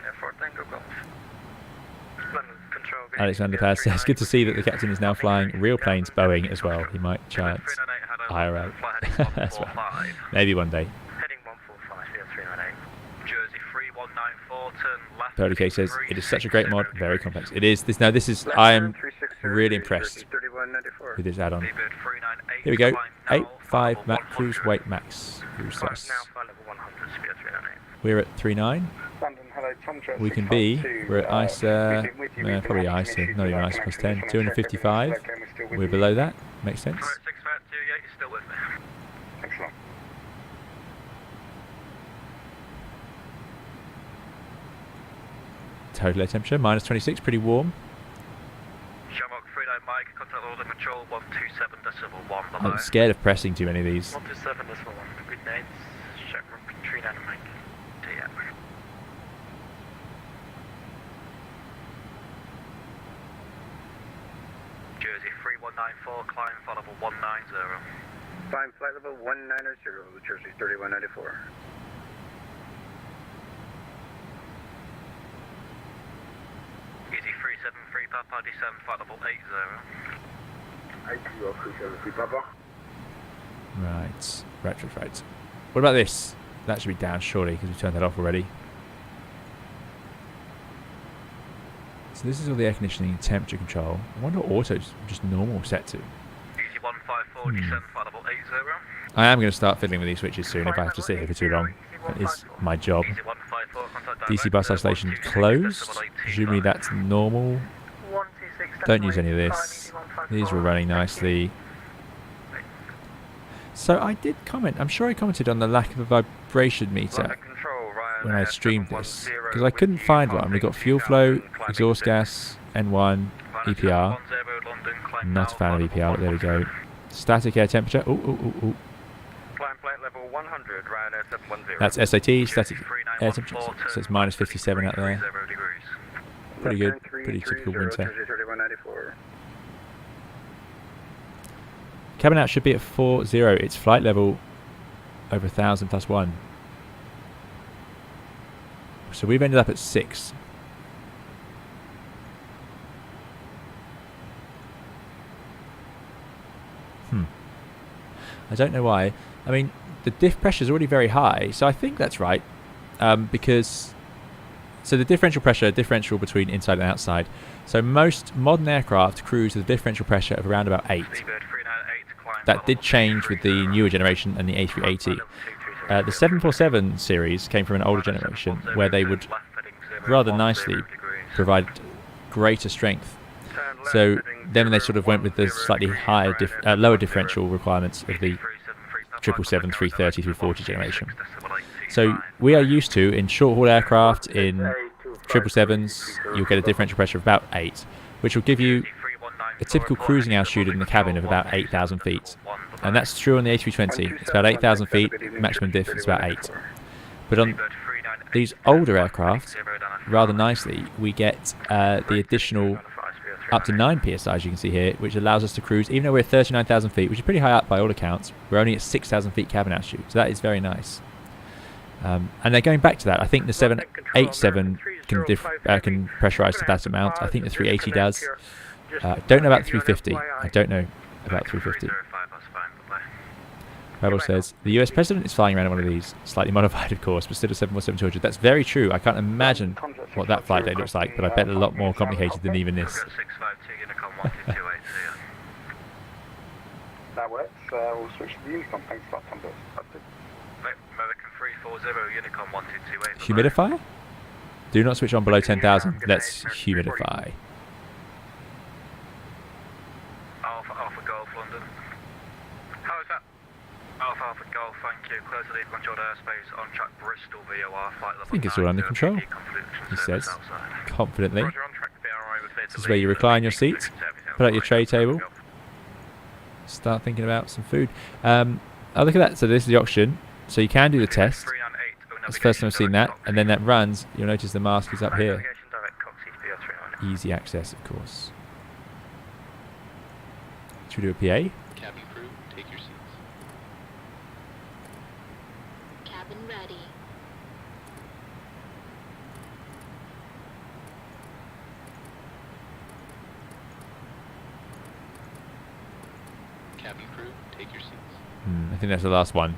Alexander Paz says, good to see that the captain is now flying real planes Boeing as well. He might chance IRL as well. Maybe one day. Heading 145, yeah, 398. Jersey 3194, turn left. Tony K says, it is such a great mod, very complex. It is. This. Now this is, I am really impressed with this add-on. Here we go. 8.5 max cruise weight max. Cruise size. We're at 3.9. We can be. We're at ISA. No, probably ISA. Not even ISA plus 10. 255. We're below that. Makes sense. Total air temperature minus 26. Pretty warm. Shamrock 39 Mike, contact order control 127.1. I'm scared of pressing too many of these. 127.1. Good night. Shamrock 39 Mike. Yeah. Jersey 3194, climb flight level 190. Climb flight level 190, Jersey 3194. Easy 373, Papa descend flight level 80. 373, Papa. Right. What about this? That should be down surely because we turned that off already. So this is all the air conditioning and temperature control. I wonder what auto's just normal set to. Easy 154, descend flight level 80. I am going to start fiddling with these switches soon if I have to sit here for too long. That is my job. Easy 154, contact DC bus isolation closed. Presumably that's normal. Don't use any of this. These were running nicely. So I did comment, I'm sure I commented on the lack of a vibration meter when I streamed this, because I couldn't find one. We got fuel flow, exhaust gas, N1, EPR. Not a fan of EPR, but there we go. Static air temperature. Ooh. That's SAT, static air temperature. So it's minus 57 out there. Pretty good, pretty typical winter. Cabin out should be at 40. It's flight level over 1,000 plus 1. So we've ended up at 6. I don't know why. I mean, the diff pressure is already very high, so I think that's right. Because so the differential between inside and outside. So most modern aircraft cruise with a differential pressure of around about 8. That did change with the newer generation and the A380. The 747 series came from an older generation where they would rather nicely provide greater strength. So then they sort of went with the slightly higher, lower differential requirements of the 777, 330, 340 generation. So we are used to, in short-haul aircraft, in 777s, you'll get a differential pressure of about 8, which will give you a typical cruising altitude in the cabin of about 8,000 feet. And that's true on the A320. It's about 8,000 feet, maximum diff is about 8. But on these older aircraft, rather nicely, we get the additional up to 9 psi, as you can see here, which allows us to cruise, even though we're at 39,000 feet, which is pretty high up by all accounts. We're only at 6,000 feet cabin altitude, so that is very nice. And they're going back to that. I think the 787 can pressurize to that amount. I think the 380 does. Don't know about 350. I don't know about 350. Rebel says, the US president is flying around in one of these, slightly modified of course, but still a 747-200. That's very true. I can't imagine what that flight day looks like, but I bet a lot more complicated than even this. That works. We'll switch to the Unicom. Thanks for that, Tom. American 340, Unicom 1228. Humidifier? Do not switch on below 10,000. Let's humidify. Alpha Golf, London. How is that? Alpha Golf, thank you. Close the lead controlled airspace on track Bristol VOR flight level. I think it's all under control, he says, confidently. This is where you recline your seat, put out your tray table, start thinking about some food. Oh, look at that. So this is the option. So you can do the test. That's the first time I've seen that. And then that runs. You'll notice the mask is up here. Easy access, of course. Should we do a PA? Cabin crew, take your seats. Cabin ready. Cabin crew, take your seats. I think that's the last one.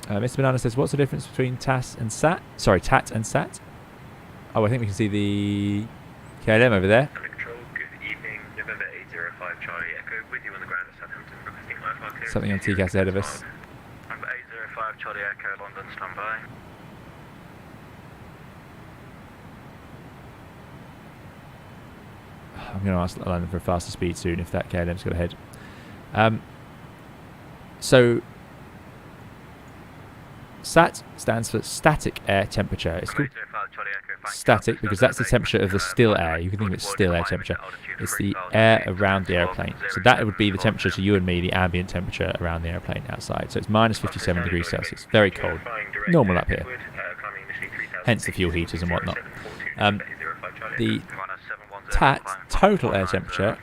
Mr. Banana says, what's the difference between TAS and SAT? Sorry, TAT and SAT? Oh, I think we can see the KLM over there. Control, good evening. November 805 Charlie Echo with you on the ground at Southampton, requesting Wi-Fi clearance. Something on TCAS ahead of us. Number 805 Charlie Echo, London, standby. I'm going to ask London for a faster speed soon if that KLM's got ahead. So SAT stands for static air temperature. It's called static because that's the temperature of the still air. You can think of it as still air temperature. It's the air around the airplane. So that would be the temperature to you and me, the ambient temperature around the airplane outside. So it's minus 57 degrees Celsius. Very cold. Normal up here. Hence the fuel heaters and whatnot. The TAT, total air temperature,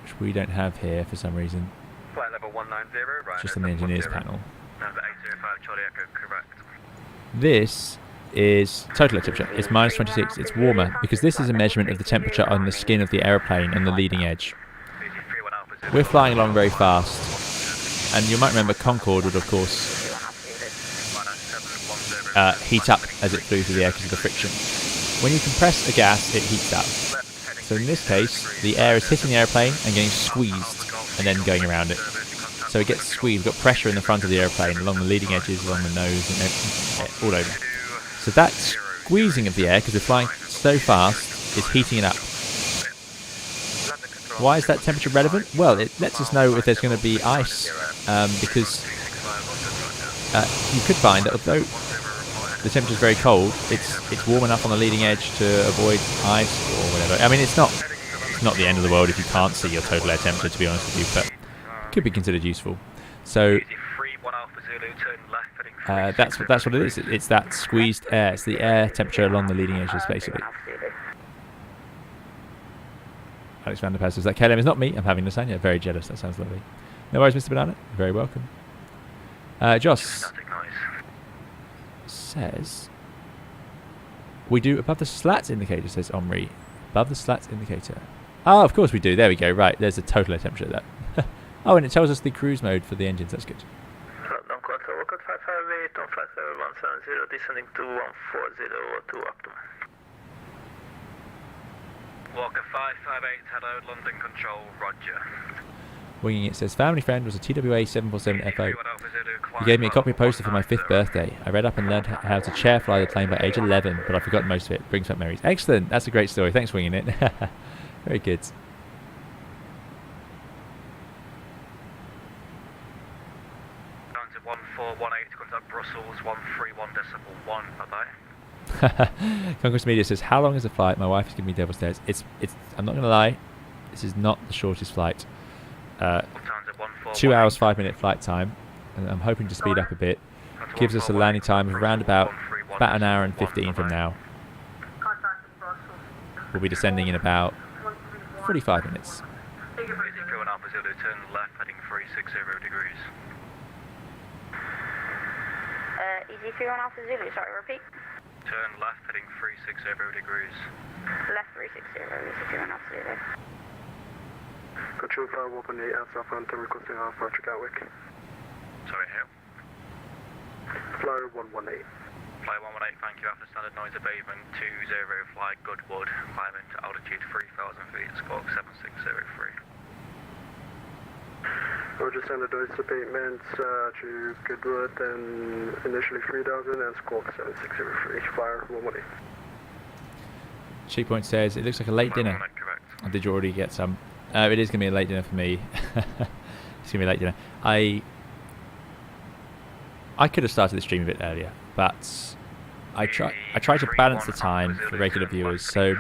which we don't have here for some reason. Flight level 190, right. Just on the engineers panel. Number 805 Charlie Echo, correct. This is total air temperature. It's minus 26. It's warmer because this is a measurement of the temperature on the skin of the aeroplane on the leading edge. We're flying along very fast, and you might remember Concorde would, of course, heat up as it flew through the air because of the friction. When you compress a gas, it heats up. So in this case, the air is hitting the airplane and getting squeezed and then going around it. So it gets squeezed. We've got pressure in the front of the airplane, along the leading edges, along the nose, and all over. So that squeezing of the air, because we're flying so fast, is heating it up. Why is that temperature relevant? Well, it lets us know if there's going to be ice, because you could find that although the temperature is very cold, it's warm enough on the leading edge to avoid ice or whatever. I mean, it's not the end of the world if you can't see your total air temperature, to be honest with you, but it could be considered useful. So that's what it is. It's that squeezed air. It's the air temperature along the leading edges, basically. Alex van der Pas says that KLM is not me. I'm having lasagna. Very jealous. That sounds lovely. No worries, Mr. Banana. You're very welcome. Joss says we do above the slats indicator, says Omri. Above the slats indicator. Oh, of course we do. There we go. Right, there's a total air temperature there. Oh, and it tells us the cruise mode for the engines. That's good. Walker 558, hello, London Control, roger. Winging it says, family friend was a TWA 747 FO. He gave me a Cockpit poster for my 5th birthday. I read up and learned how to chair fly the plane by age 11, but I've forgotten most of it. Brings up memories. Excellent. That's a great story. Thanks for winging it. Very good. Transit 1418, contact Brussels 131.1, bye-bye. Conquest Media says, how long is the flight? My wife is giving me devil stares. It's I'm not going to lie, this is not the shortest flight. 2 hours 5 minute flight time, and I'm hoping to speed up a bit. gives us a landing time of around about an hour and 15 from now. We'll be descending in about 45 minutes. Easy 3 Alpha Zulu, turn left heading 360 degrees. Easy 31 Alpha Zulu, sorry, repeat. Turn left heading 360 degrees. Left 360, easy 31 Alpha Zulu. Control 5 open 8 Alpha Phantom requesting Alpha to Gatwick. Sorry, who? Flyer 118. Fly 118, thank you. After standard noise abatement, 20, fly Goodwood, climbing to altitude 3,000 feet, squawk 7603. Roger, standard noise abatement to Goodwood, and initially 3,000 and squawk 7603. Flyer 118. Checkpoint says it looks like a late dinner. Correct. Did you already get some? It is going to be a late dinner for me. It's going to be a late dinner. I could have started the stream a bit earlier, but I try to balance the time for regular viewers. So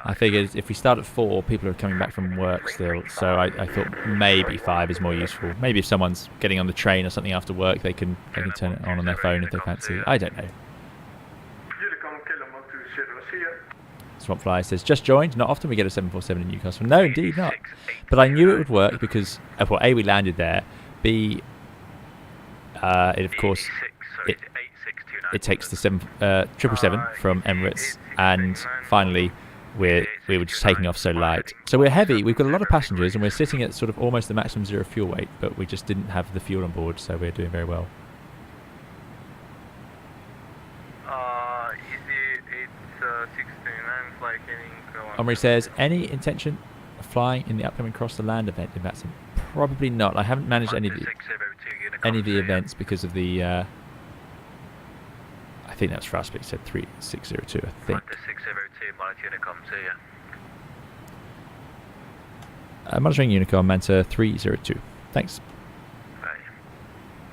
I figured if we start at 4, people are coming back from work still. So I thought maybe 5 is more useful. Maybe if someone's getting on the train or something after work, they can turn it on their phone if they fancy. I don't know. Swampfly says, just joined. Not often we get a 747 in Newcastle. No, indeed not. But I knew it would work because, well, A, we landed there. B, it of course, it takes the 777 from Emirates. And finally, we were just taking off so light. So we're heavy. We've got a lot of passengers and we're sitting at sort of almost the maximum zero fuel weight. But we just didn't have the fuel on board. So we're doing very well. Omri says, any intention of flying in the upcoming Cross the Land event in Batson? Probably not. I haven't managed any of the events because of the... I think that was for us, but it said 3602, I think. 602, Unicom to you. Monitoring Unicom, Manta 302. Thanks.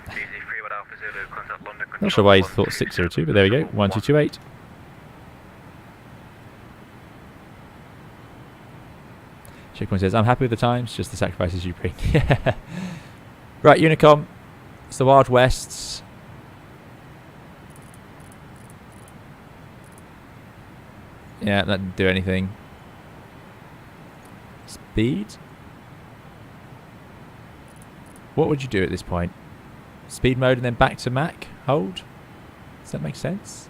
Easy 3 Alpha Zulu, contact London. Not sure why you thought 602, but there we go. 1228. Checkpoint says, I'm happy with the times, just the sacrifices you bring. Right, Unicom. It's the Wild Wests. Yeah, that didn't do anything. Speed? What would you do at this point? Speed mode and then back to Mac? Hold? Does that make sense?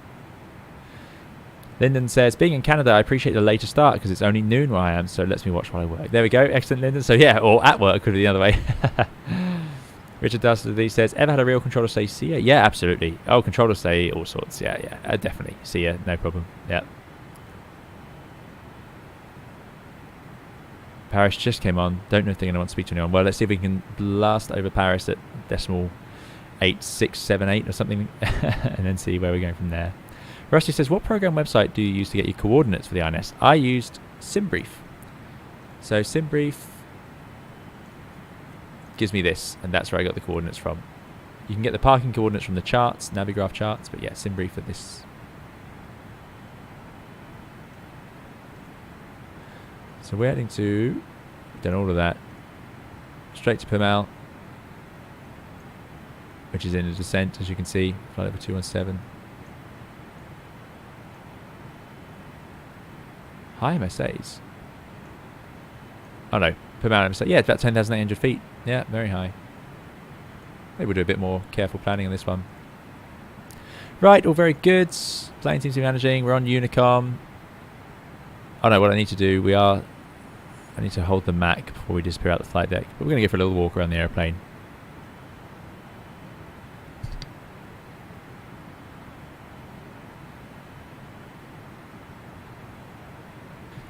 Lyndon says, being in Canada, I appreciate the later start because it's only noon where I am, so it lets me watch while I work. There we go. Excellent, Lyndon. So yeah, or at work could be the other way. Richard Dastardly says, ever had a real controller say see ya? Yeah, absolutely. Oh, controllers say all sorts. Yeah, definitely. See ya, no problem. Yeah. Paris just came on. Don't know if they're going to want to speak to anyone. Well, let's see if we can blast over Paris at decimal 8678 or something and then see where we're going from there. Rusty says, what program website do you use to get your coordinates for the INS? I used SimBrief. So SimBrief gives me this, and that's where I got the coordinates from. You can get the parking coordinates from the charts, Navigraph charts, but yeah, SimBrief for this. So we're heading to, done all of that, straight to Pimel, which is in a descent, as you can see, flight over 217. High MSAs. Oh no, Pimel MSA. Yeah, it's about 10,800 feet. Yeah, very high. Maybe we'll do a bit more careful planning on this one. Right, all very good. Plane seems to be managing. We're on Unicom. Oh no, what I need to do, I need to hold the Mac before we disappear out the flight deck. But we're going to go for a little walk around the airplane.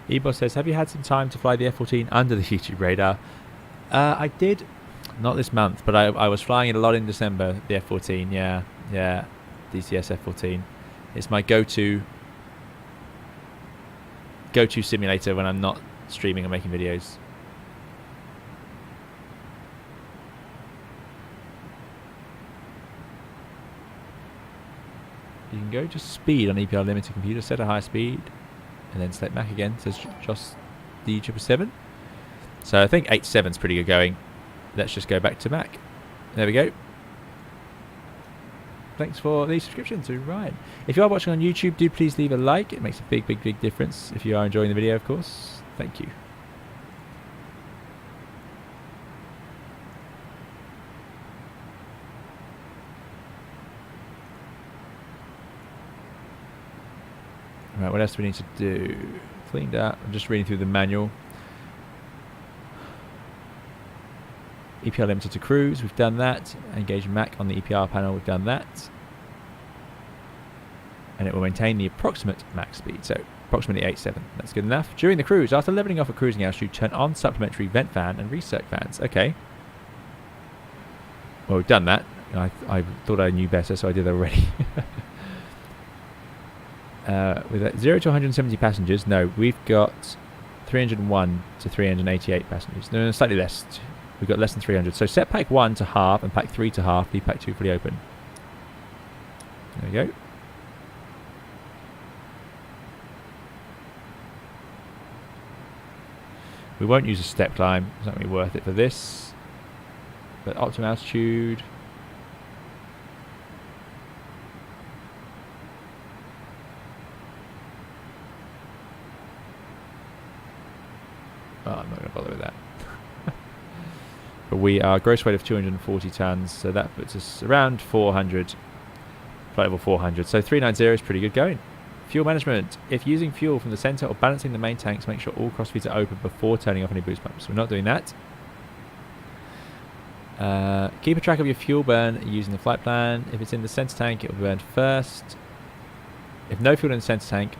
Airbus says, have you had some time to fly the F-14 under the YouTube radar? I did, not this month, but I was flying it a lot in December, the F-14, yeah, DCS F-14. It's my go-to simulator when I'm not streaming or making videos. You can go to speed on EPR limited computer, set a higher speed, and then select Mac again, says just the 777. So I think 87 is pretty good going. Let's just go back to Mac. There we go. Thanks for the subscription to Ryan. If you are watching on YouTube, do please leave a like. It makes a big, big, big difference if you are enjoying the video, of course. Thank you. Right, what else do we need to do? Cleaned up. I'm just reading through the manual. EPR limited to cruise, we've done that. Engage Mac on the EPR panel, we've done that. And it will maintain the approximate max speed, so approximately 87. That's good enough. During the cruise, after leveling off at cruising altitude, turn on supplementary vent fan and recirc fans. Okay. Well, we've done that. I thought I knew better, so I did already. With 0 to 170 passengers, no, we've got 301 to 388 passengers. No, slightly less. We've got less than 300. So set pack 1 to half and pack 3 to half. Leave pack 2 fully open. There we go. We won't use a step climb. It's not going to be worth it for this. But optimum altitude. Oh, I'm not going to bother with that. But we are gross weight of 240 tons, so that puts us around 400, flight level 400. So 390 is pretty good going. Fuel management. If using fuel from the centre or balancing the main tanks, make sure all cross feeds are open before turning off any boost pumps. We're not doing that. Keep a track of your fuel burn using the flight plan. If it's in the centre tank, it will be burned first. If no fuel in the centre tank,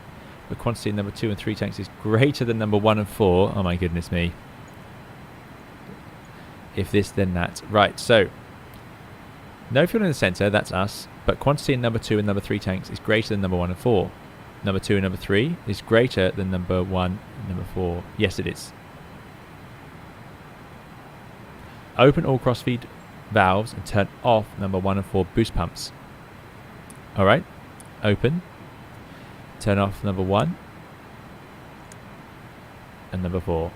the quantity in number 2 and 3 tanks is greater than number 1 and 4. Oh my goodness me. If this, then that. Right, so no fuel in the centre, that's us, but quantity in number 2 and number 3 tanks is greater than number 1 and 4. Number 2 and number 3 is greater than number 1 and number 4. Yes, it is. Open all crossfeed valves and turn off number 1 and 4 boost pumps. Alright, open. Turn off number 1 and number 4.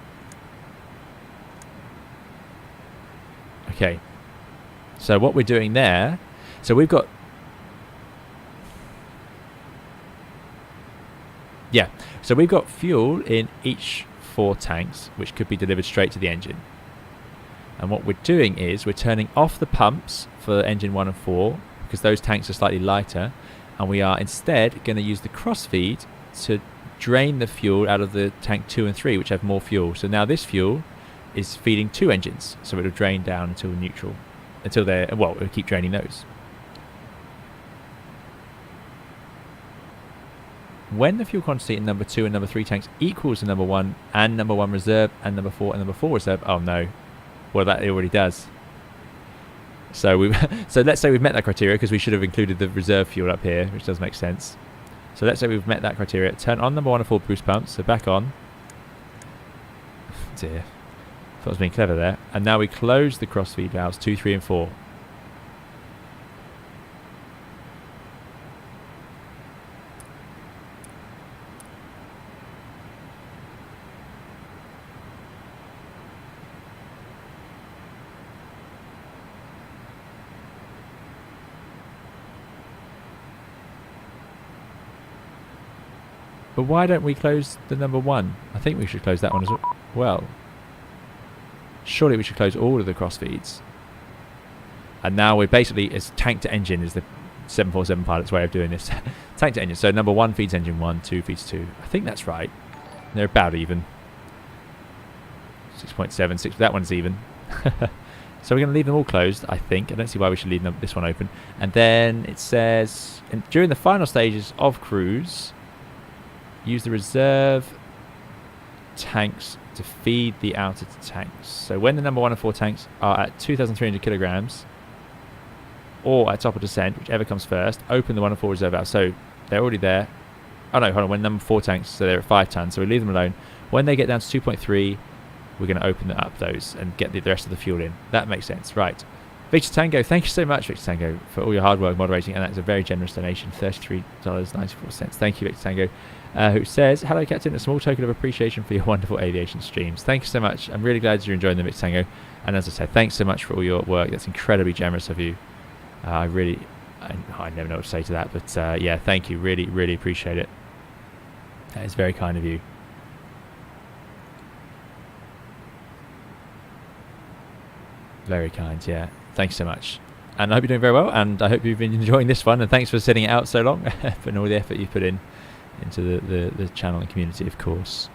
Okay, so what we're doing there, so we've got, so we've got fuel in each 4 tanks, which could be delivered straight to the engine. And what we're doing is we're turning off the pumps for engine 1 and 4, because those tanks are slightly lighter, and we are instead going to use the crossfeed to drain the fuel out of the tank 2 and 3, which have more fuel. So now this fuel is feeding 2 engines, so it'll drain down until neutral, until they're, well, it'll keep draining those. When the fuel quantity in number 2 and number 3 tanks equals to number 1 and number 1 reserve and number 4 and number 4 reserve, oh no, well that it already does. So so let's say we've met that criteria, because we should have included the reserve fuel up here, which does make sense. So let's say we've met that criteria. Turn on number 1 and 4 boost pumps, so back on. Dear. Thought I was being clever there. And now we close the crossfeed valves 2, 3 and 4. But why don't we close the number 1? I think we should close that one as well. Surely we should close all of the crossfeeds. And now we're basically, it's tank to engine is the 747 pilot's way of doing this. Tank to engine. So number 1 feeds engine 1, 2 feeds 2. I think that's right. They're about even. 6.7, 6. That one's even. So we're going to leave them all closed, I think. I don't see why we should leave this one open. And then it says, during the final stages of cruise, use the reserve tanks to feed the outer tanks. So when the number 1 and 4 tanks are at 2,300 kilograms or at top of descent, whichever comes first, open the 1 and 4 reserve valves. So they're already there. Oh no, hold on. When number 4 tanks, so they're at 5 tons, so we leave them alone. When they get down to 2.3, we're going to open up those and get the rest of the fuel in. That makes sense. Right. Victor Tango, thank you so much, Victor Tango, for all your hard work moderating, and that's a very generous donation, $33.94. Thank you, Victor Tango, who says, hello, Captain, a small token of appreciation for your wonderful aviation streams. Thank you so much. I'm really glad you're enjoying them, Victor Tango. And as I said, thanks so much for all your work. That's incredibly generous of you. I really I never know what to say to that, but yeah, thank you. Really, really appreciate it. That is very kind of you. Very kind, yeah. Thanks so much. And I hope you're doing very well, and I hope you've been enjoying this one, and thanks for sitting it out so long and all the effort you've put into the channel and community, of course.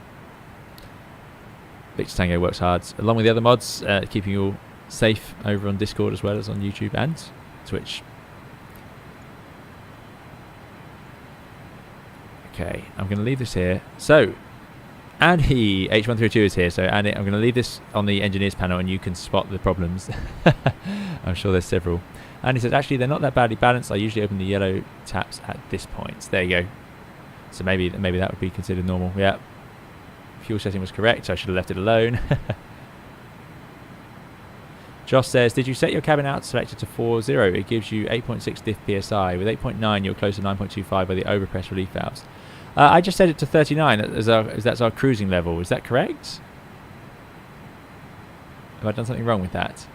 Victor Tango works hard, along with the other mods, keeping you all safe over on Discord as well as on YouTube and Twitch. Okay, I'm going to leave this here. So, Andy H132 is here. So, Andy, I'm going to leave this on the engineers panel, and you can spot the problems. I'm sure there's several. And he says, actually, they're not that badly balanced. I usually open the yellow taps at this point. There you go. So maybe that would be considered normal. Yeah. Fuel setting was correct. So I should have left it alone. Josh says, did you set your cabin out selector to 40? It gives you 8.6 diff PSI. With 8.9, you're close to 9.25 by the overpressed relief valves. I just set it to 39 as that's our cruising level. Is that correct? Have I done something wrong with that?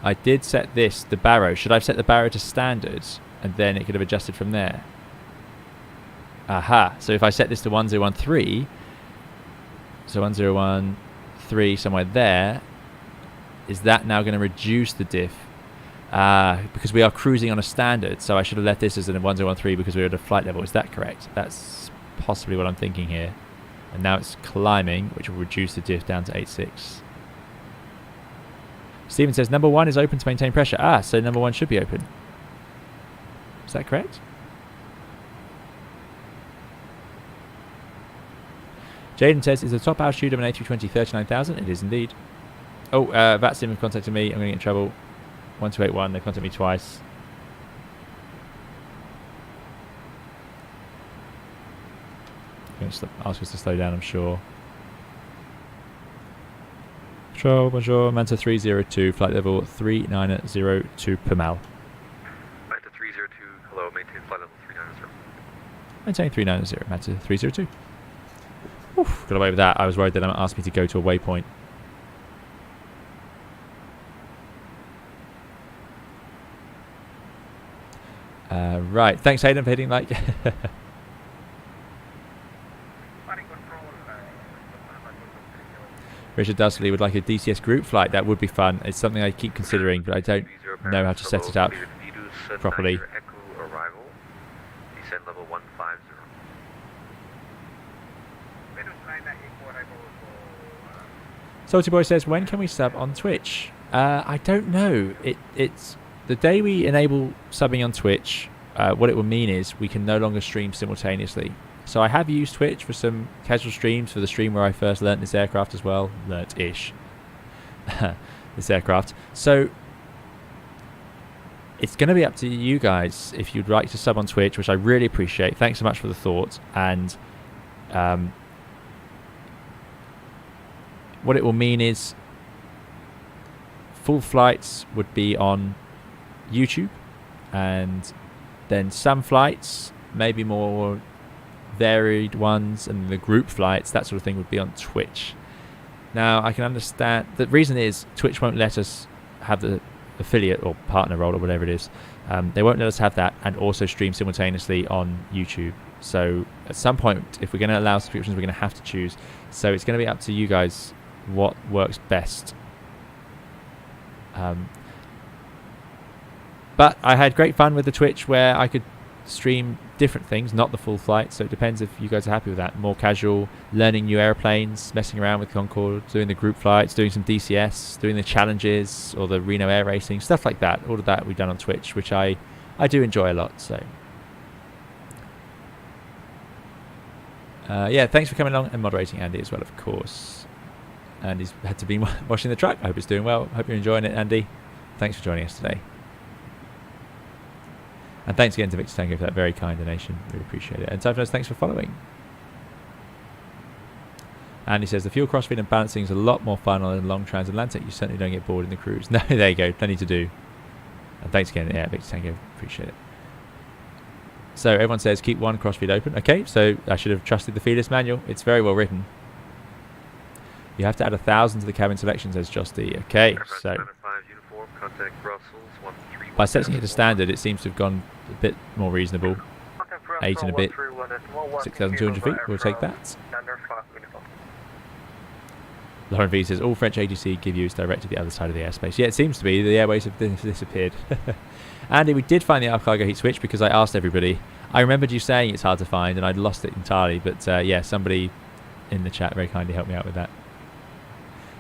I did set this, the barrow. Should I have set the barrow to standard, and then it could have adjusted from there? Aha. So if I set this to 1013, so 1013 somewhere there, is that now going to reduce the diff? Because we are cruising on a standard, so I should have left this as a 1013 because we're at a flight level. Is that correct? That's possibly what I'm thinking here. And now it's climbing, which will reduce the diff down to 8.6. Stephen says, number 1 is open to maintain pressure. So number 1 should be open. Is that correct? Jaden says, is the top altitude of an A320 39,000? It is indeed. Oh, VATSIM have contacted me. I'm going to get in trouble. 1281, they contacted me twice. They're going to ask us to slow down, I'm sure. Bonjour, Manta 302, flight level 3902 per mile. Manta 302, hello, maintain flight level 390. Maintain 390, Manta 302. Oof, got away with that. I was worried that it asked me to go to a waypoint. Right, thanks Hayden for hitting like. Richard Dudley would like a DCS group flight. That would be fun. It's something I keep considering, but I don't know how to set it up properly. Descent level 150. Salty Boy says, when can we sub on Twitch? I don't know. It's the day we enable subbing on Twitch. What it will mean is we can no longer stream simultaneously. So I have used Twitch for some casual streams for the stream where I first learnt this aircraft as well. Learnt-ish. This aircraft. So it's going to be up to you guys if you'd like to sub on Twitch, which I really appreciate. Thanks so much for the thought. And what it will mean is full flights would be on YouTube, and then some flights, maybe more varied ones, and the group flights, that sort of thing, would be on Twitch. Now I can understand the reason is Twitch won't let us have the affiliate or partner role or whatever it is. They won't let us have that and also stream simultaneously on YouTube. So at some point, if we're going to allow subscriptions, we're going to have to choose. So it's going to be up to you guys what works best. But I had great fun with the Twitch where I could stream different things, not the full flight. So it depends if you guys are happy with that. More casual, learning new airplanes, messing around with Concorde, doing the group flights, doing some DCS, doing the challenges or the Reno air racing, stuff like that. All of that we've done on Twitch, which I do enjoy a lot. So yeah, thanks for coming along and moderating, Andy, as well, of course. Andy's had to be washing the truck. I hope it's doing well. Hope you're enjoying it, Andy. Thanks for joining us today. And thanks again to Victor Tango for that very kind donation. Really appreciate it. And Typhonos, thanks for following. Andy says, the fuel crossfeed and balancing is a lot more fun on a long transatlantic. You certainly don't get bored in the cruise. No, there you go. Plenty to do. And thanks again. Yeah, Victor Tango. Appreciate it. So everyone says keep one crossfeed open. Okay, so I should have trusted the Felis manual. It's very well written. You have to add 1,000 to the cabin selection, says Joss D. Okay, so by setting it to standard, it seems to have gone a bit more reasonable. 8 and a bit, 6,200 feet. We'll take that. Lauren V says all French ATC give you is direct to the other side of the airspace. Yeah, it seems to be. The airways have disappeared. Andy, we did find the aft cargo heat switch because I asked everybody. I remembered you saying it's hard to find, and I'd lost it entirely. But yeah, somebody in the chat very kindly helped me out with that.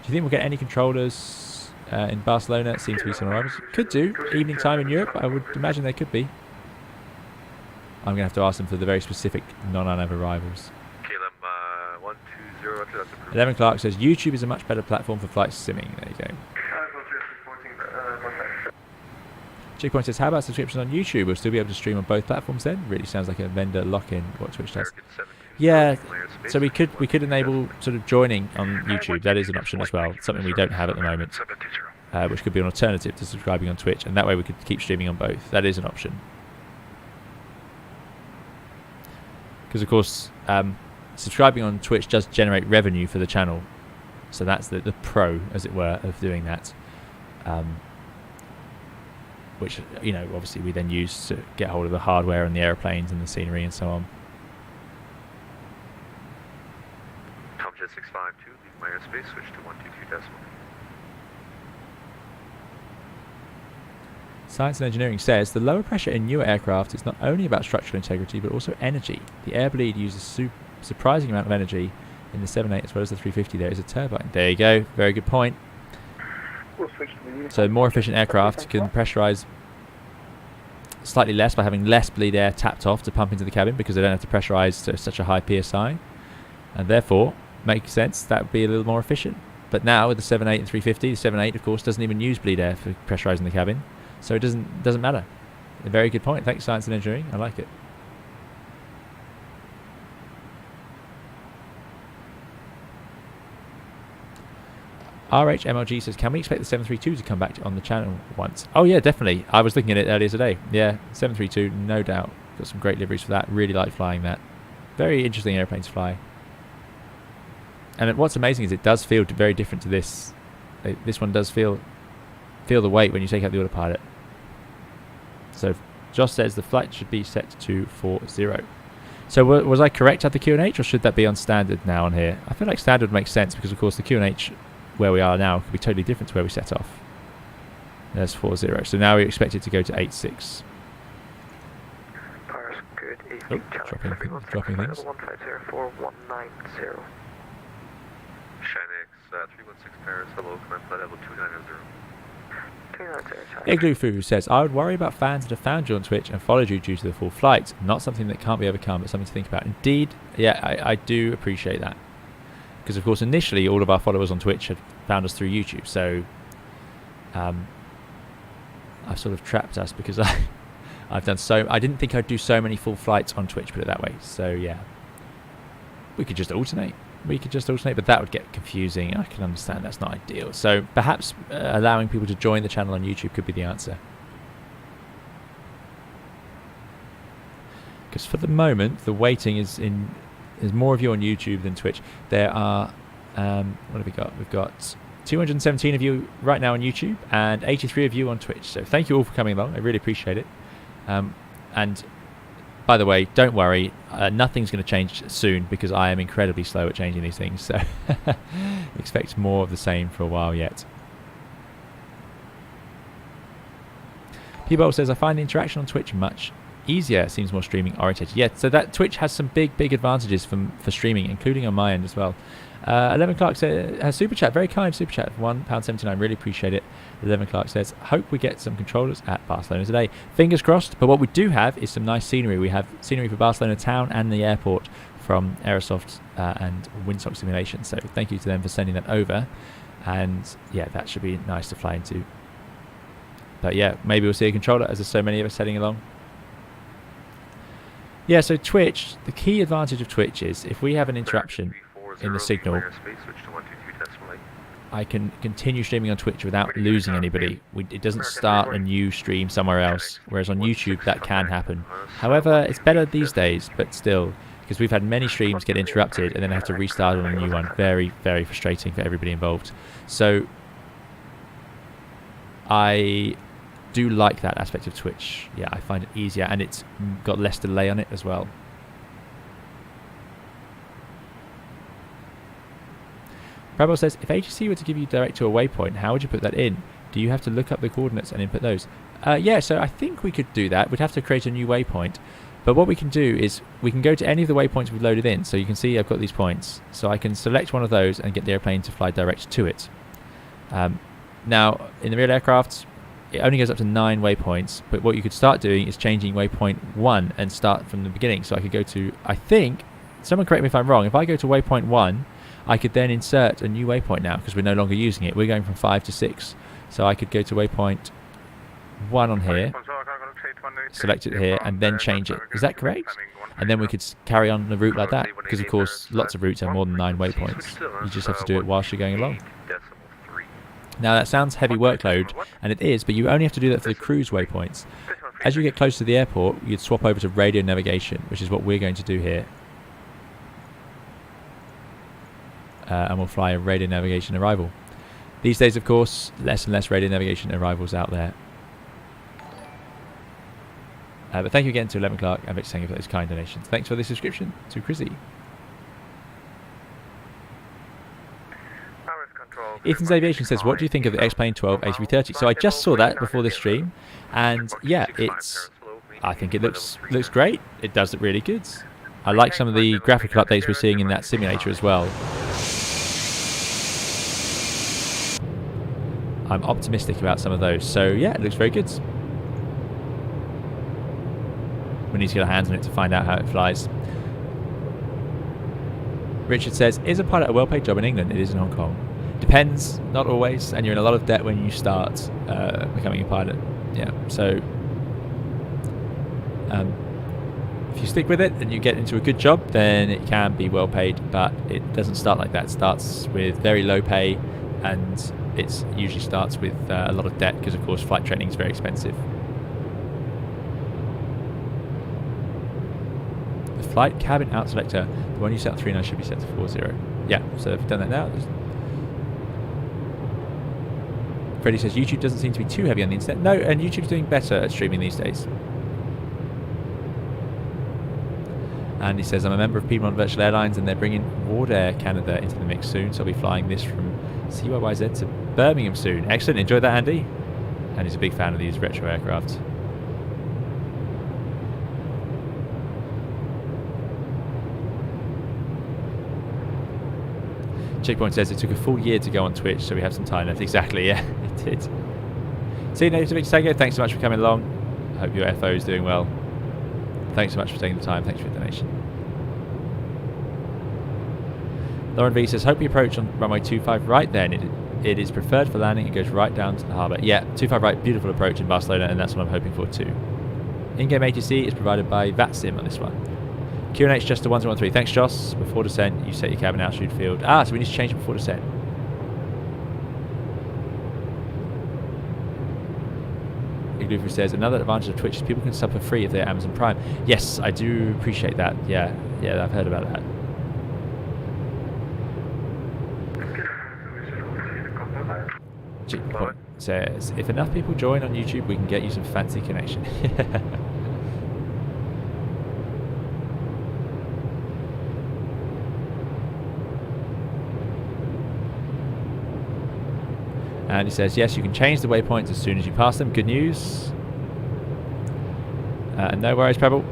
Do you think we'll get any controllers in Barcelona? It seems to be some arrivals. Could do. Evening time in Europe, I would imagine there could be. I'm going to have to ask them for the very specific non-ANAV arrivals. 11 Clark says YouTube is a much better platform for flight simming. There you go. Checkpoint says, how about subscriptions on YouTube? We'll still be able to stream on both platforms then? Really sounds like a vendor lock-in, what Twitch does. Yeah, so we could enable sort of joining on YouTube. That is an option as well, something we don't have at the moment, which could be an alternative to subscribing on Twitch, and that way we could keep streaming on both. That is an option. Because of course, subscribing on Twitch does generate revenue for the channel, so that's the pro, as it were, of doing that. Which, you know, obviously we then use to get hold of the hardware and the airplanes and the scenery and so on. Tomjet 652, leave my airspace, switch to 122 decimal. Science and Engineering says the lower pressure in newer aircraft is not only about structural integrity but also energy. The air bleed uses a surprising amount of energy in the 78 as well as the 350. There is a turbine. There you go. Very good point. So more efficient aircraft can pressurize slightly less by having less bleed air tapped off to pump into the cabin because they don't have to pressurize to such a high PSI, and therefore makes sense that would be a little more efficient. But now with the 78 and 350, the 78 of course doesn't even use bleed air for pressurizing the cabin, so it doesn't matter. A very good point. Thanks, Science and Engineering. I like it. RHMLG says, can we expect the 732 to come back on the channel once? Oh yeah, definitely. I was looking at it earlier today. Yeah, 732, no doubt. Got some great liveries for that. Really like flying that. Very interesting airplane to fly. And what's amazing is it does feel very different to this. This one does feel the weight when you take out the autopilot. So Josh says the flight should be set to 40. So was I correct at the QNH, or should that be on standard now on here? I feel like standard would make sense because of course the QNH where we are now could be totally different to where we set off. There's 40. So now we expect it to go to 86. Oh, dropping things. 1504190. Shinx 316 Paris, hello, command flight level 290. Igloo Foo says, I would worry about fans that have found you on Twitch and followed you due to the full flight. Not something that can't be overcome, but something to think about. Indeed, yeah, I do appreciate that. Because of course initially all of our followers on Twitch had found us through YouTube, so I've sort of trapped us because I've done I didn't think I'd do so many full flights on Twitch, put it that way. So yeah, we could just alternate, but that would get confusing. I can understand that's not ideal, so perhaps allowing people to join the channel on YouTube could be the answer. Because for the moment the waiting is there's more of you on YouTube than Twitch. There are, what have we got? We've got 217 of you right now on YouTube and 83 of you on Twitch. So thank you all for coming along. I really appreciate it. And by the way, don't worry, nothing's going to change soon because I am incredibly slow at changing these things. So expect more of the same for a while yet. P-Bowl says, I find the interaction on Twitch much easier. It seems more streaming oriented. Yeah, so that Twitch has some big advantages for streaming, including on my end as well. 11 Clark says, has super chat, very kind super chat, £1.79, really appreciate it. 11 Clark says, hope we get some controllers at Barcelona today. Fingers crossed, but what we do have is some nice scenery. We have scenery for Barcelona town and the airport from Aerosoft and Sock Simulations, so thank you to them for sending that over, and yeah, that should be nice to fly into. But yeah, maybe we'll see a controller as there's so many of us heading along. Yeah, so Twitch, the key advantage of Twitch is if we have an interruption in the signal, I can continue streaming on Twitch without losing anybody. It doesn't start a new stream somewhere else, whereas on YouTube that can happen. However, it's better these days, but still, because we've had many streams get interrupted and then I have to restart on a new one. Very, very frustrating for everybody involved. So I do like that aspect of Twitch. Yeah, I find it easier, and it's got less delay on it as well. Rebel says, if AGC were to give you direct to a waypoint, how would you put that in? Do you have to look up the coordinates and input those? Yeah, so I think we could do that. We'd have to create a new waypoint. But what we can do is we can go to any of the waypoints we've loaded in. So you can see I've got these points. So I can select one of those and get the airplane to fly direct to it. Now, in the real aircraft, it only goes up to 9 waypoints. But what you could start doing is changing waypoint 1 and start from the beginning. So I could go to, I think, someone correct me if I'm wrong. If I go to waypoint 1, I could then insert a new waypoint now because we're no longer using it. We're going from 5 to 6. So I could go to waypoint 1 on here, select it here, and then change it. Is that correct? And then we could carry on the route like that, because of course lots of routes have more than 9 waypoints. You just have to do it whilst you're going along. Now that sounds heavy workload, and it is, but you only have to do that for the cruise waypoints. As you get close to the airport, you'd swap over to radio navigation, which is what we're going to do here. And we'll fly a radio navigation arrival. These days, of course, less and less radio navigation arrivals out there. But thank you again to 11 Clark and Victor Sanger for those kind donations. Thanks for the subscription to Chrissy. Ethan's Aviation says, what do you think of the X-Plane 12 A330? So I just saw that before this stream, and yeah, I think it looks great. It does look really good. I like some of the graphical updates we're seeing in that simulator as well. I'm optimistic about some of those. So yeah, it looks very good. We need to get our hands on it to find out how it flies. Richard says, is a pilot a well-paid job in England? It is in Hong Kong. Depends, not always, and you're in a lot of debt when you start becoming a pilot. Yeah, so if you stick with it and you get into a good job, then it can be well paid, but it doesn't start like that. It starts with very low pay, and it usually starts with a lot of debt because, of course, flight training is very expensive. The flight cabin out selector, the one you set to 39 should be set to 40. Yeah, so if you've done that now. Freddie says YouTube doesn't seem to be too heavy on the internet. No, and YouTube's doing better at streaming these days. And he says, I'm a member of Piedmont Virtual Airlines and they're bringing Ward Air Canada into the mix soon, so I'll be flying this from CYYZ to Birmingham soon. Excellent, enjoy that, Andy. And he's a big fan of these retro aircraft. Checkpoint says it took a full year to go on Twitch, so we have some time left. Exactly, yeah, it did. See you later, Victor Tango. Thanks so much for coming along. I hope your FO is doing well. Thanks so much for taking the time. Thanks for your donation. Lauren V says, hope you approach on runway 25 right then. It is preferred for landing. It goes right down to the harbour. Yeah, 25 right, beautiful approach in Barcelona, and that's what I'm hoping for too. In-game ATC is provided by VATSIM on this one. QNH just to 1013. Thanks, Joss. Before descent, you set your cabin altitude field. Ah, so we need to change it before descent. Igloo says, another advantage of Twitch is people can sub for free if they're Amazon Prime. Yes, I do appreciate that. Yeah, I've heard about that. Checkpoint says, if enough people join on YouTube, we can get you some fancy connection. And he says, yes, you can change the waypoints as soon as you pass them. Good news. No worries, Pebble.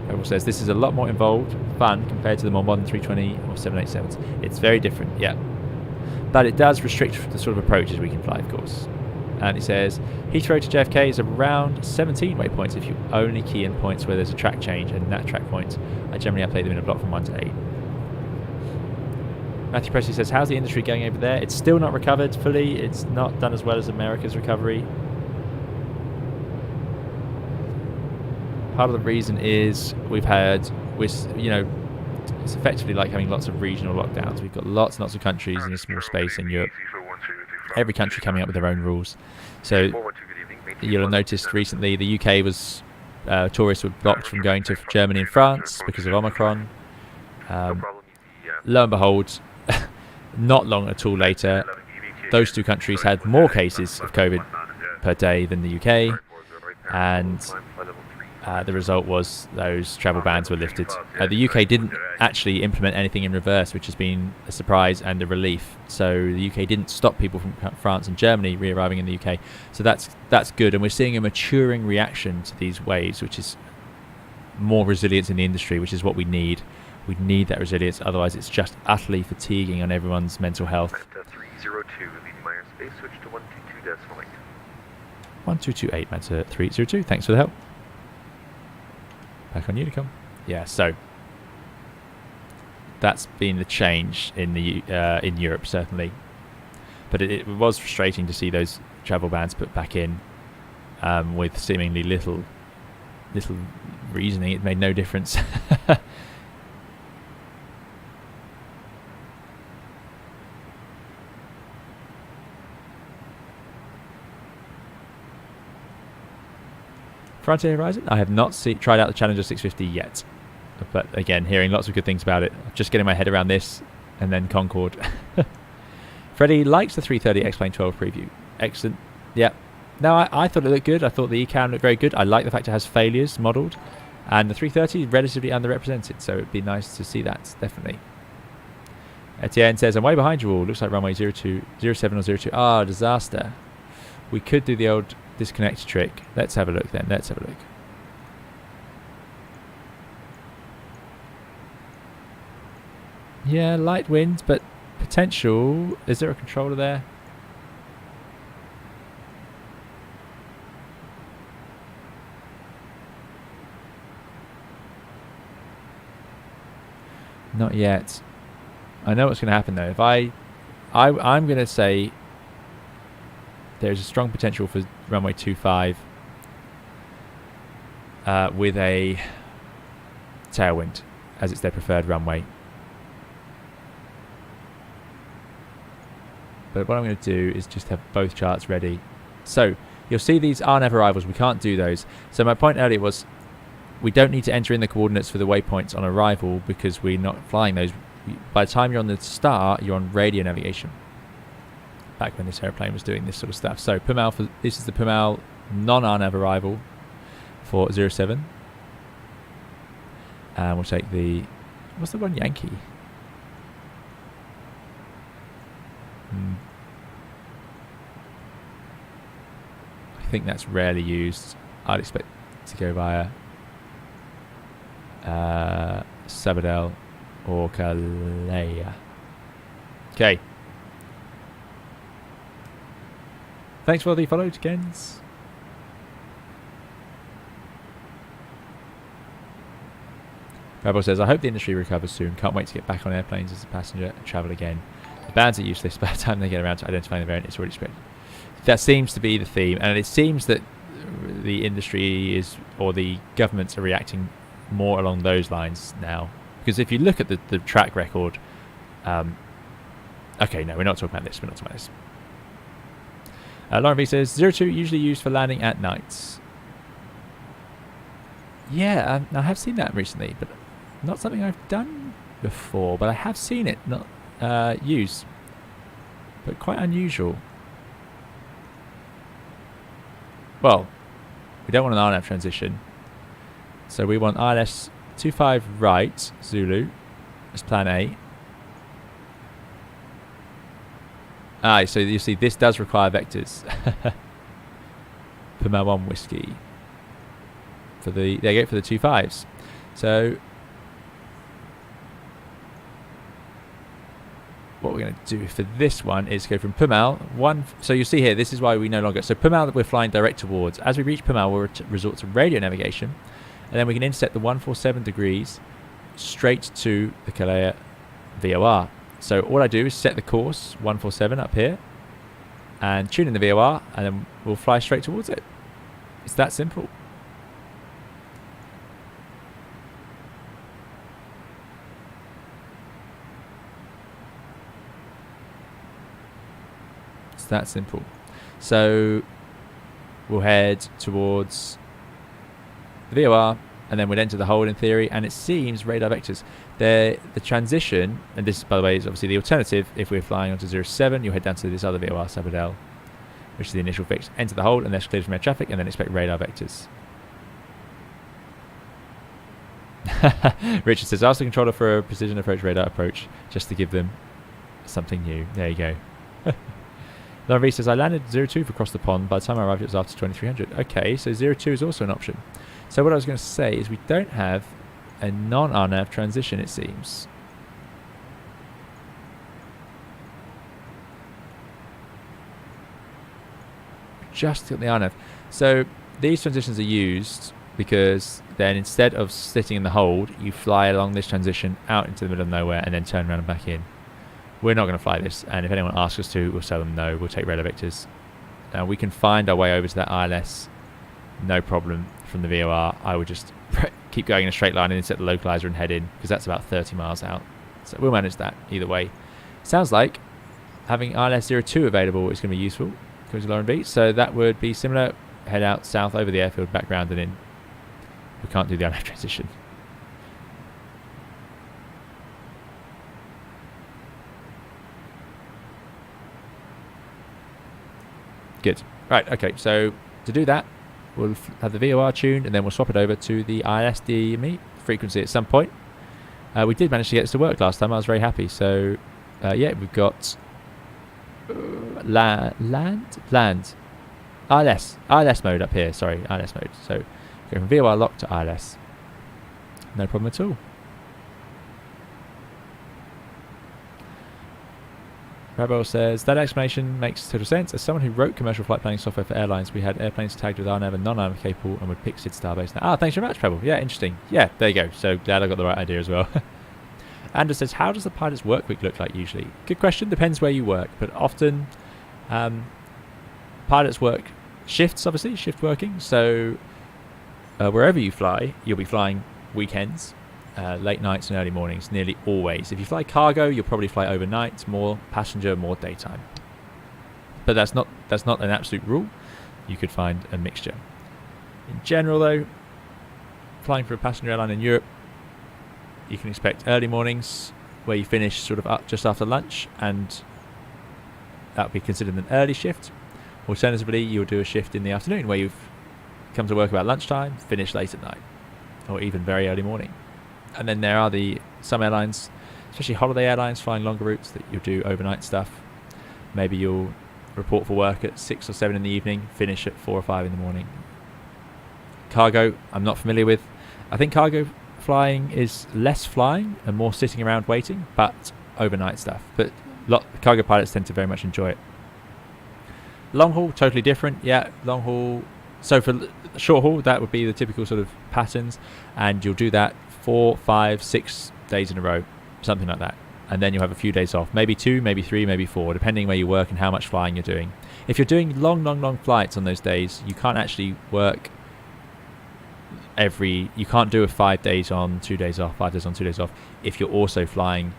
Pebble says, this is a lot more involved, fun, compared to the more modern 320 or 787s. It's very different, yeah. But it does restrict the sort of approaches we can fly, of course. And it says, Heathrow to JFK is around 17 waypoints if you only key in points where there's a track change, and that track point, I generally update them in a block from 1 to 8. Matthew Presley says, how's the industry going over there? It's still not recovered fully. It's not done as well as America's recovery. Part of the reason is we've had, It's effectively like having lots of regional lockdowns. We've got lots and lots of countries in a small space in Europe. Every country coming up with their own rules. So you'll have noticed recently the UK was tourists were blocked from going to Germany and France because of Omicron. Lo and behold, not long at all later, those two countries had more cases of COVID per day than the UK, and the result was those travel bans were lifted. The UK didn't actually implement anything in reverse, which has been a surprise and a relief. So the UK didn't stop people from France and Germany re-arriving in the UK. So that's good, and we're seeing a maturing reaction to these waves, which is more resilience in the industry, which is what we need. We need that resilience, otherwise it's just utterly fatiguing on everyone's mental health. Manta 302, leaving my airspace, switch to 122.8. 1228, Manta 302, thanks for the help. Back on Unicom. Yeah, so that's been the change in the in Europe, certainly. But it was frustrating to see those travel bans put back in with seemingly little reasoning. It made no difference. Frontier Horizon? I have not tried out the Challenger 650 yet. But again, hearing lots of good things about it. Just getting my head around this and then Concorde. Freddie likes the 330 X-Plane 12 preview. Excellent. Yeah. No, I thought it looked good. I thought the ECAM looked very good. I like the fact it has failures modelled. And the 330 is relatively underrepresented, so it'd be nice to see that, definitely. Etienne says, I'm way behind you all. Looks like runway 07 or 02. Ah, disaster. We could do the old disconnect trick. Let's have a look then. Let's have a look. Yeah, light winds, but potential. Is there a controller there? Not yet. I know what's going to happen though. If I'm going to say there's a strong potential for runway 25 with a tailwind, as it's their preferred runway. But what I'm going to do is just have both charts ready. So you'll see these RNAV arrivals. We can't do those. So my point earlier was we don't need to enter in the coordinates for the waypoints on arrival because we're not flying those. By the time you're on the start, you're on radio navigation. Back when this airplane was doing this sort of stuff. So PUMAL, this is the PUMAL non-RNAV arrival for 07. And we'll take the, what's the one Yankee? I think that's rarely used. I'd expect to go via Sabadell or Calais. Okay. Thanks for the follow, Gens. Rebel says, I hope the industry recovers soon. Can't wait to get back on airplanes as a passenger and travel again. The bans are useless by the time they get around to identifying the variant. It's already spread. That seems to be the theme, and it seems that the industry is, or the governments are reacting more along those lines now. Because if you look at the track record, okay, no, we're not talking about this. We're not talking about this. Lauren V says 02 usually used for landing at nights. Yeah, I have seen that recently, but not something I've done before. But I have seen it not used, but quite unusual. Well, we don't want an RNAV transition, so we want ILS 25 right Zulu as plan A. Ah, so you see, this does require vectors. Puma 1 whiskey for the there you go for the 25s. So what we're going to do for this one is go from Pumal 1. So you see here, this is why we no longer. So Pumal that we're flying direct towards. As we reach Pumal, we'll resort to radio navigation, and then we can intercept the 147 degrees straight to the Calais VOR. So all I do is set the course 147 up here and tune in the VOR, and then we'll fly straight towards it. It's that simple. that simple. So we'll head towards the VOR, and then we'll enter the hold in theory, and it seems radar vectors. The transition, and this, by the way, is obviously the alternative. If we're flying onto 07, you'll head down to this other VOR, Sabadell, which is the initial fix. Enter the hold, and that's cleared from air traffic, and then expect radar vectors. Richard says, ask the controller for a precision approach radar approach, just to give them something new. There you go. Lauren V says, I landed 02 for across the pond. By the time I arrived, it was after 2300. Okay, so 02 is also an option. So what I was going to say is we don't have a non-RNAV transition, it seems. Just got the RNAV. So these transitions are used because then instead of sitting in the hold, you fly along this transition out into the middle of nowhere and then turn around and back in. We're not going to fly this, and if anyone asks us to, we'll tell them no. We'll take radar vectors. We can find our way over to that ILS, no problem, from the VOR. I would just keep going in a straight line and insert the localizer and head in, because that's about 30 miles out. So we'll manage that either way. Sounds like having ILS 02 available is going to be useful, according to Lauren B. So that would be similar. Head out south over the airfield, background and in. We can't do the ILS transition. Good. Right, okay, so to do that, we'll have the VOR tuned, and then we'll swap it over to the ILS-DME frequency at some point. We did manage to get this to work last time. I was very happy. So, yeah, we've got ILS mode up here. Sorry, ILS mode. So, go from VOR lock to ILS. No problem at all. Rebel says, that explanation makes total sense. As someone who wrote commercial flight planning software for airlines, we had airplanes tagged with RNAV and non-RNAV capable and would pick SID Starbase. Ah, thanks very much, Rebel. Yeah, interesting. Yeah, there you go. So glad I got the right idea as well. Anders says, how does the pilot's work week look like usually? Good question. Depends where you work. But often pilots work shifts, obviously, shift working. So wherever you fly, you'll be flying weekends. Late nights and early mornings, nearly always. If you fly cargo, you'll probably fly overnight, more passenger, more daytime. But that's not an absolute rule. You could find a mixture. In general, though, flying for a passenger airline in Europe, you can expect early mornings where you finish sort of up just after lunch, and that would be considered an early shift. Alternatively, you'll do a shift in the afternoon where you've come to work about lunchtime, finish late at night, or even very early morning. And then there are some airlines, especially holiday airlines, flying longer routes, that you'll do overnight stuff. Maybe you'll report for work at 6 or 7 in the evening, finish at 4 or 5 in the morning. Cargo, I'm not familiar with. I think cargo flying is less flying and more sitting around waiting, but overnight stuff. But cargo pilots tend to very much enjoy it. Long haul, totally different. Yeah, long haul. So for short haul, that would be the typical sort of patterns, and you'll do that 4, 5, 6 days in a row, something like that. And then you'll have a few days off, maybe 2, maybe 3, maybe 4, depending where you work and how much flying you're doing. If you're doing long flights on those days, you can't actually work you can't do a 5 days on, 2 days off, 5 days on, 2 days off, if you're also flying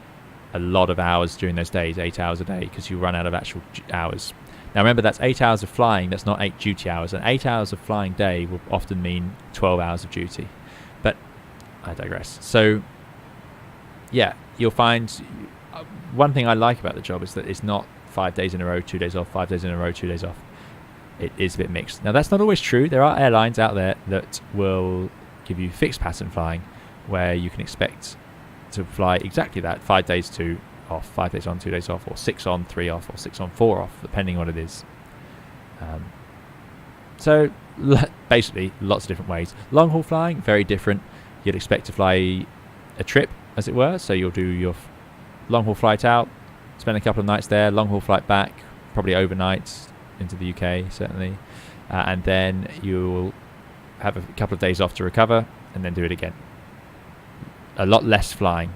a lot of hours during those days, 8 hours a day, because you run out of actual hours. Now remember, that's 8 hours of flying, that's not 8 duty hours. An 8 hours of flying day will often mean 12 hours of duty. But I digress. So, yeah, you'll find one thing I like about the job is that it's not 5 days in a row, 2 days off, 5 days in a row, 2 days off. It is a bit mixed. Now, that's not always true. There are airlines out there that will give you fixed pattern flying where you can expect to fly exactly that, 5 days 2 off, 5 days on, 2 days off, or 6 on, 3 off, or 6 on, 4 off, depending on what it is. So, basically, lots of different ways. Long haul flying, very different. You'd expect to fly a trip, as it were. So you'll do your long haul flight out, spend a couple of nights there, long haul flight back, probably overnight into the UK, certainly. And then you'll have a couple of days off to recover, and then do it again. A lot less flying.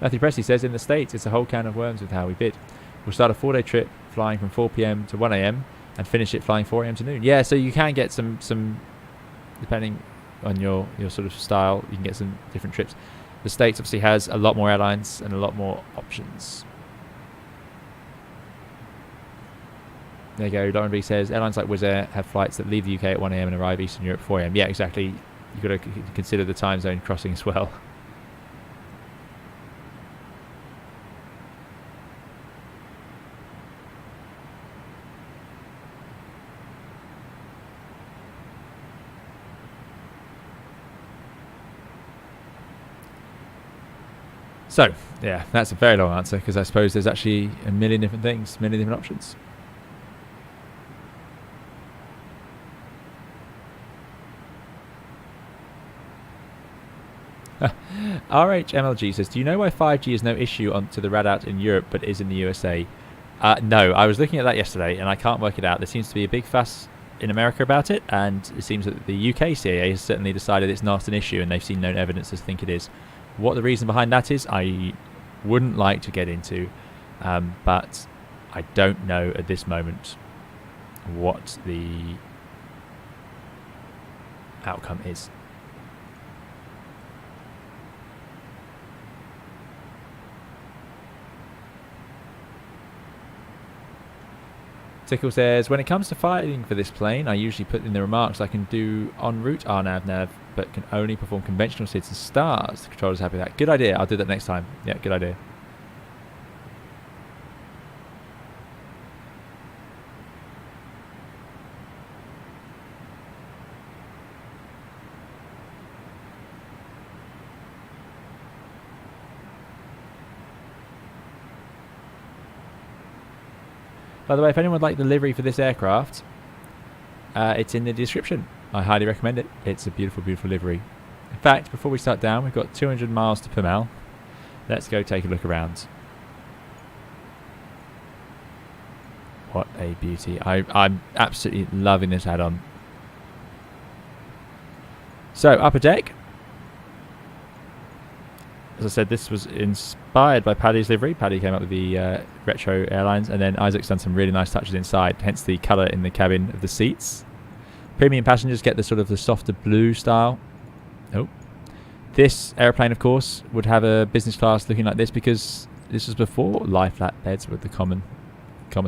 Matthew Presley says, in the States, it's a whole can of worms with how we bid. We'll start a 4-day trip flying from 4 p.m. to 1 a.m. and finish it flying 4 a.m. to noon. Yeah, so you can get some depending on your sort of style. You can get some different trips. The States obviously has a lot more airlines and a lot more options. There you go. Lauren B says airlines like Wizz Air have flights that leave the UK at 1 a.m. and arrive Eastern Europe 4 a.m. Yeah, exactly. You've got to consider the time zone crossing as well. So, yeah, that's a very long answer because I suppose there's actually a million different things, many different options. RHMLG says, do you know why 5G is no issue onto the Radat in Europe but is in the USA? No, I was looking at that yesterday and I can't work it out. There seems to be a big fuss in America about it, and it seems that the UK CAA has certainly decided it's not an issue and they've seen no evidence to think it is. What the reason behind that is, I wouldn't like to get into, but I don't know at this moment what the outcome is. Tickle says, when it comes to fighting for this plane, I usually put in the remarks I can do en route RNAV nav, but can only perform conventional SIDs and stars. The controller's happy with that. Good idea. I'll do that next time. Yeah, good idea. By the way, if anyone would like the livery for this aircraft, it's in the description. I highly recommend it. It's a beautiful, beautiful livery. In fact, before we start down, we've got 200 miles to Pumal. Let's go take a look around. What a beauty. I'm absolutely loving this add-on. So, upper deck. As I said, this was inspired by Paddy's livery. Paddy came up with the retro airlines, and then Isaac's done some really nice touches inside, hence the colour in the cabin of the seats. Premium passengers get the sort of the softer blue style. Oh. This aeroplane, of course, would have a business class looking like this because this was before lie flat beds were the common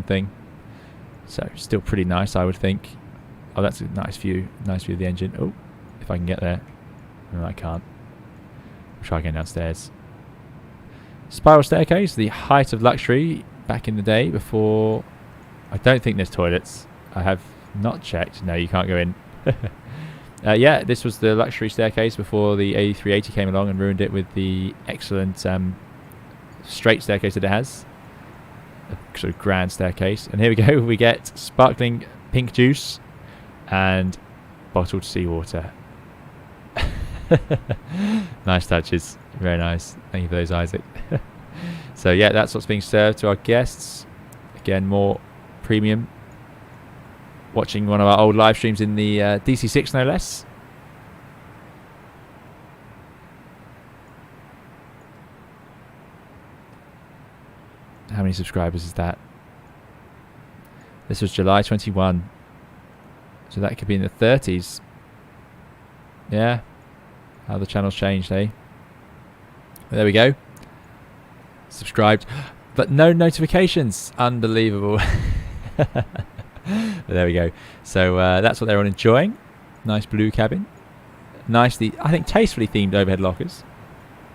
thing. So, still pretty nice, I would think. Oh, that's a nice view. Nice view of the engine. Oh, if I can get there. No, I can't. Try again downstairs. Spiral staircase, the height of luxury back in the day before. I don't think there's toilets. I have not checked. No, you can't go in. Yeah, this was the luxury staircase before the A380 came along and ruined it with the excellent straight staircase that it has. A sort of grand staircase. And here we go. We get sparkling pink juice and bottled seawater. Nice touches. Very nice. Thank you for those, Isaac. So yeah, that's what's being served to our guests. Again, more premium. Watching one of our old live streams in the DC6, no less. How many subscribers is that? This was July 21. So that could be in the 30s. Yeah. How the channel's changed, eh? There we go. Subscribed. But no notifications. Unbelievable. But there we go. So that's what they're all enjoying. Nice blue cabin. Nicely, I think, tastefully themed overhead lockers.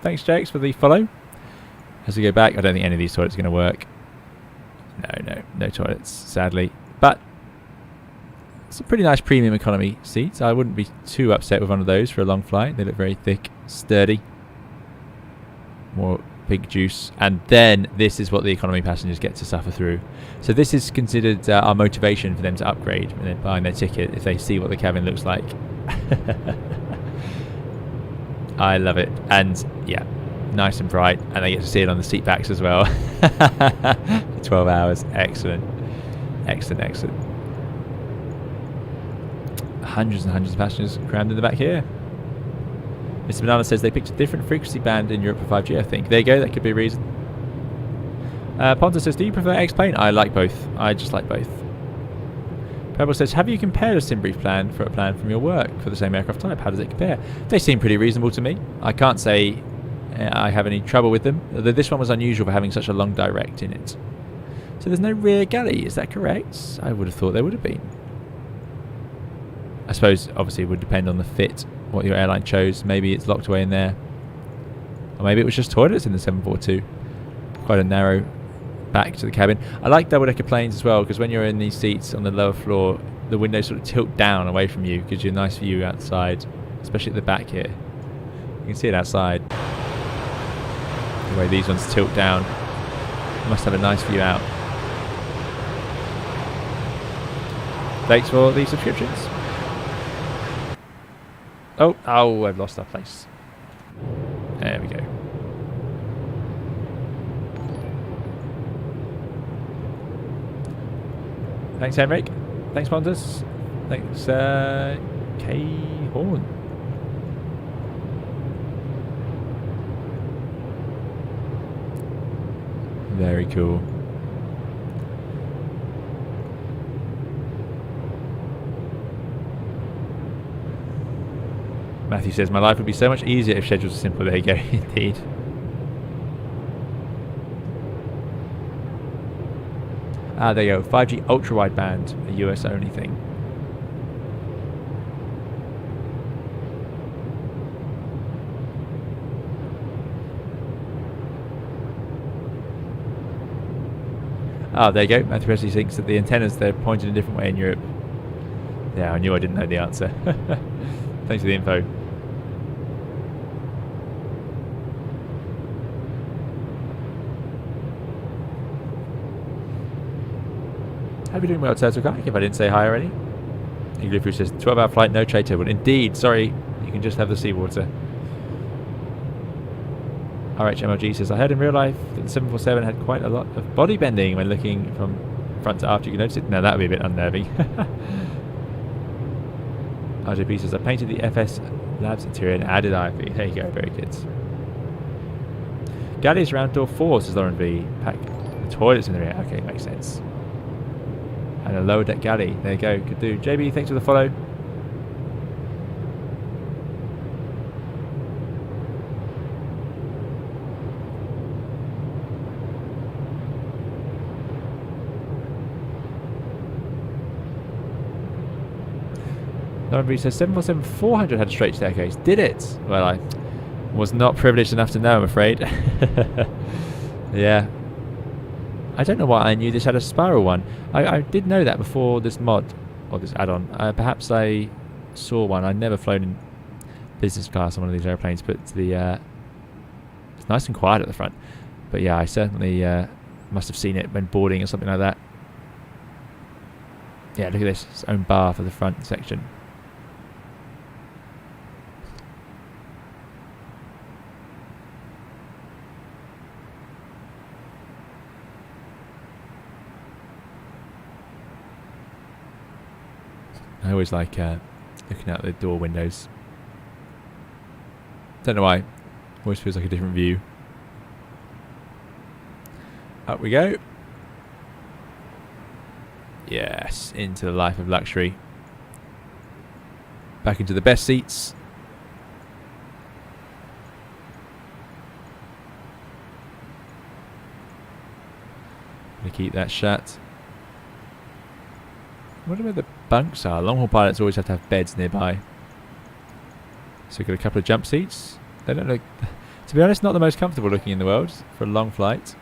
Thanks, Jakes, for the follow. As we go back, I don't think any of these toilets are going to work. No toilets, sadly. But it's a pretty nice premium economy seats. I wouldn't be too upset with one of those for a long flight. They look very thick, sturdy. More pink juice. And then this is what the economy passengers get to suffer through. So this is considered our motivation for them to upgrade when they're buying their ticket if they see what the cabin looks like. I love it. And yeah, nice and bright. And they get to see it on the seat backs as well. For 12 hours. Excellent. Excellent, excellent. Hundreds and hundreds of passengers crammed in the back here. Mr. Banana says they picked a different frequency band in Europe for 5G, I think. There you go, that could be a reason. Ponta says, do you prefer X-Plane? I like both. I just like both. Pebble says, have you compared a sim brief plan for a plan from your work for the same aircraft type? How does it compare? They seem pretty reasonable to me. I can't say I have any trouble with them, although this one was unusual for having such a long direct in it. So there's no rear galley, is that correct? I would have thought there would have been. I suppose obviously it would depend on the fit, what your airline chose. Maybe it's locked away in there, or maybe it was just toilets in the 742. Quite a narrow back to the cabin. I like double-decker planes as well, because when you're in these seats on the lower floor, the windows sort of tilt down away from you, gives you a nice view outside, especially at the back here. You can see it outside. The way these ones tilt down, you must have a nice view out. Thanks for the subscriptions. Oh, I've lost our place. There we go. Thanks, Henrik. Thanks, Pontus. Thanks, K Horn. Very cool. Matthew says, my life would be so much easier if schedules were simpler. There you go, indeed. Ah, there you go. 5G ultra-wideband, a US only thing. Ah, there you go. Matthew Presley thinks that the antennas, they're pointed a different way in Europe. Yeah, I knew I didn't know the answer. Thanks for the info. Hope you're doing well, Turtle Kayak, if I didn't say hi already. Igloo says, 12-hour flight, no trade table. Indeed, sorry, you can just have the seawater. RHMLG says, I heard in real life that the 747 had quite a lot of body bending when looking from front to after. You can notice it. No, that would be a bit unnerving. RJP says, I painted the FS Labs interior and added IFV. There you go, very good. Galley is around door 4, says Lauren V. Pack the toilets in the rear. Okay, makes sense. And a lower deck galley. There you go, could do. JB, thanks for the follow. Lauren V says 747-400 had a straight staircase. Did it? Well, I was not privileged enough to know, I'm afraid. Yeah. I don't know why I knew this had a spiral one. I did know that before this mod, or this add-on. Perhaps I saw one. I'd never flown in business class on one of these airplanes, but it's nice and quiet at the front. But yeah, I certainly must have seen it when boarding or something like that. Yeah, look at this. Its own bar for the front section. I always like looking out the door windows. Don't know why. Always feels like a different view. Up we go. Yes, into the life of luxury. Back into the best seats. Gonna keep that shut. I wonder where the bunks are. Long haul pilots always have to have beds nearby. So we've got a couple of jump seats. They don't look, to be honest, not the most comfortable looking in the world for a long flight.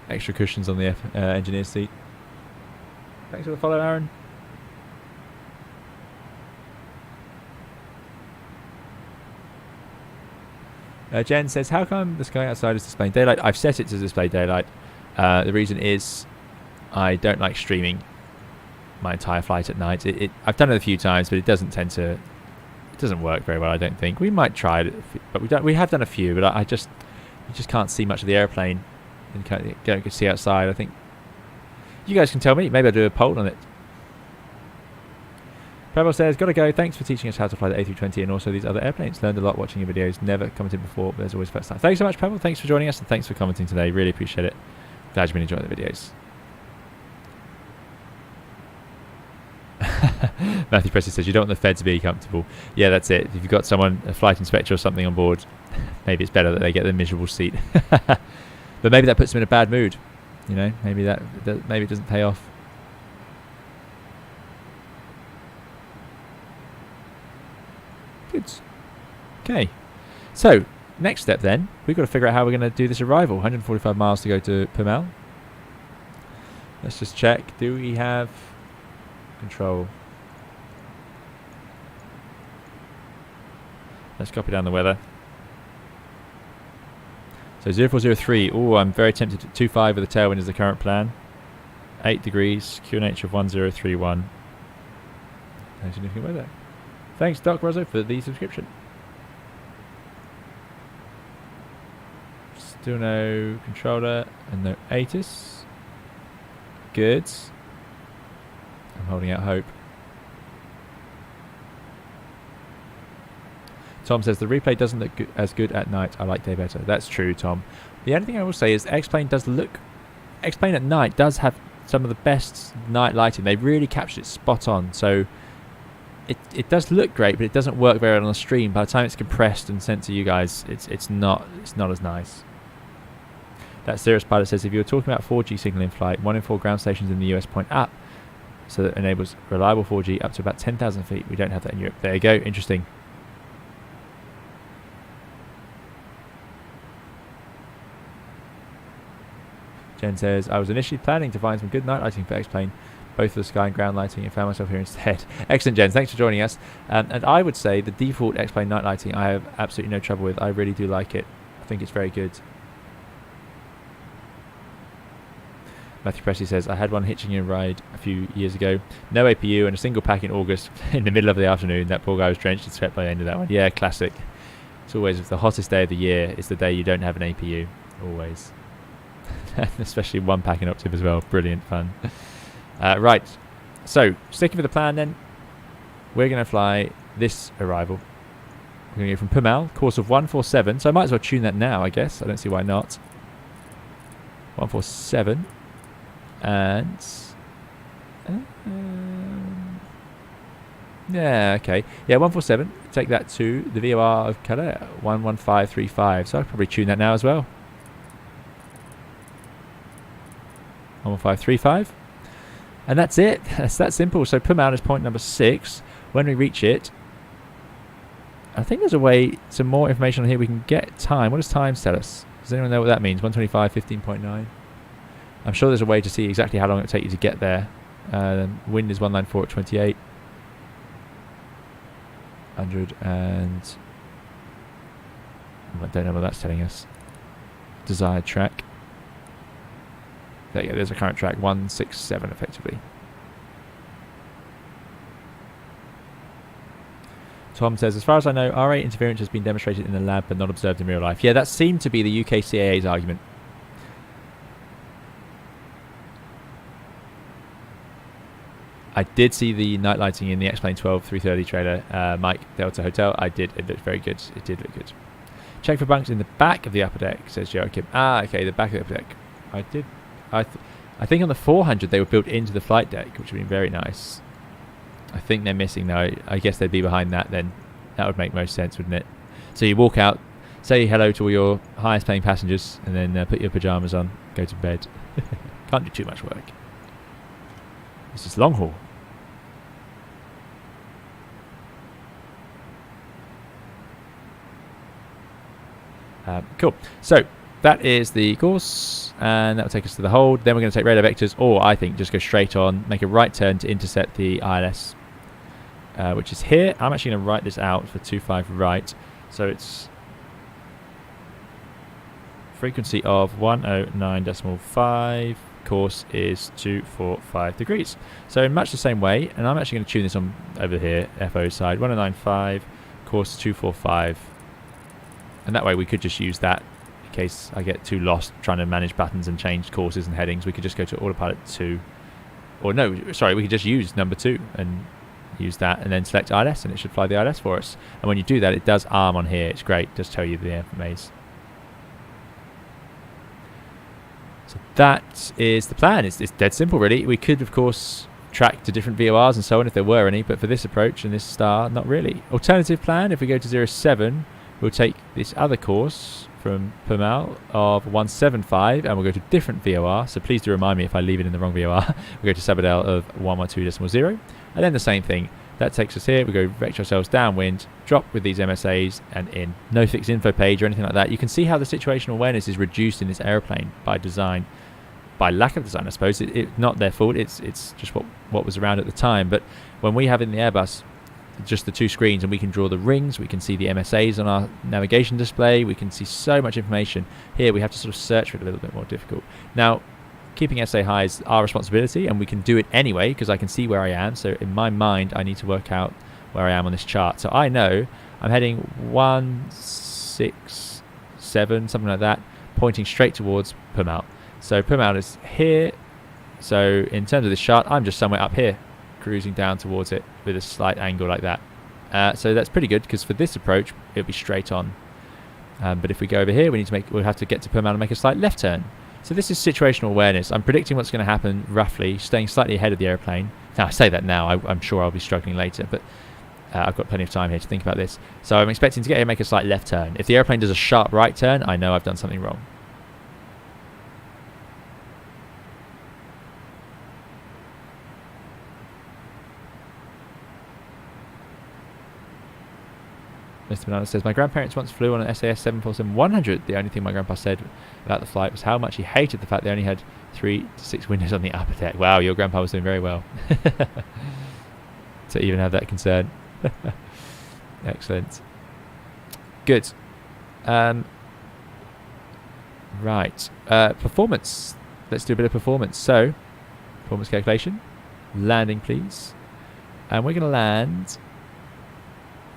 Extra cushions on the engineer's seat. Thanks for the follow, Aaron. Jen says, how come the sky outside is displaying daylight? I've set it to display daylight. The reason is I don't like streaming my entire flight at night. I've done it a few times, but it doesn't tend to. It doesn't work very well, I don't think. We might try it, but we have done a few, but you just can't see much of the airplane and don't see outside. I think you guys can tell me. Maybe I'll do a poll on it. Pebble says, gotta go. Thanks for teaching us how to fly the A320 and also these other airplanes. Learned a lot watching your videos. Never commented before, but there's always first time. Thanks so much, Pebble. Thanks for joining us and thanks for commenting today. Really appreciate it. Glad you've been enjoying the videos. Matthew Presley says you don't want the feds to be comfortable. Yeah, that's it. If you've got someone, a flight inspector or something on board, maybe it's better that they get the miserable seat. But maybe that puts them in a bad mood. You know, maybe maybe it doesn't pay off. Good. Okay. So next step then, we've got to figure out how we're going to do this arrival. 145 miles to go to Pimel. Let's just check. Do we have control? Let's copy down the weather. So 0403. Oh, I'm very tempted to 25 with the tailwind is the current plan. 8 degrees. QNH of 1031. No significant weather. Thanks, Doc Rosso, for the subscription. Still no controller and no ATIS. Good. I'm holding out hope. Tom says the replay doesn't look as good at night. I like day better. That's true, Tom. The only thing I will say is X-Plane does look... X-Plane at night does have some of the best night lighting. They really captured it spot on. So it does look great, but it doesn't work very well on the stream. By the time it's compressed and sent to you guys, it's not as nice. That Cirrus pilot says if you were talking about 4G signal in flight, 1 in 4 ground stations in the US point up, so that enables reliable 4G up to about 10,000 feet. We don't have that in Europe. There you go. Interesting. Jen says, I was initially planning to find some good night lighting for X-Plane, both for the sky and ground lighting, and found myself here instead. Excellent, Jen. Thanks for joining us. And I would say the default X-Plane night lighting I have absolutely no trouble with. I really do like it. I think it's very good. Matthew Presley says, I had one hitching a ride a few years ago. No APU and a single pack in August in the middle of the afternoon. That poor guy was drenched and swept by the end of that one. Yeah, classic. It's always the hottest day of the year is the day you don't have an APU. Always. Especially one pack in Octave as well. Brilliant fun. Right. So, sticking with the plan then, we're going to fly this arrival. We're going to go from Pimel, course of 147. So I might as well tune that now, I guess. I don't see why not. 147. And yeah, okay. Yeah, 147. Take that to the VOR of Calais, 11535. So I'll probably tune that now as well. 11535. And that's it. It's that simple. So Pimel is point number 6. When we reach it, I think there's a way, some more information on here we can get time. What does time tell us? Does anyone know what that means? 125, 15.9. I'm sure there's a way to see exactly how long it will take you to get there. Wind is 194 at 28. 100 and... I don't know what that's telling us. Desired track. There you go, there's a current track, 167 effectively. Tom says, as far as I know, RA interference has been demonstrated in the lab but not observed in real life. Yeah, that seemed to be the UK CAA's argument. I did see the night lighting in the X-Plane 12 330 trailer, Mike Delta Hotel. I did. It looked very good. It did look good. Check for bunks in the back of the upper deck, says Joachim. Ah, okay, the back of the upper deck. I did. I think on the 400 they were built into the flight deck, which would be very nice. I think they're missing though. I guess they'd be behind that then. That would make most sense, wouldn't it? So you walk out, say hello to all your highest paying passengers, and then put your pyjamas on, go to bed. Can't do too much work. This is long haul. Cool. So that is the course, and that will take us to the hold. Then we're going to take radar vectors, or I think just go straight on, make a right turn to intercept the ILS, which is here. I'm actually going to write this out for 25 right. So it's frequency of 109.5. Course is 245 degrees. So in much the same way, and I'm actually going to tune this on over here, FO side, 109.5, course 245. And that way we could just use that in case I get too lost trying to manage buttons and change courses and headings. We could just go to autopilot 2. Or no, sorry, we could just use number 2 and use that and then select ILS, and it should fly the ILS for us. And when you do that, it does arm on here. It's great. It does tell you the FMAs. So that is the plan. It's dead simple, really. We could, of course, track to different VORs and so on if there were any, but for this approach and this star, not really. Alternative plan, if we go to 07, we'll take this other course from Permal of 175 and we'll go to different VOR, so please do remind me if I leave it in the wrong VOR. We'll go to Sabadell of 112.0 and then the same thing. That takes us here, we go vector ourselves downwind, drop with these MSAs and in. No fixed info page or anything like that. You can see how the situational awareness is reduced in this aeroplane by design, by lack of design I suppose. It's not their fault, it's just what was around at the time. But when we have in the Airbus just the two screens and we can draw the rings, we can see the MSAs on our navigation display, we can see so much information. Here we have to sort of search for it a little bit more difficult. Now, keeping SA high is our responsibility and we can do it anyway because I can see where I am. So in my mind I need to work out where I am on this chart. So I know I'm heading 167, something like that, pointing straight towards Permal. So Permal is here. So in terms of this chart, I'm just somewhere up here, cruising down towards it with a slight angle like that. So that's pretty good because for this approach it'll be straight on. But if we go over here, we'll have to get to Permal and make a slight left turn. So this is situational awareness. I'm predicting what's going to happen roughly, staying slightly ahead of the airplane. Now I say that now, I'm sure I'll be struggling later, but I've got plenty of time here to think about this. So I'm expecting to get here and make a slight left turn. If the airplane does a sharp right turn, I know I've done something wrong. Mr. Banana says, my grandparents once flew on an SAS 747-100. The only thing my grandpa said about the flight was how much he hated the fact they only had 3 to 6 windows on the upper deck. Wow, your grandpa was doing very well to even have that concern. Excellent. Good. Right. Performance. Let's do a bit of performance. So, performance calculation. Landing, please. And we're going to land...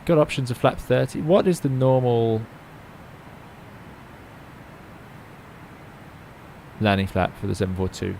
Got options of flap 30. What is the normal landing flap for the 742?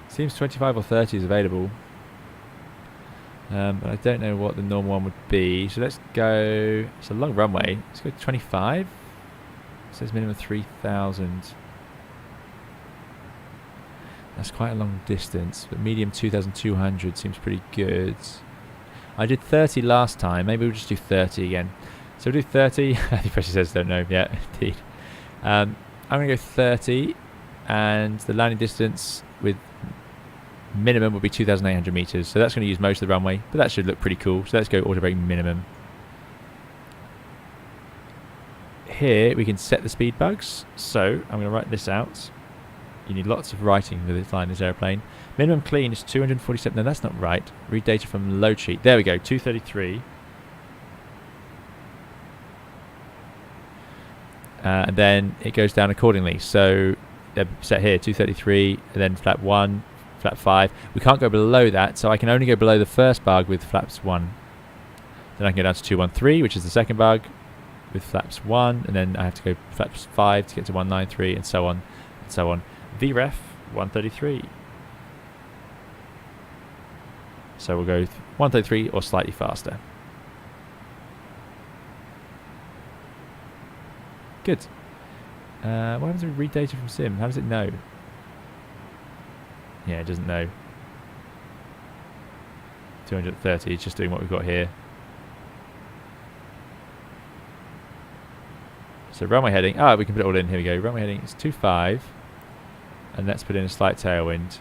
Seems 25 or 30 is available, but I don't know what the normal one would be. So let's go. It's a long runway. Let's go 25. It says minimum 3,000. That's quite a long distance, but medium 2,200 seems pretty good. I did 30 last time. Maybe we'll just do 30 again. So we'll do 30. I think Pressure says don't know. Yeah, indeed. I'm going to go 30, and the landing distance with minimum will be 2,800 meters, so that's going to use most of the runway, but that should look pretty cool. So let's go auto brake minimum. Here we can set the speed bugs, so I'm going to write this out. You need lots of writing with flying this airplane. Minimum clean is 247. No, that's not right. Read data from load sheet. There we go, 233. And then it goes down accordingly. So they're set here 233, and then flap 1, flap 5. We can't go below that, so I can only go below the first bug with flaps 1. Then I can go down to 213, which is the second bug, with flaps 1, and then I have to go flaps 5 to get to 193, and so on and so on. VREF 133. So we'll go 133 or slightly faster. Good. What happens if we read data from sim? How does it know? Yeah, it doesn't know. 230, it's just doing what we've got here. So runway heading, we can put it all in, here we go. Runway heading is 25, and let's put in a slight tailwind.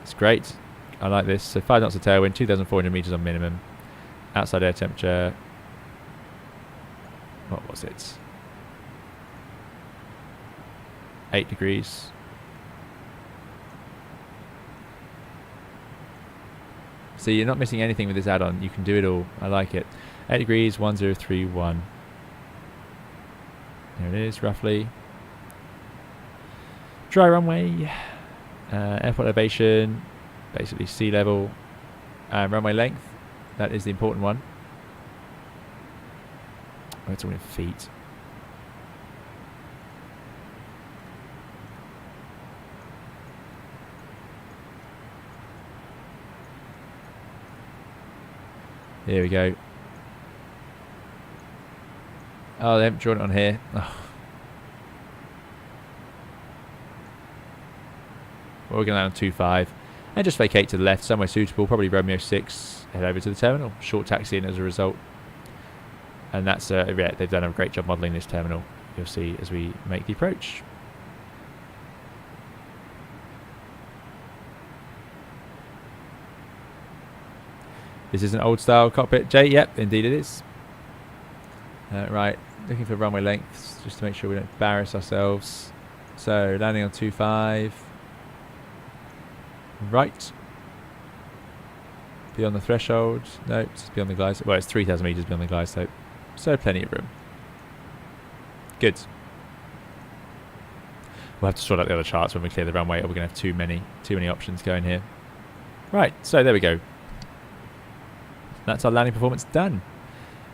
It's great, I like this. So 5 knots of tailwind, 2,400 meters on minimum. Outside air temperature, what was it? 8 degrees. So you're not missing anything with this add-on. You can do it all. I like it. 8 degrees, 1031. There it is, roughly. Dry runway. Airport elevation. Basically sea level. Runway length. That is the important one. Oh, it's all in feet. Here we go. Oh, they haven't drawn it on here. Oh. Well, we're going to land on 2.5 and just vacate to the left, somewhere suitable, probably Romeo 6, head over to the terminal. Short taxi in as a result. And that's, yeah, they've done a great job modelling this terminal. You'll see as we make the approach. This is an old style cockpit, Jay. Yep, indeed it is. Right, looking for runway lengths just to make sure we don't embarrass ourselves. So landing on 2.5. Right. Beyond the threshold. No, it's beyond the glide slope. Well, it's 3,000 metres beyond the glide slope. So plenty of room. Good. We'll have to sort out the other charts when we clear the runway, or we're going to have too many options going here. Right, so there we go. That's our landing performance done.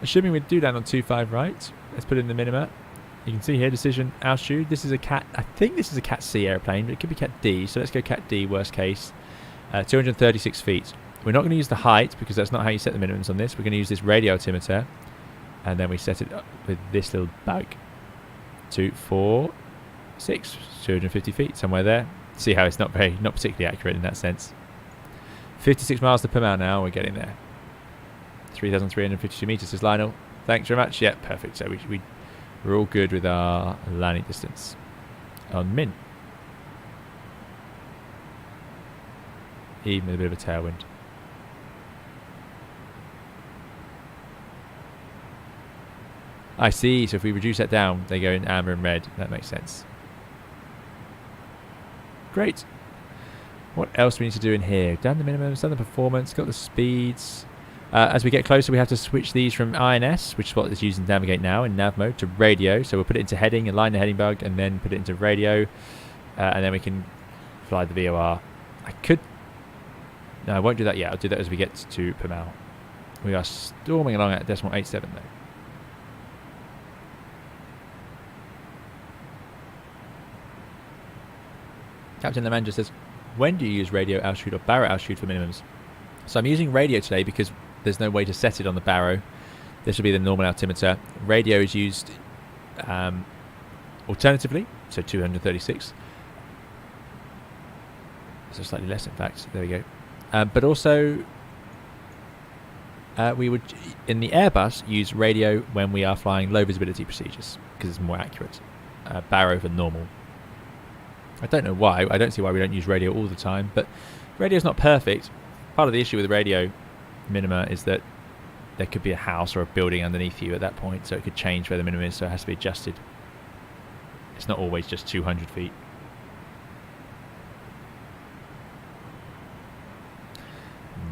Assuming we do land on 2.5 right, let's put in the minima. You can see here, decision, altitude. This is a Cat, I think this is a Cat C airplane, but it could be Cat D. So let's go Cat D, worst case. 236 feet. We're not going to use the height because that's not how you set the minimums on this. We're going to use this radio altimeter. And then we set it up with this little bug. 2, 4, 6, 250 feet, somewhere there. See how it's not particularly accurate in that sense. 56 miles per mile now, we're getting there. 3,352 meters, says Lionel. Thanks very much. Yeah, perfect. So we're all good with our landing distance on min. Even with a bit of a tailwind. I see. So if we reduce that down, they go in amber and red. That makes sense. Great. What else do we need to do in here? Done the minimums, done the performance, got the speeds. As we get closer, we have to switch these from INS, which is what is used in Navigate now in nav mode, to radio. So we'll put it into heading, align the heading bug, and then put it into radio. And then we can fly the VOR. No, I won't do that yet. I'll do that as we get to per mile. We are storming along at decimal 87 though. Captain Lemanja says, when do you use radio altitude or barrow altitude for minimums? So I'm using radio today because there's no way to set it on the barrow. This will be the normal altimeter. Radio is used alternatively, so 236. So slightly less, in fact. There we go. But also, we would, in the Airbus, use radio when we are flying low visibility procedures because it's more accurate. Barrow for normal. I don't know why. I don't see why we don't use radio all the time, but radio is not perfect. Part of the issue with the radio minima is that there could be a house or a building underneath you at that point, so it could change where the minimum is, so it has to be adjusted. It's not always just 200 feet.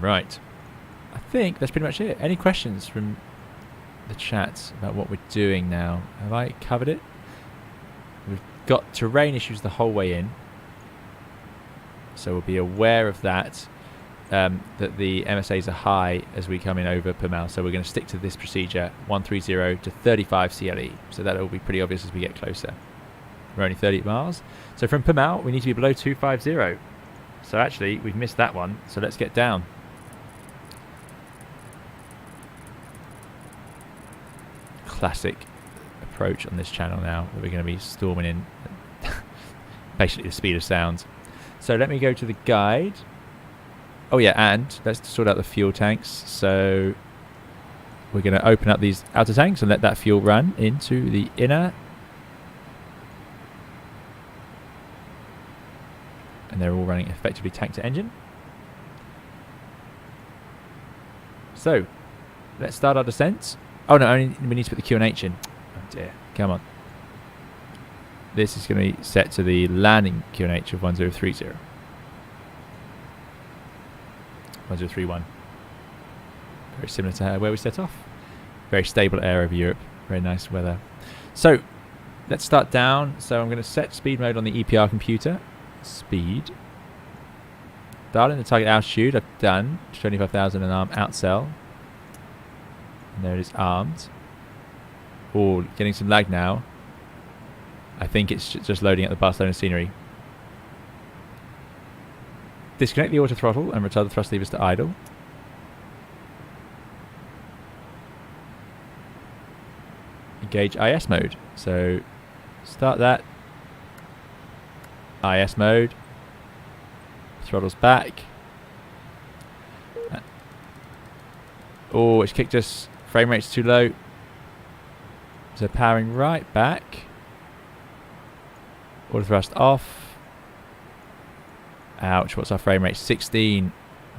Right. I think that's pretty much it. Any questions from the chat about what we're doing now? Have I covered it? We've got terrain issues the whole way in, so we'll be aware of that. That the MSAs are high as we come in over per mile, so we're going to stick to this procedure 130 to 35 CLE, so that will be pretty obvious as we get closer. We're only 30 miles, so from per mile we need to be below 250. So actually we've missed that one, so let's get down. Classic approach on this channel now that we're going to be storming in basically the speed of sound. So let me go to the guide. Oh yeah, and let's sort out the fuel tanks. So we're going to open up these outer tanks and let that fuel run into the inner. And they're all running effectively tank to engine. So let's start our descent. Oh no, only we need to put the QNH in. Oh dear, come on. This is going to be set to the landing QNH of 1030. 1031. Very similar to where we set off. Very stable air over Europe. Very nice weather. So let's start down. So I'm going to set speed mode on the EPR computer. Speed. Dial in the target altitude. I've done 25,000 and arm outcell. And there it is, armed. Oh, getting some lag now. I think it's just loading up the Barcelona scenery. Disconnect the auto throttle and retard the thrust levers to idle. engage IS mode. So start that. IS mode. Throttles back. Oh, it's kicked us. Frame rate's too low. So powering right back. Auto thrust off. Ouch, what's our frame rate? 16.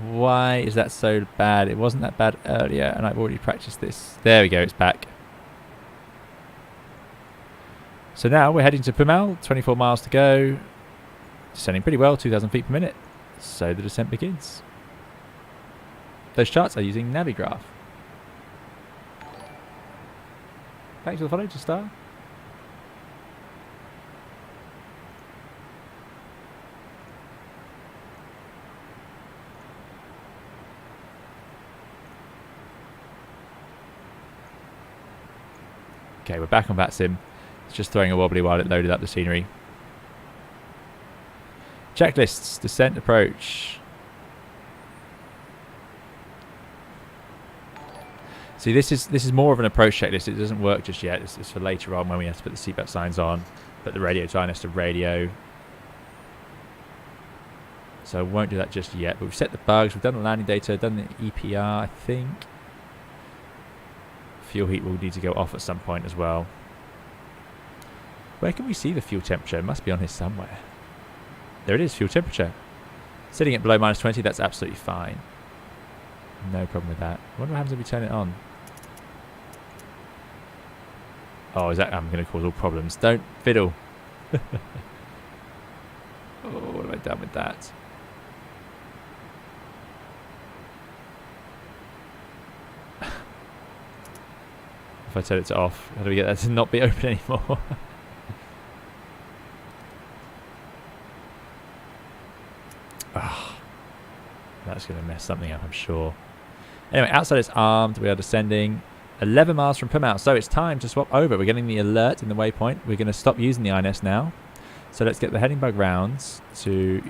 Why is that so bad? It wasn't that bad earlier, and I've already practiced this. There we go, it's back. So now we're heading to Pumal, 24 miles to go. Descending pretty well, 2,000 feet per minute. So the descent begins. Those charts are using Navigraph. Thanks for the follow to Star. Okay, we're back on VATSIM. It's just throwing a wobbly while it loaded up the scenery. Checklists, descent approach. See, this is more of an approach checklist. It doesn't work just yet. It's for later on when we have to put the seatbelt signs on, put the radio to INS to radio. So I won't do that just yet. But we've set the bugs, we've done the landing data, done the EPR, I think. Fuel heat will need to go off at some point as well. Where can we see the fuel temperature? It must be on here somewhere. There it is, fuel temperature. Sitting at below -20, that's absolutely fine. No problem with that. I wonder what happens if we turn it on. Oh, is that... I'm going to cause all problems. Don't fiddle. Oh, what have I done with that? If I turn it to off, how do we get that to not be open anymore? Oh, that's going to mess something up, I'm sure. Anyway, outside it's armed. We are descending 11 miles from Pumal. So it's time to swap over. We're getting the alert in the waypoint. We're going to stop using the INS now. So let's get the heading bug rounds to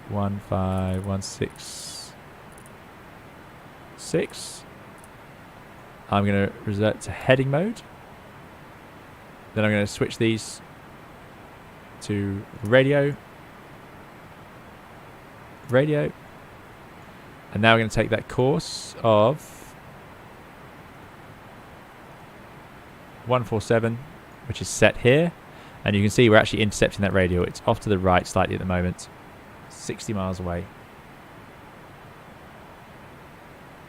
15166. I'm going to revert to heading mode. Then I'm going to switch these to radio. Radio. And now we're going to take that course of 147, which is set here. And you can see we're actually intercepting that radio. It's off to the right slightly at the moment. 60 miles away.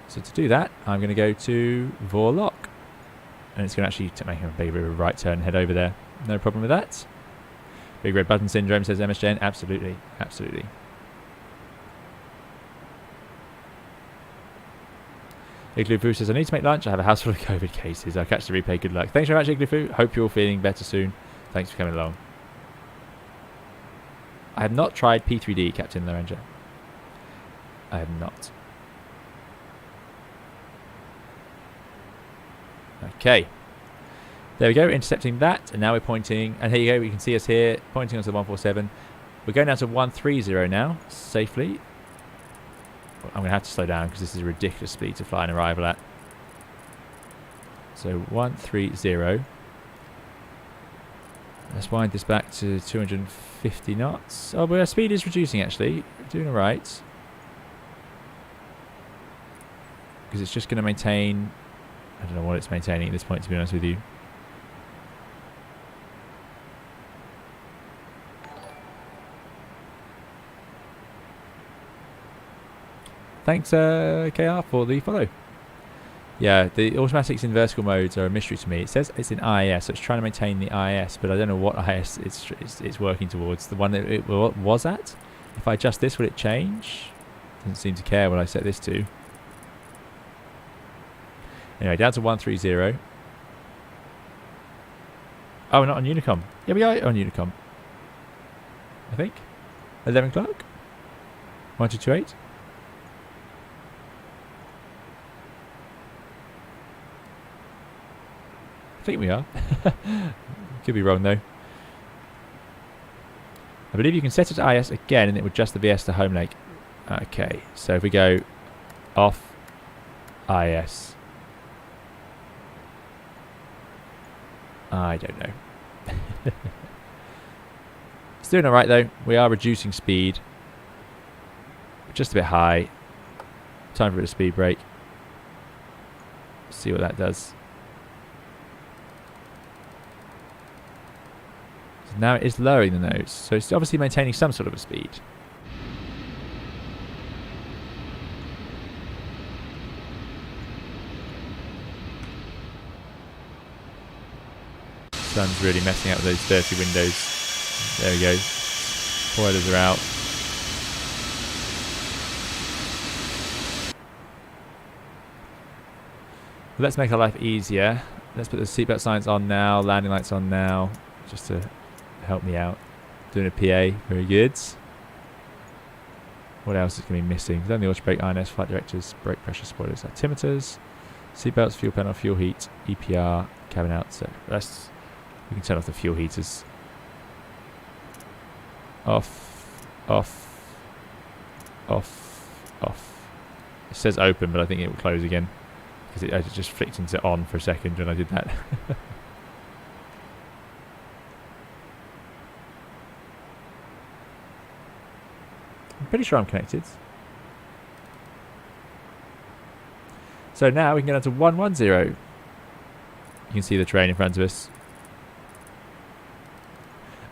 So to do that, I'm going to go to Vorlock. And it's going to actually make a big right turn and head over there. No problem with that. Big red button syndrome, says MSJN. Absolutely. Absolutely. Igloo says, I need to make lunch. I have a house full of COVID cases. I'll catch the replay. Good luck. Thanks very much, Igloo. Hope you're all feeling better soon. Thanks for coming along. I have not tried P3D, Captain Lorenzo. I have not. Okay. There we go, intercepting that. And now we're pointing. And here you go, you can see us here, pointing onto the 147. We're going down to 130 now, safely. I'm going to have to slow down because this is a ridiculous speed to fly an arrival at. So 130. Let's wind this back to 250 knots. Oh, but our speed is reducing actually. We're doing alright. Because it's just going to maintain... I don't know what it's maintaining at this point, to be honest with you. Thanks, KR, for the follow. Yeah, the automatics in vertical modes are a mystery to me. It says it's in IIS, so it's trying to maintain the IIS, but I don't know what IIS it's working towards. The one that it was at? If I adjust this, will it change? Doesn't seem to care what I set this to. Anyway, down to 130. Oh, we're not on Unicom. Yeah, we are on Unicom. I think. 11 o'clock? 1228? I think we are. Could be wrong though. I believe you can set it to IS again and it would adjust the VS to home leg. Okay, so if we go off IS. I don't know. It's doing alright though. We are reducing speed. Just a bit high. Time for a speed brake. See what that does. So now it is lowering the nose. So it's obviously maintaining some sort of a speed. Sun's really messing up with those dirty windows. There we go. Spoilers are out. Let's make our life easier. Let's put the seatbelt signs on now, landing lights on now, just to help me out. Doing a PA, very good. What else is going to be missing? We've done the auto brake, INS, flight directors, brake pressure, spoilers, altimeters, seatbelts, fuel panel, fuel heat, EPR, cabin out. So we can turn off the fuel heaters. Off, off, off, off. It says open, but I think it will close again. Because I just flicked into on for a second when I did that. I'm pretty sure I'm connected. So now we can get on to 110. You can see the train in front of us.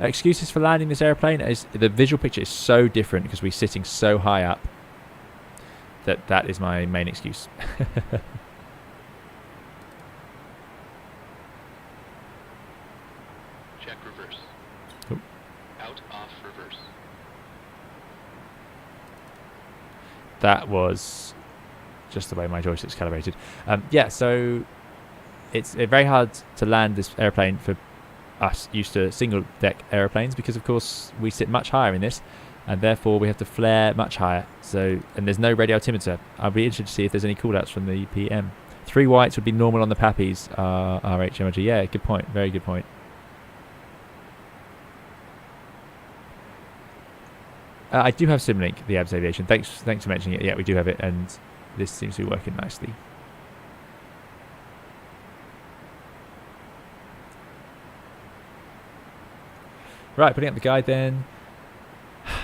Excuses for landing this airplane is the visual picture is so different because we're sitting so high up that is my main excuse. Check reverse. Oh. Out, off, reverse. That was just the way my joystick's calibrated. Yeah, so it's very hard to land this airplane for us used to single deck airplanes because of course we sit much higher in this and therefore we have to flare much higher. So, and there's no radio altimeter. I'll be interested to see if there's any callouts from the PM. 3 whites would be normal on the Pappies, RHMG. Yeah, good point. Very good point. I do have Simlink, the Abs Aviation. Thanks for mentioning it. Yeah, we do have it, and this seems to be working nicely. Right, putting up the guide then.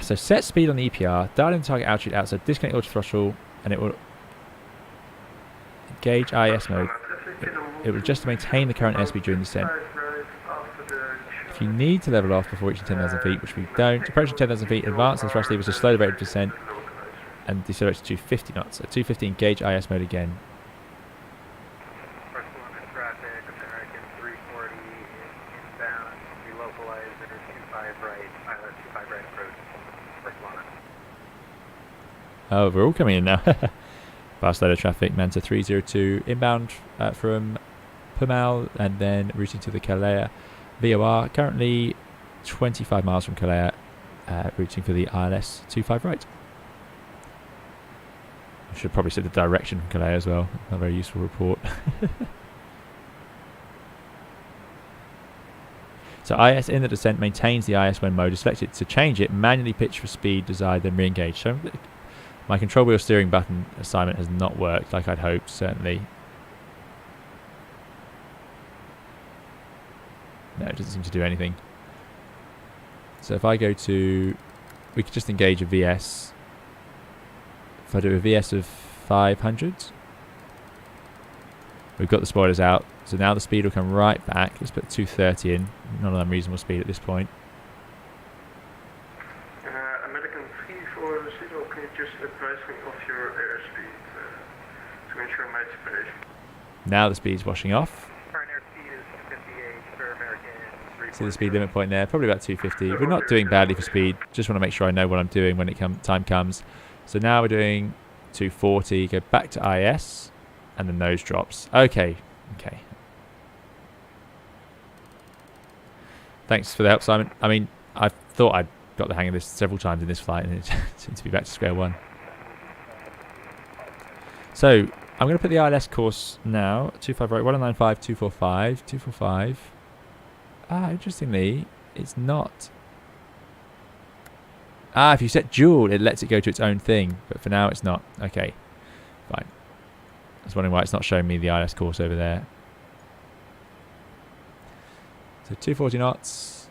So set speed on the EPR, dial in target altitude outside, disconnect auto throttle, and it will engage IS mode. It will just maintain the current airspeed during descent. If you need to level off before reaching 10,000 feet, which we don't, approaching 10,000 feet, advance the thrust levers to slow the rate of descent and decelerate to 250 knots. At 250, engage IS mode again. Oh, we're all coming in now. Barcelona traffic, Manta 302 inbound from Pumal and then routing to the Calais VOR. Currently 25 miles from Calais, routing for the ILS 25 right. I should probably say the direction from Calais as well. Not a very useful report. So IS in the descent maintains the IS when mode is selected. To change it, manually pitch for speed desired, then re-engage. So my control wheel steering button assignment has not worked like I'd hoped, certainly. No, it doesn't seem to do anything. So if I go to... we could just engage a VS. If I do a VS of 500, we've got the spoilers out. So now the speed will come right back. Let's put 230 in. Not an unreasonable speed at this point. American 340, can you just advise me of your airspeed to ensure my separation? Now the speed's washing off. Current airspeed is 258 for American 340. See the speed limit point there, probably about 250. We're not doing badly for speed. Just want to make sure I know what I'm doing when time comes. So now we're doing 240. Go back to IS, and the nose drops. Okay. Thanks for the help, Simon. I mean, I thought I'd got the hang of this several times in this flight, and it seems to be back to square one. So I'm going to put the ILS course now. 25 right, 1095, 245, 245. Interestingly, it's not. If you set dual, it lets it go to its own thing, but for now it's not. Okay, fine. I was wondering why it's not showing me the ILS course over there. So 240 knots.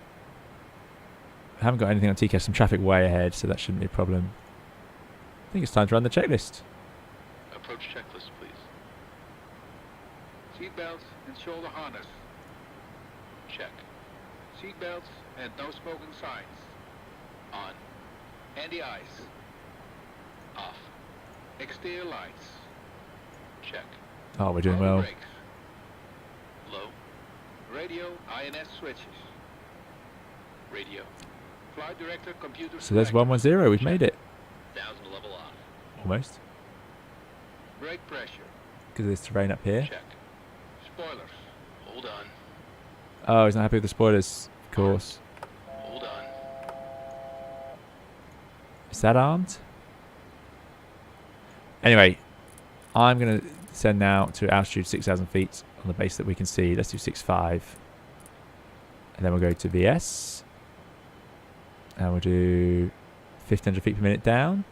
I haven't got anything on TCAS, some traffic way ahead, so that shouldn't be a problem. I think it's time to run the checklist. Approach checklist, please. Seatbelts and shoulder harness. Check. Seatbelts and no smoking signs. On. Anti-ice. Off. Exterior lights. Check. Oh, we're doing Power well. brakes. Low. Radio INS switches. Radio. Flight director computer. So there's select. 110. We've made it. 1000 level off. Almost. Brake pressure. Because of this terrain up here. Check. Spoilers. Hold on. Oh, he's not happy with the spoilers, of course. Hold on. Is that armed? Anyway, I'm going to send now to altitude 6,000 feet on the base that we can see. Let's do 6.5. And then we'll go to VS. And we'll do 1,500 feet per minute down.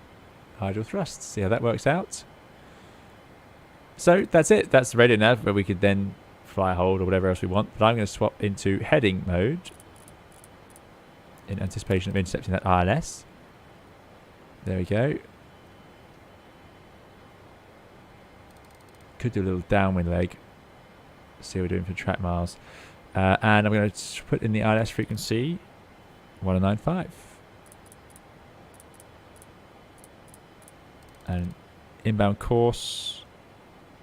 Hydro thrust. See how that works out. So that's it. That's the radio nav where we could then fly hold or whatever else we want. But I'm going to swap into heading mode in anticipation of intercepting that ILS. There we go. Could do a little downwind leg. See what we're doing for track miles. And I'm going to put in the ILS frequency 1095. And inbound course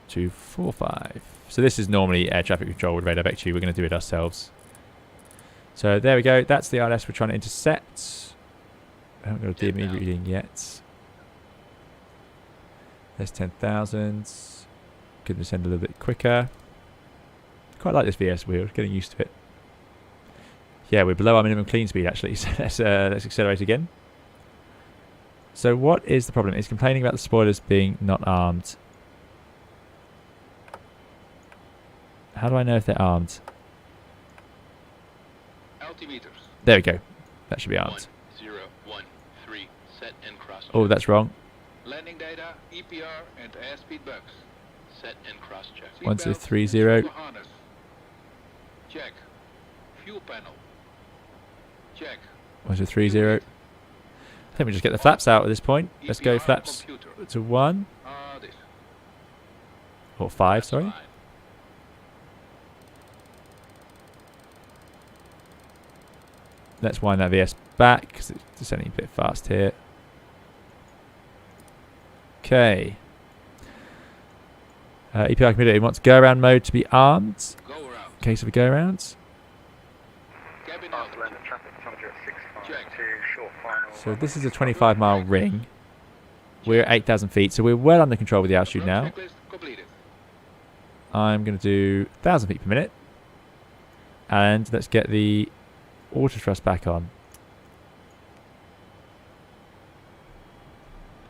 245. So this is normally air traffic control with radar vector. We're going to do it ourselves. So there we go. That's the ILS we're trying to intercept. I haven't got a DME reading yet. There's 10,000. Could descend a little bit quicker. Quite like this VS wheel. Getting used to it. Yeah, we're below our minimum clean speed actually. So let's accelerate again. So what is the problem? It's complaining about the spoilers being not armed. How do I know if they're armed? Altimeters. There we go. That should be armed. 1013. Set and cross. Oh, that's wrong. Landing data, EPR, and airspeed bugs. Set and cross check. 1230. Harness. Check. Fuel panel. Check. 1230. I think we just get the flaps out at this point. Let's go flaps to 1. This. Or 5, sorry. Let's wind that VS back because it's descending a bit fast here. Okay. EPR computer wants go around mode to be armed. Go around. In case of a go around. Cabin After landing traffic, temperature at 652, short final. So this is a 25-mile ring. We're at 8,000 feet, so we're well under control with the altitude now. I'm going to do 1,000 feet per minute. And let's get the auto thrust back on.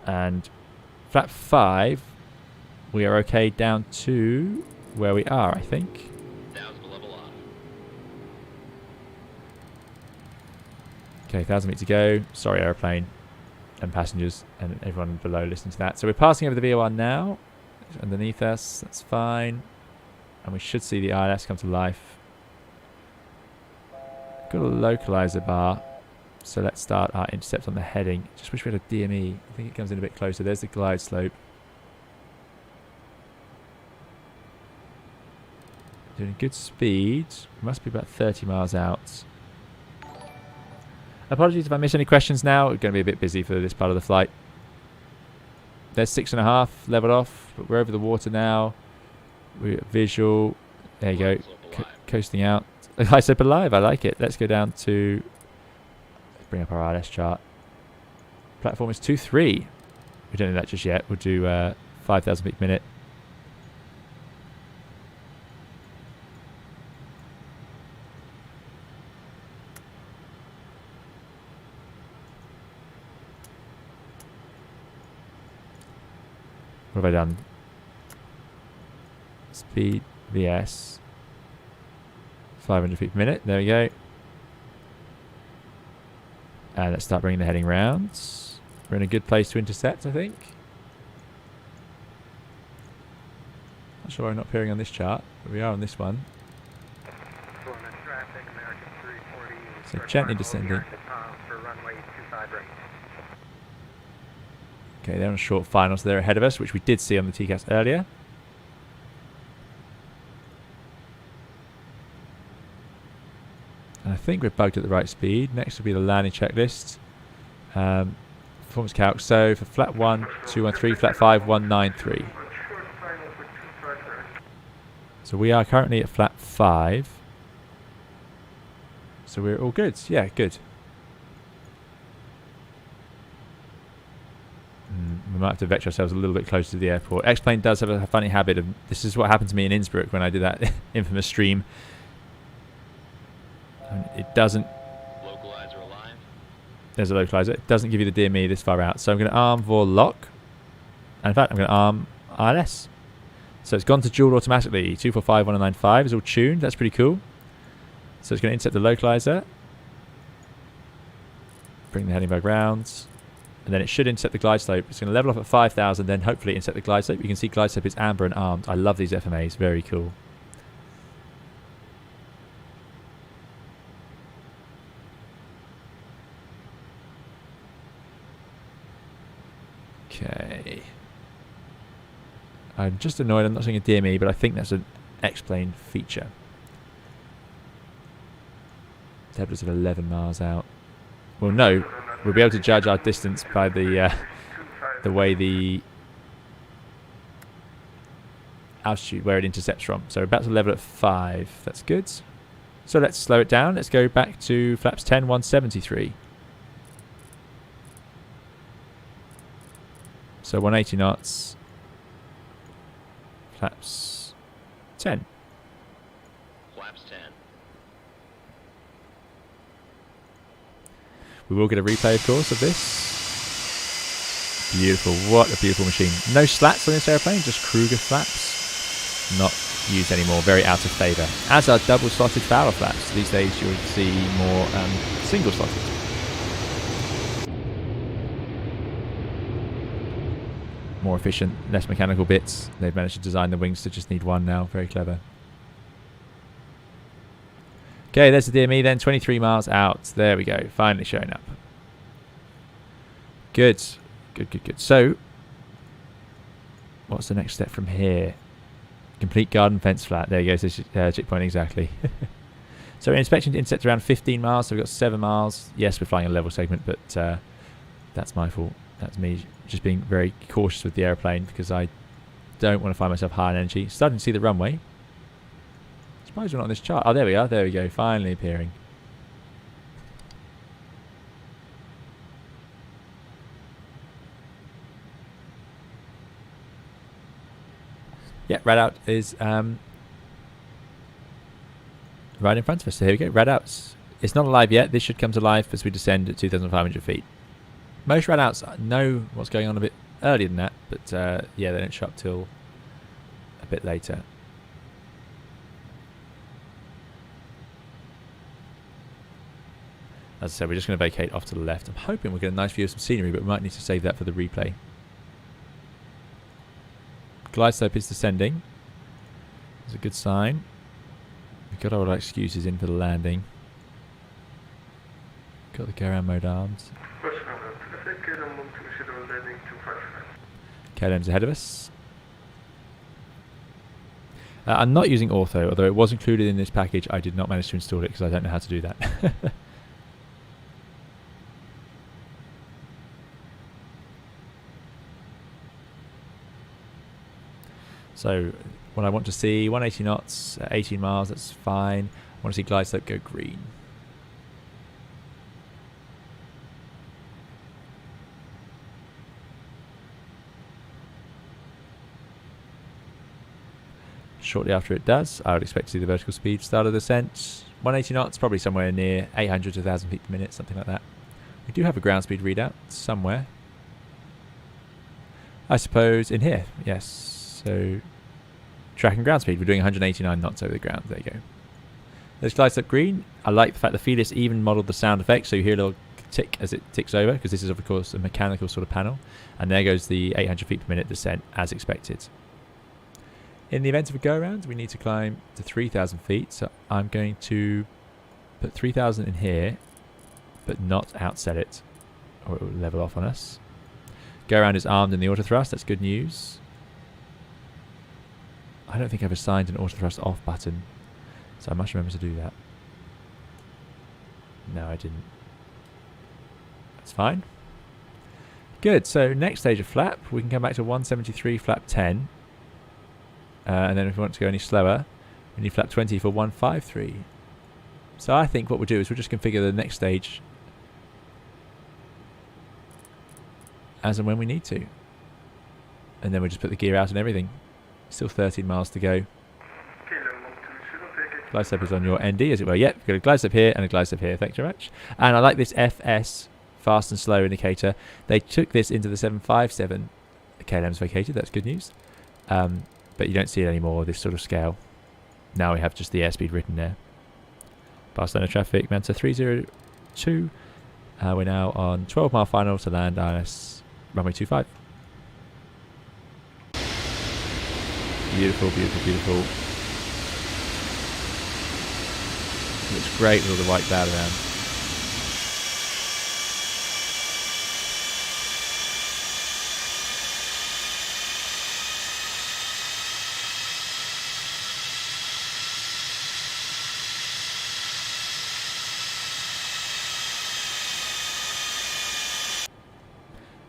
And flap 5, we are okay down to where we are, I think. Okay, 1,000 feet to go. Sorry, aeroplane and passengers and everyone below listening to that. So we're passing over the VOR now. It's underneath us. That's fine. And we should see the ILS come to life. Got a localizer bar. So let's start our intercept on the heading. Just wish we had a DME. I think it comes in a bit closer. There's the glide slope. Doing good speed. Must be about 30 miles out. Apologies if I miss any questions now. We're going to be a bit busy for this part of the flight. There's 6.5 leveled off, but we're over the water now. We're visual. There you go. Coasting out. I said alive. I like it. Let's go down to... Let's bring up our ILS chart. Platform is 2-3. We don't do that just yet. We'll do 5,000 feet per minute. What have I done? Speed VS 500 feet per minute. There we go. And let's start bringing the heading round. We're in a good place to intercept, I think. Not sure why I'm not appearing on this chart, but we are on this one. So gently descending. For runway 25 right. Okay, they're on a short final, so they're ahead of us, which we did see on the TCAS earlier. And I think we're bugged at the right speed. Next will be the landing checklist. Performance calc. So for flat 1, 213, flat 5, 193. So we are currently at flat 5. So we're all good. Yeah, good. We might have to vector ourselves a little bit closer to the airport. X-Plane does have a funny habit of... This is what happened to me in Innsbruck when I did that infamous stream. And it doesn't... Localizer alive. There's a localizer. It doesn't give you the DME this far out. So I'm going to arm vor lock. And in fact, I'm going to arm ILS. So it's gone to dual automatically. 245-1095 is all tuned. That's pretty cool. So it's going to intercept the localizer. Bring the heading back round. And then it should intercept the glide slope. It's going to level off at 5,000, then hopefully intercept the glide slope. You can see glide slope is amber and armed. I love these FMAs. Very cool. Okay. I'm just annoyed I'm not seeing a DME, but I think that's an X-Plane feature. Temperatures of 11 miles out. Well, no. We'll be able to judge our distance by the way the altitude, where it intercepts from. So we're about to level at 5. That's good. So let's slow it down. Let's go back to flaps 10, 173. So 180 knots. Flaps 10. Flaps 10. We will get a replay, of course, of this. Beautiful. What a beautiful machine. No slats on this airplane, just Kruger flaps. Not used anymore. Very out of favour. As are double-slotted Fowler flaps. These days you'll see more single-slotted. More efficient, less mechanical bits. They've managed to design the wings to just need one now. Very clever. Okay, there's the DME then, 23 miles out. There we go, finally showing up. Good, good, good, good. So, what's the next step from here? Complete garden fence flat. There you go, so checkpoint exactly. So we're expecting to intercept around 15 miles, so we've got 7 miles. Yes, we're flying a level segment, but that's my fault. That's me just being very cautious with the airplane because I don't want to find myself high in energy. Starting to see the runway. Surprised we're not on this chart. Oh, there we are. There we go. Finally appearing. Yeah, rad out is right in front of us. So here we go. Rad outs. It's not alive yet. This should come to life as we descend at 2,500 feet. Most rad outs know what's going on a bit earlier than that, but yeah, they don't show up till a bit later. As I said, we're just going to vacate off to the left. I'm hoping we'll get a nice view of some scenery, but we might need to save that for the replay. Glide slope is descending. That's a good sign. We've got all our excuses in for the landing. Got the go around mode arms. KLM's ahead of us. I'm not using ortho, although it was included in this package. I did not manage to install it because I don't know how to do that. So what I want to see, 180 knots, 18 miles, that's fine. I want to see glide slope go green. Shortly after it does, I would expect to see the vertical speed start of descent. 180 knots, probably somewhere near 800 to 1,000 feet per minute, something like that. We do have a ground speed readout somewhere. I suppose in here, yes. So tracking ground speed, we're doing 189 knots over the ground. There you go. There's glide slope green. I like the fact that Felis even modelled the sound effect, so you hear a little tick as it ticks over, because this is of course a mechanical sort of panel. And there goes the 800 feet per minute descent as expected. In the event of a go-around, we need to climb to 3,000 feet, so I'm going to put 3,000 in here, but not outset it, or it will level off on us. Go around is armed in the auto thrust. That's good news. I don't think I've assigned an auto thrust off button, so I must remember to do that. No, I didn't. That's fine. Good. So next stage of flap, we can come back to 173 flap 10, and then if we want to go any slower, we need flap 20 for 153. So I think what we'll do is we'll just configure the next stage as and when we need to. And then we'll just put the gear out and everything. Still 13 miles to go. Glide step is on your ND, as it were. Yep, we've got a glide step here and a glide step here. Thanks very much. And I like this FS, fast and slow indicator. They took this into the 757. KLM's vacated, that's good news. But you don't see it anymore, this sort of scale. Now we have just the airspeed written there. Barcelona traffic, Manta 302. We're now on 12-mile final to land ILS runway 25. Beautiful, beautiful, beautiful. Looks great with all the white cloud around.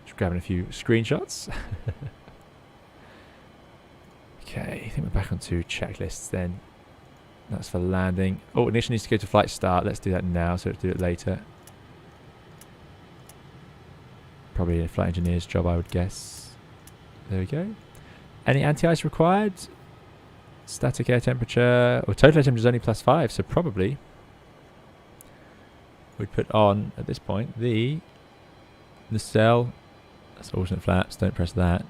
Just grabbing a few screenshots. Okay, I think we're back onto checklists then. That's for landing. Oh, ignition needs to go to flight start. Let's do that now, so we'll do it later. Probably a flight engineer's job, I would guess. There we go. Any anti-ice required? Static air temperature. Well, total air temperature is only +5, so probably we'd put on, at this point, the cell. That's alternate flaps. Don't press that.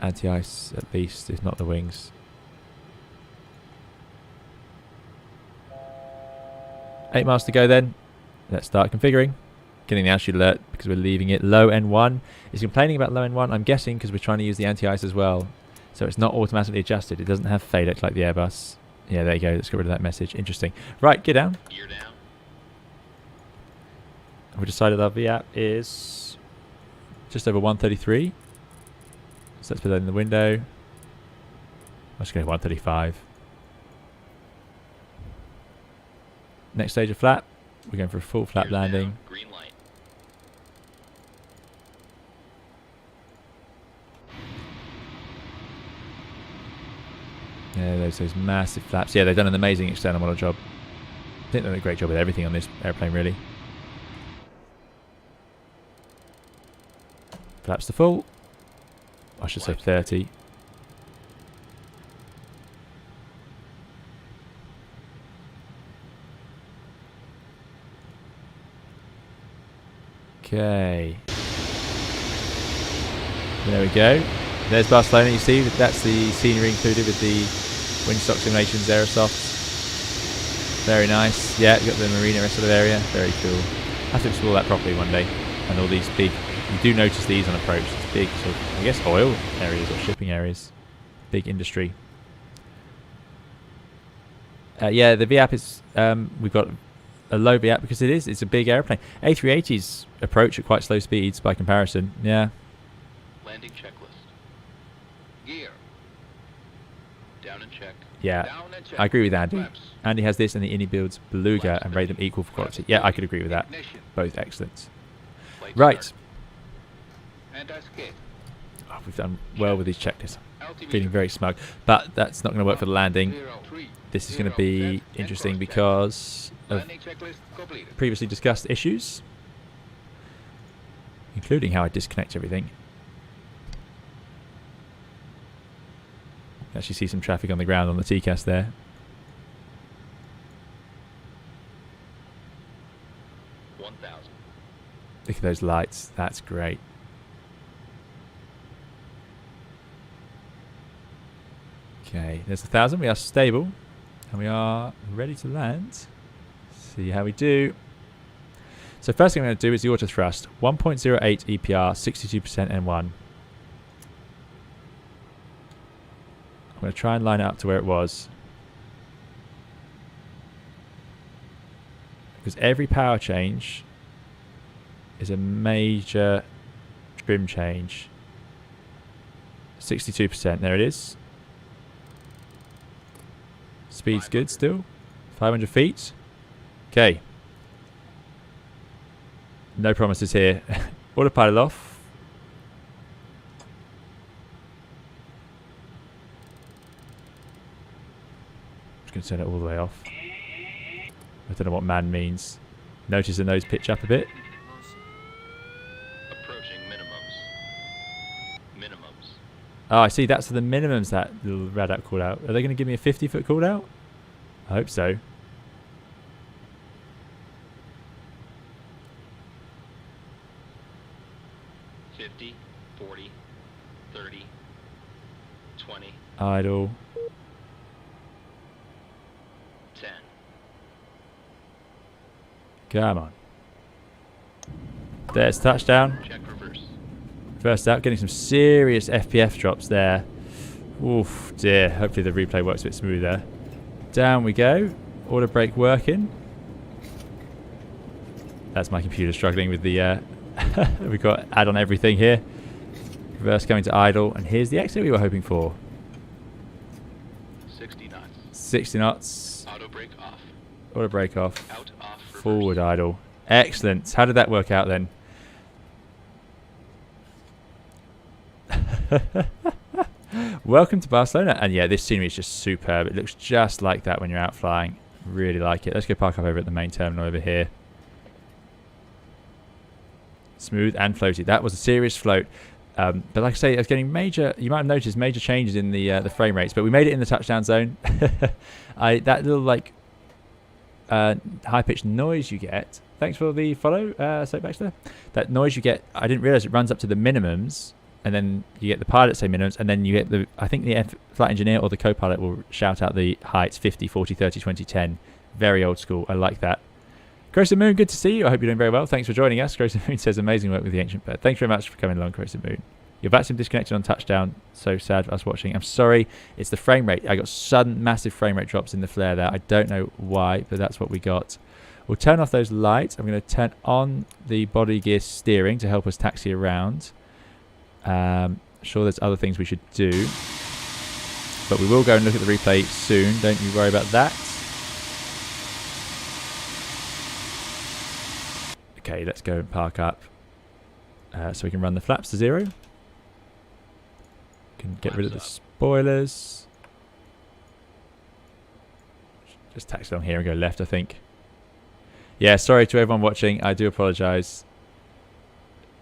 Anti-ice, at least, if not the wings. 8 miles to go then. Let's start configuring. Getting the altitude alert because we're leaving it low N1. It's complaining about low N1, I'm guessing, because we're trying to use the anti-ice as well. So it's not automatically adjusted. It doesn't have FADEC like the Airbus. Yeah, there you go. Let's get rid of that message. Interesting. Right, gear down. Gear down. We decided our VAP is just over 133. So let's put that in the window. Let's go 135. Next stage of flap. We're going for a full flap landing. Down, green light. Yeah, those massive flaps. Yeah, they've done an amazing external model job. I think they've done a great job with everything on this airplane, really. Flaps to full. I should say 30. Okay. There we go. There's Barcelona. You see, that's the scenery included with the Sock Simulations Aerosoft. Very nice. Yeah, you've got the marina sort of area. Very cool. I have to explore that properly one day. And all these big, you do notice these on approach. It's big sort of, I guess, oil areas or shipping areas. Big industry. Yeah, the VAP is, we've got a low VAP because it's a big airplane. A380s approach at quite slow speeds by comparison. Yeah. Landing checklist. Gear. Down and check. Yeah, Down and check. I agree with Andy. Flaps. Andy has this and the Innie builds Beluga Flaps and rate them 30. equal for quality. Flaps Yeah, I 30. could agree with that. Ignition. Both excellent. Flight Right. start. Anti-skid. Oh, we've done well with these checklists. Altimeter. Feeling very smug. But that's not going to work for the landing. 03. This is going to 0, be left, and interesting cross check. because of Landing checklist completed. previously discussed issues, including how I disconnect everything. Actually see some traffic on the ground on the TCAS there. Look at those lights. That's great. Okay, there's 1,000. We are stable. And we are ready to land. See how we do. So first thing I'm going to do is the auto thrust. 1.08 EPR, 62% N1. I'm going to try and line it up to where it was. because every power change is a major trim change. 62%, there it is. Speed's good still. 500 feet. Okay. No promises here. Autopilot off. Just going to turn it all the way off. I don't know what man means. Notice the nose pitch up a bit. Approaching minimums. Oh, I see. That's for the minimums that little radar called out. Are they going to give me a 50-foot call out? I hope so. Idle. 10. Come on. There's touchdown. Check reverse. First out, getting some serious FPF drops there. Oof, dear. Hopefully the replay works a bit smoother. Down we go. Auto brake working. That's my computer struggling with the... we've got add on everything here. Reverse coming to idle. And here's the exit we were hoping for. 60 knots. Auto brake off. Auto brake off. Out, off, reverse. Forward idle. Excellent. How did that work out then? Welcome to Barcelona. And yeah, this scenery is just superb. It looks just like that when you're out flying. Really like it. Let's go park up over at the main terminal over here. Smooth and floaty. That was a serious float. But like I say, I was getting major, you might have noticed major changes in the frame rates, but we made it in the touchdown zone. That little like high-pitched noise you get, thanks for the follow, Soap Baxter. That noise you get, I didn't realise it runs up to the minimums, and then you get the pilot say minimums, and then you get the, I think the flight engineer or the co-pilot will shout out the heights, 50, 40, 30, 20, 10. Very old school, I like that. Croson Moon, good to see you. I hope you're doing very well. Thanks for joining us. Croson Moon says amazing work with the Ancient Bird. Thanks very much for coming along, Croson Moon. Your vacuum disconnected on touchdown. So sad for us watching. I'm sorry. It's the frame rate. I got sudden massive frame rate drops in the flare there. I don't know why, but that's what we got. We'll turn off those lights. I'm going to turn on the body gear steering to help us taxi around. Sure there's other things we should do. But we will go and look at the replay soon. Don't you worry about that. Okay, let's go and park up so we can run the flaps to 0. Can get rid of the spoilers. Just taxi along here and go left, I think. Yeah, sorry to everyone watching. I do apologise.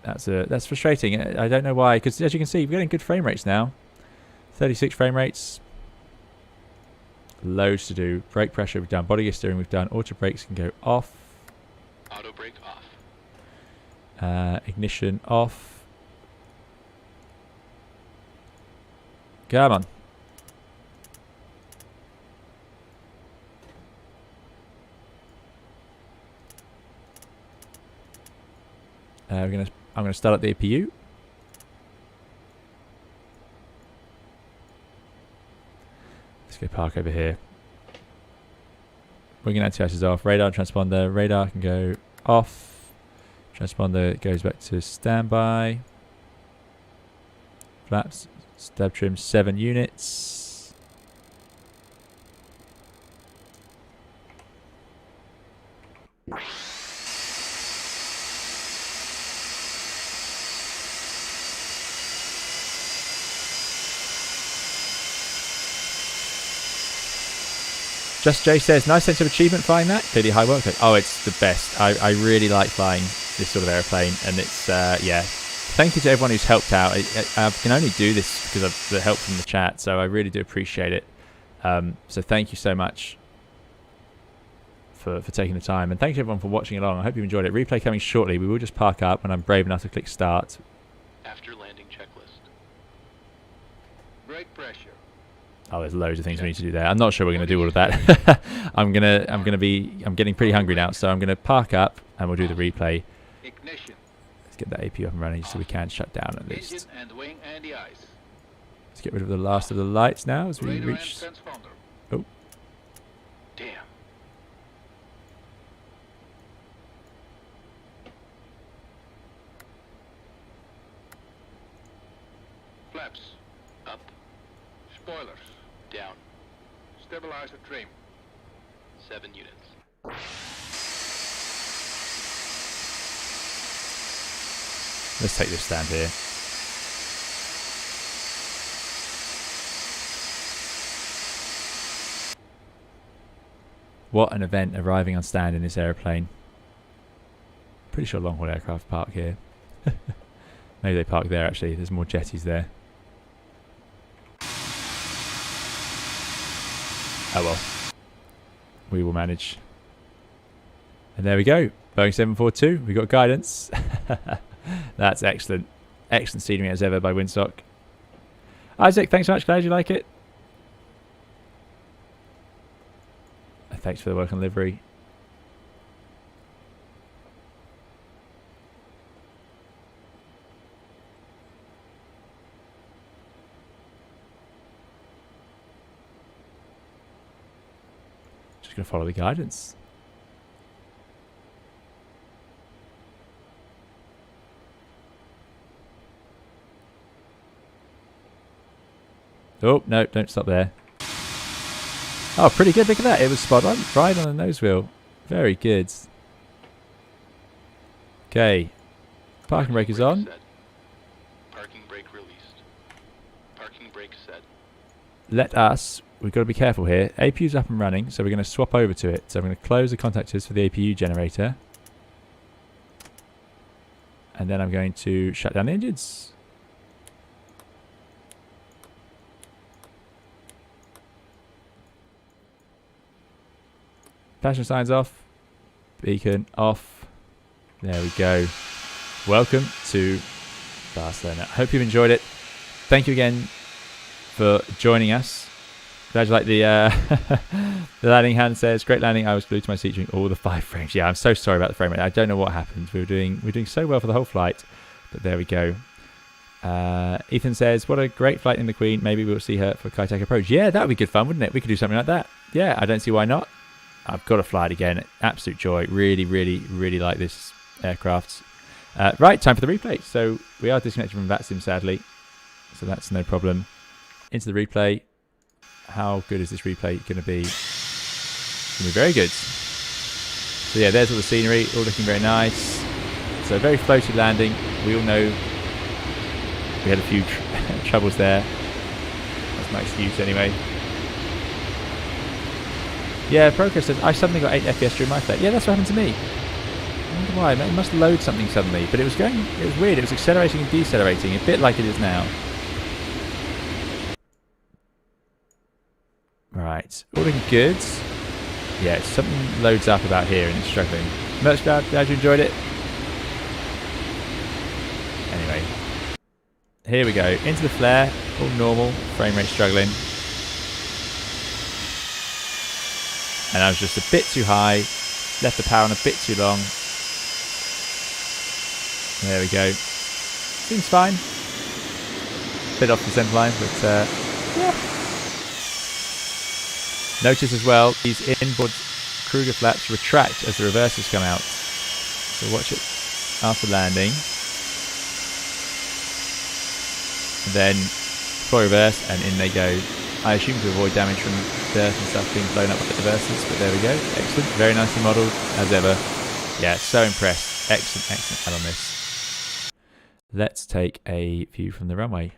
That's frustrating. I don't know why, because as you can see, we're getting good frame rates now. 36 frame rates. Loads to do. Brake pressure we've done. Body gear steering we've done. Auto brakes can go off. Auto brake off. Ignition off. Come on. I'm gonna start up the APU. Let's go park over here. Wing and anti-ice is off. Radar transponder. Radar can go off. Transponder goes back to standby. Flaps. Stab trim 7 units. Just Jay says, nice sense of achievement flying that. Clearly high workload. Oh, it's the best. I really like flying this sort of airplane, and it's yeah. Thank you to everyone who's helped out. I can only do this because of the help from the chat, so I really do appreciate it. So thank you so much for taking the time, and thank you everyone for watching along. I hope you enjoyed it. Replay coming shortly. We will just park up when I'm brave enough to click start. After landing checklist. Brake pressure. Oh, there's loads of things we need to do there. I'm not sure we're going to do all of that. I'm getting pretty hungry now, so I'm going to park up and we'll do the replay. Ignition. Let's get that APU up and running so we can shut down at least. Engine and wing anti-ice. Let's get rid of the last of the lights now as we Radar reach. and transponder. Oh, Damn. spoilers. Down. Stabilizer trim. 7 units. Let's take this stand here. What an event arriving on stand in this aeroplane. Pretty sure long haul aircraft park here. Maybe they park there actually, there's more jetties there. Oh well. We will manage. And there we go. Boeing 742, we got guidance. That's excellent. Excellent scenery as ever by Windsock. Isaac, thanks so much, glad you like it. Thanks for the work on livery. Just going to follow the guidance. Oh, no, don't stop there. Oh, pretty good. Look at that. It was spot on. Right on the nose wheel. Very good. Okay. Parking brake is on. Parking brake released. Parking brake set. Let us, we've got to be careful here. APU's up and running, so we're going to swap over to it. So I'm going to close the contactors for the APU generator. And then I'm going to shut down the engines. Passenger signs off. Beacon off. There we go. Welcome to Barcelona. I hope you've enjoyed it. Thank you again for joining us. Glad you like the the landing. Hand says, great landing. I was glued to my seat during all the 5 frames. Yeah, I'm so sorry about the frame rate. I don't know what happened. We're doing so well for the whole flight, but there we go. Ethan says, what a great flight in the Queen. Maybe we'll see her for Kitech approach. Yeah, that would be good fun, wouldn't it? We could do something like that. Yeah, I don't see why not. I've got to fly it again. Absolute joy. Really, really, really like this aircraft. Right, time for the replay. So we are disconnected from VATSIM, sadly. So that's no problem. Into the replay. How good is this replay going to be? It's going to be very good. So yeah, there's all the scenery. All looking very nice. So very floaty landing. We all know we had a few troubles there. That's my excuse anyway. Yeah, Progress says, I suddenly got 8 FPS during my flight. Yeah, that's what happened to me. I wonder why. It must load something suddenly. But it was weird. It was accelerating and decelerating, a bit like it is now. Right. All looking good. Yeah, something loads up about here and it's struggling. Merch Cloud, glad you enjoyed it. Anyway. Here we go. Into the flare. All normal. Frame rate struggling. And I was just a bit too high. Left the power on a bit too long. There we go. Seems fine. Bit off the centre line, but yeah. Notice as well, these inboard Kruger flaps retract as the reversers come out. So watch it after landing. And then deploy reverse and in they go. I assume to avoid damage from dirt and stuff being blown up by the reversers, but there we go. Excellent. Very nicely modelled, as ever. Yeah, so impressed. Excellent, excellent head on this. Let's take a view from the runway.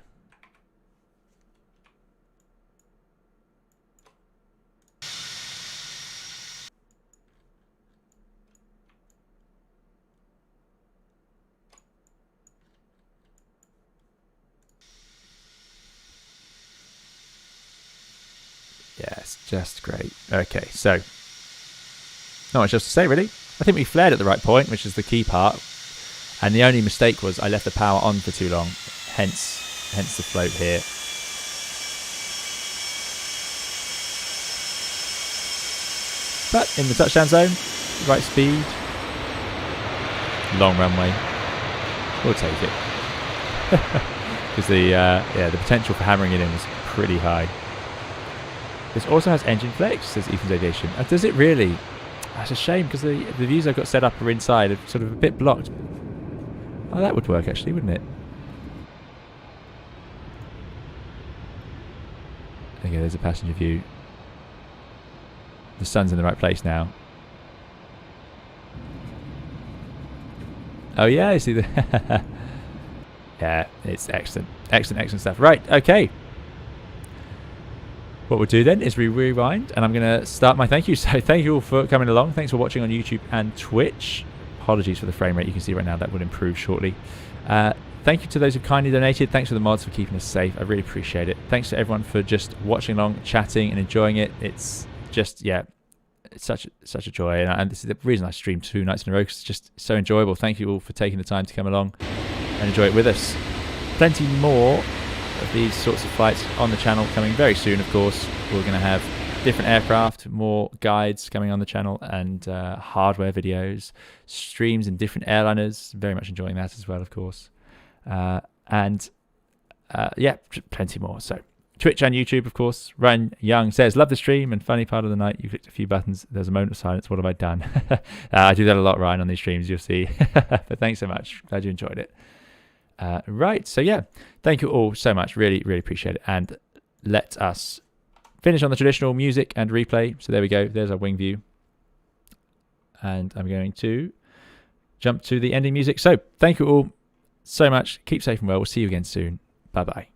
Yes, just great. Okay, so not much else to say really. I think we flared at the right point, which is the key part. And the only mistake was I left the power on for too long. Hence the float here. But in the touchdown zone, right speed, long runway. We'll take it. Because the potential for hammering it in was pretty high. This also has engine flex, says Ethan's Aviation. Does it really? That's a shame because the views I've got set up are inside, are sort of a bit blocked. Oh, that would work actually, wouldn't it? Okay, there's a passenger view. The sun's in the right place now. Oh yeah, I see the... Yeah, it's excellent. Excellent stuff. Right, okay. What we'll do then is we rewind, and I'm going to start my thank you. So thank you all for coming along. Thanks for watching on YouTube and Twitch. Apologies for the frame rate. You can see right now that will improve shortly. Thank you to those who kindly donated. Thanks for the mods for keeping us safe. I really appreciate it. Thanks to everyone for just watching along, chatting, and enjoying it. It's just, yeah, it's such a joy. And this is the reason I stream 2 nights in a row, because it's just so enjoyable. Thank you all for taking the time to come along and enjoy it with us. Plenty more of these sorts of flights on the channel coming very soon, of course. We're going to have different aircraft, more guides coming on the channel, and hardware videos, streams in different airliners. Very much enjoying that as well, of course. Yeah, plenty more. So Twitch and YouTube, of course. Ryan Young says, love the stream and funny part of the night. You clicked a few buttons. There's a moment of silence. What have I done? I do that a lot, Ryan, on these streams, you'll see. But thanks so much. Glad you enjoyed it. Right, so yeah, thank you all so much. Really appreciate it. And let us finish on the traditional music and replay. So there we go. There's our wing view. And I'm going to jump to the ending music. So thank you all so much. Keep safe and well. We'll see you again soon. Bye-bye.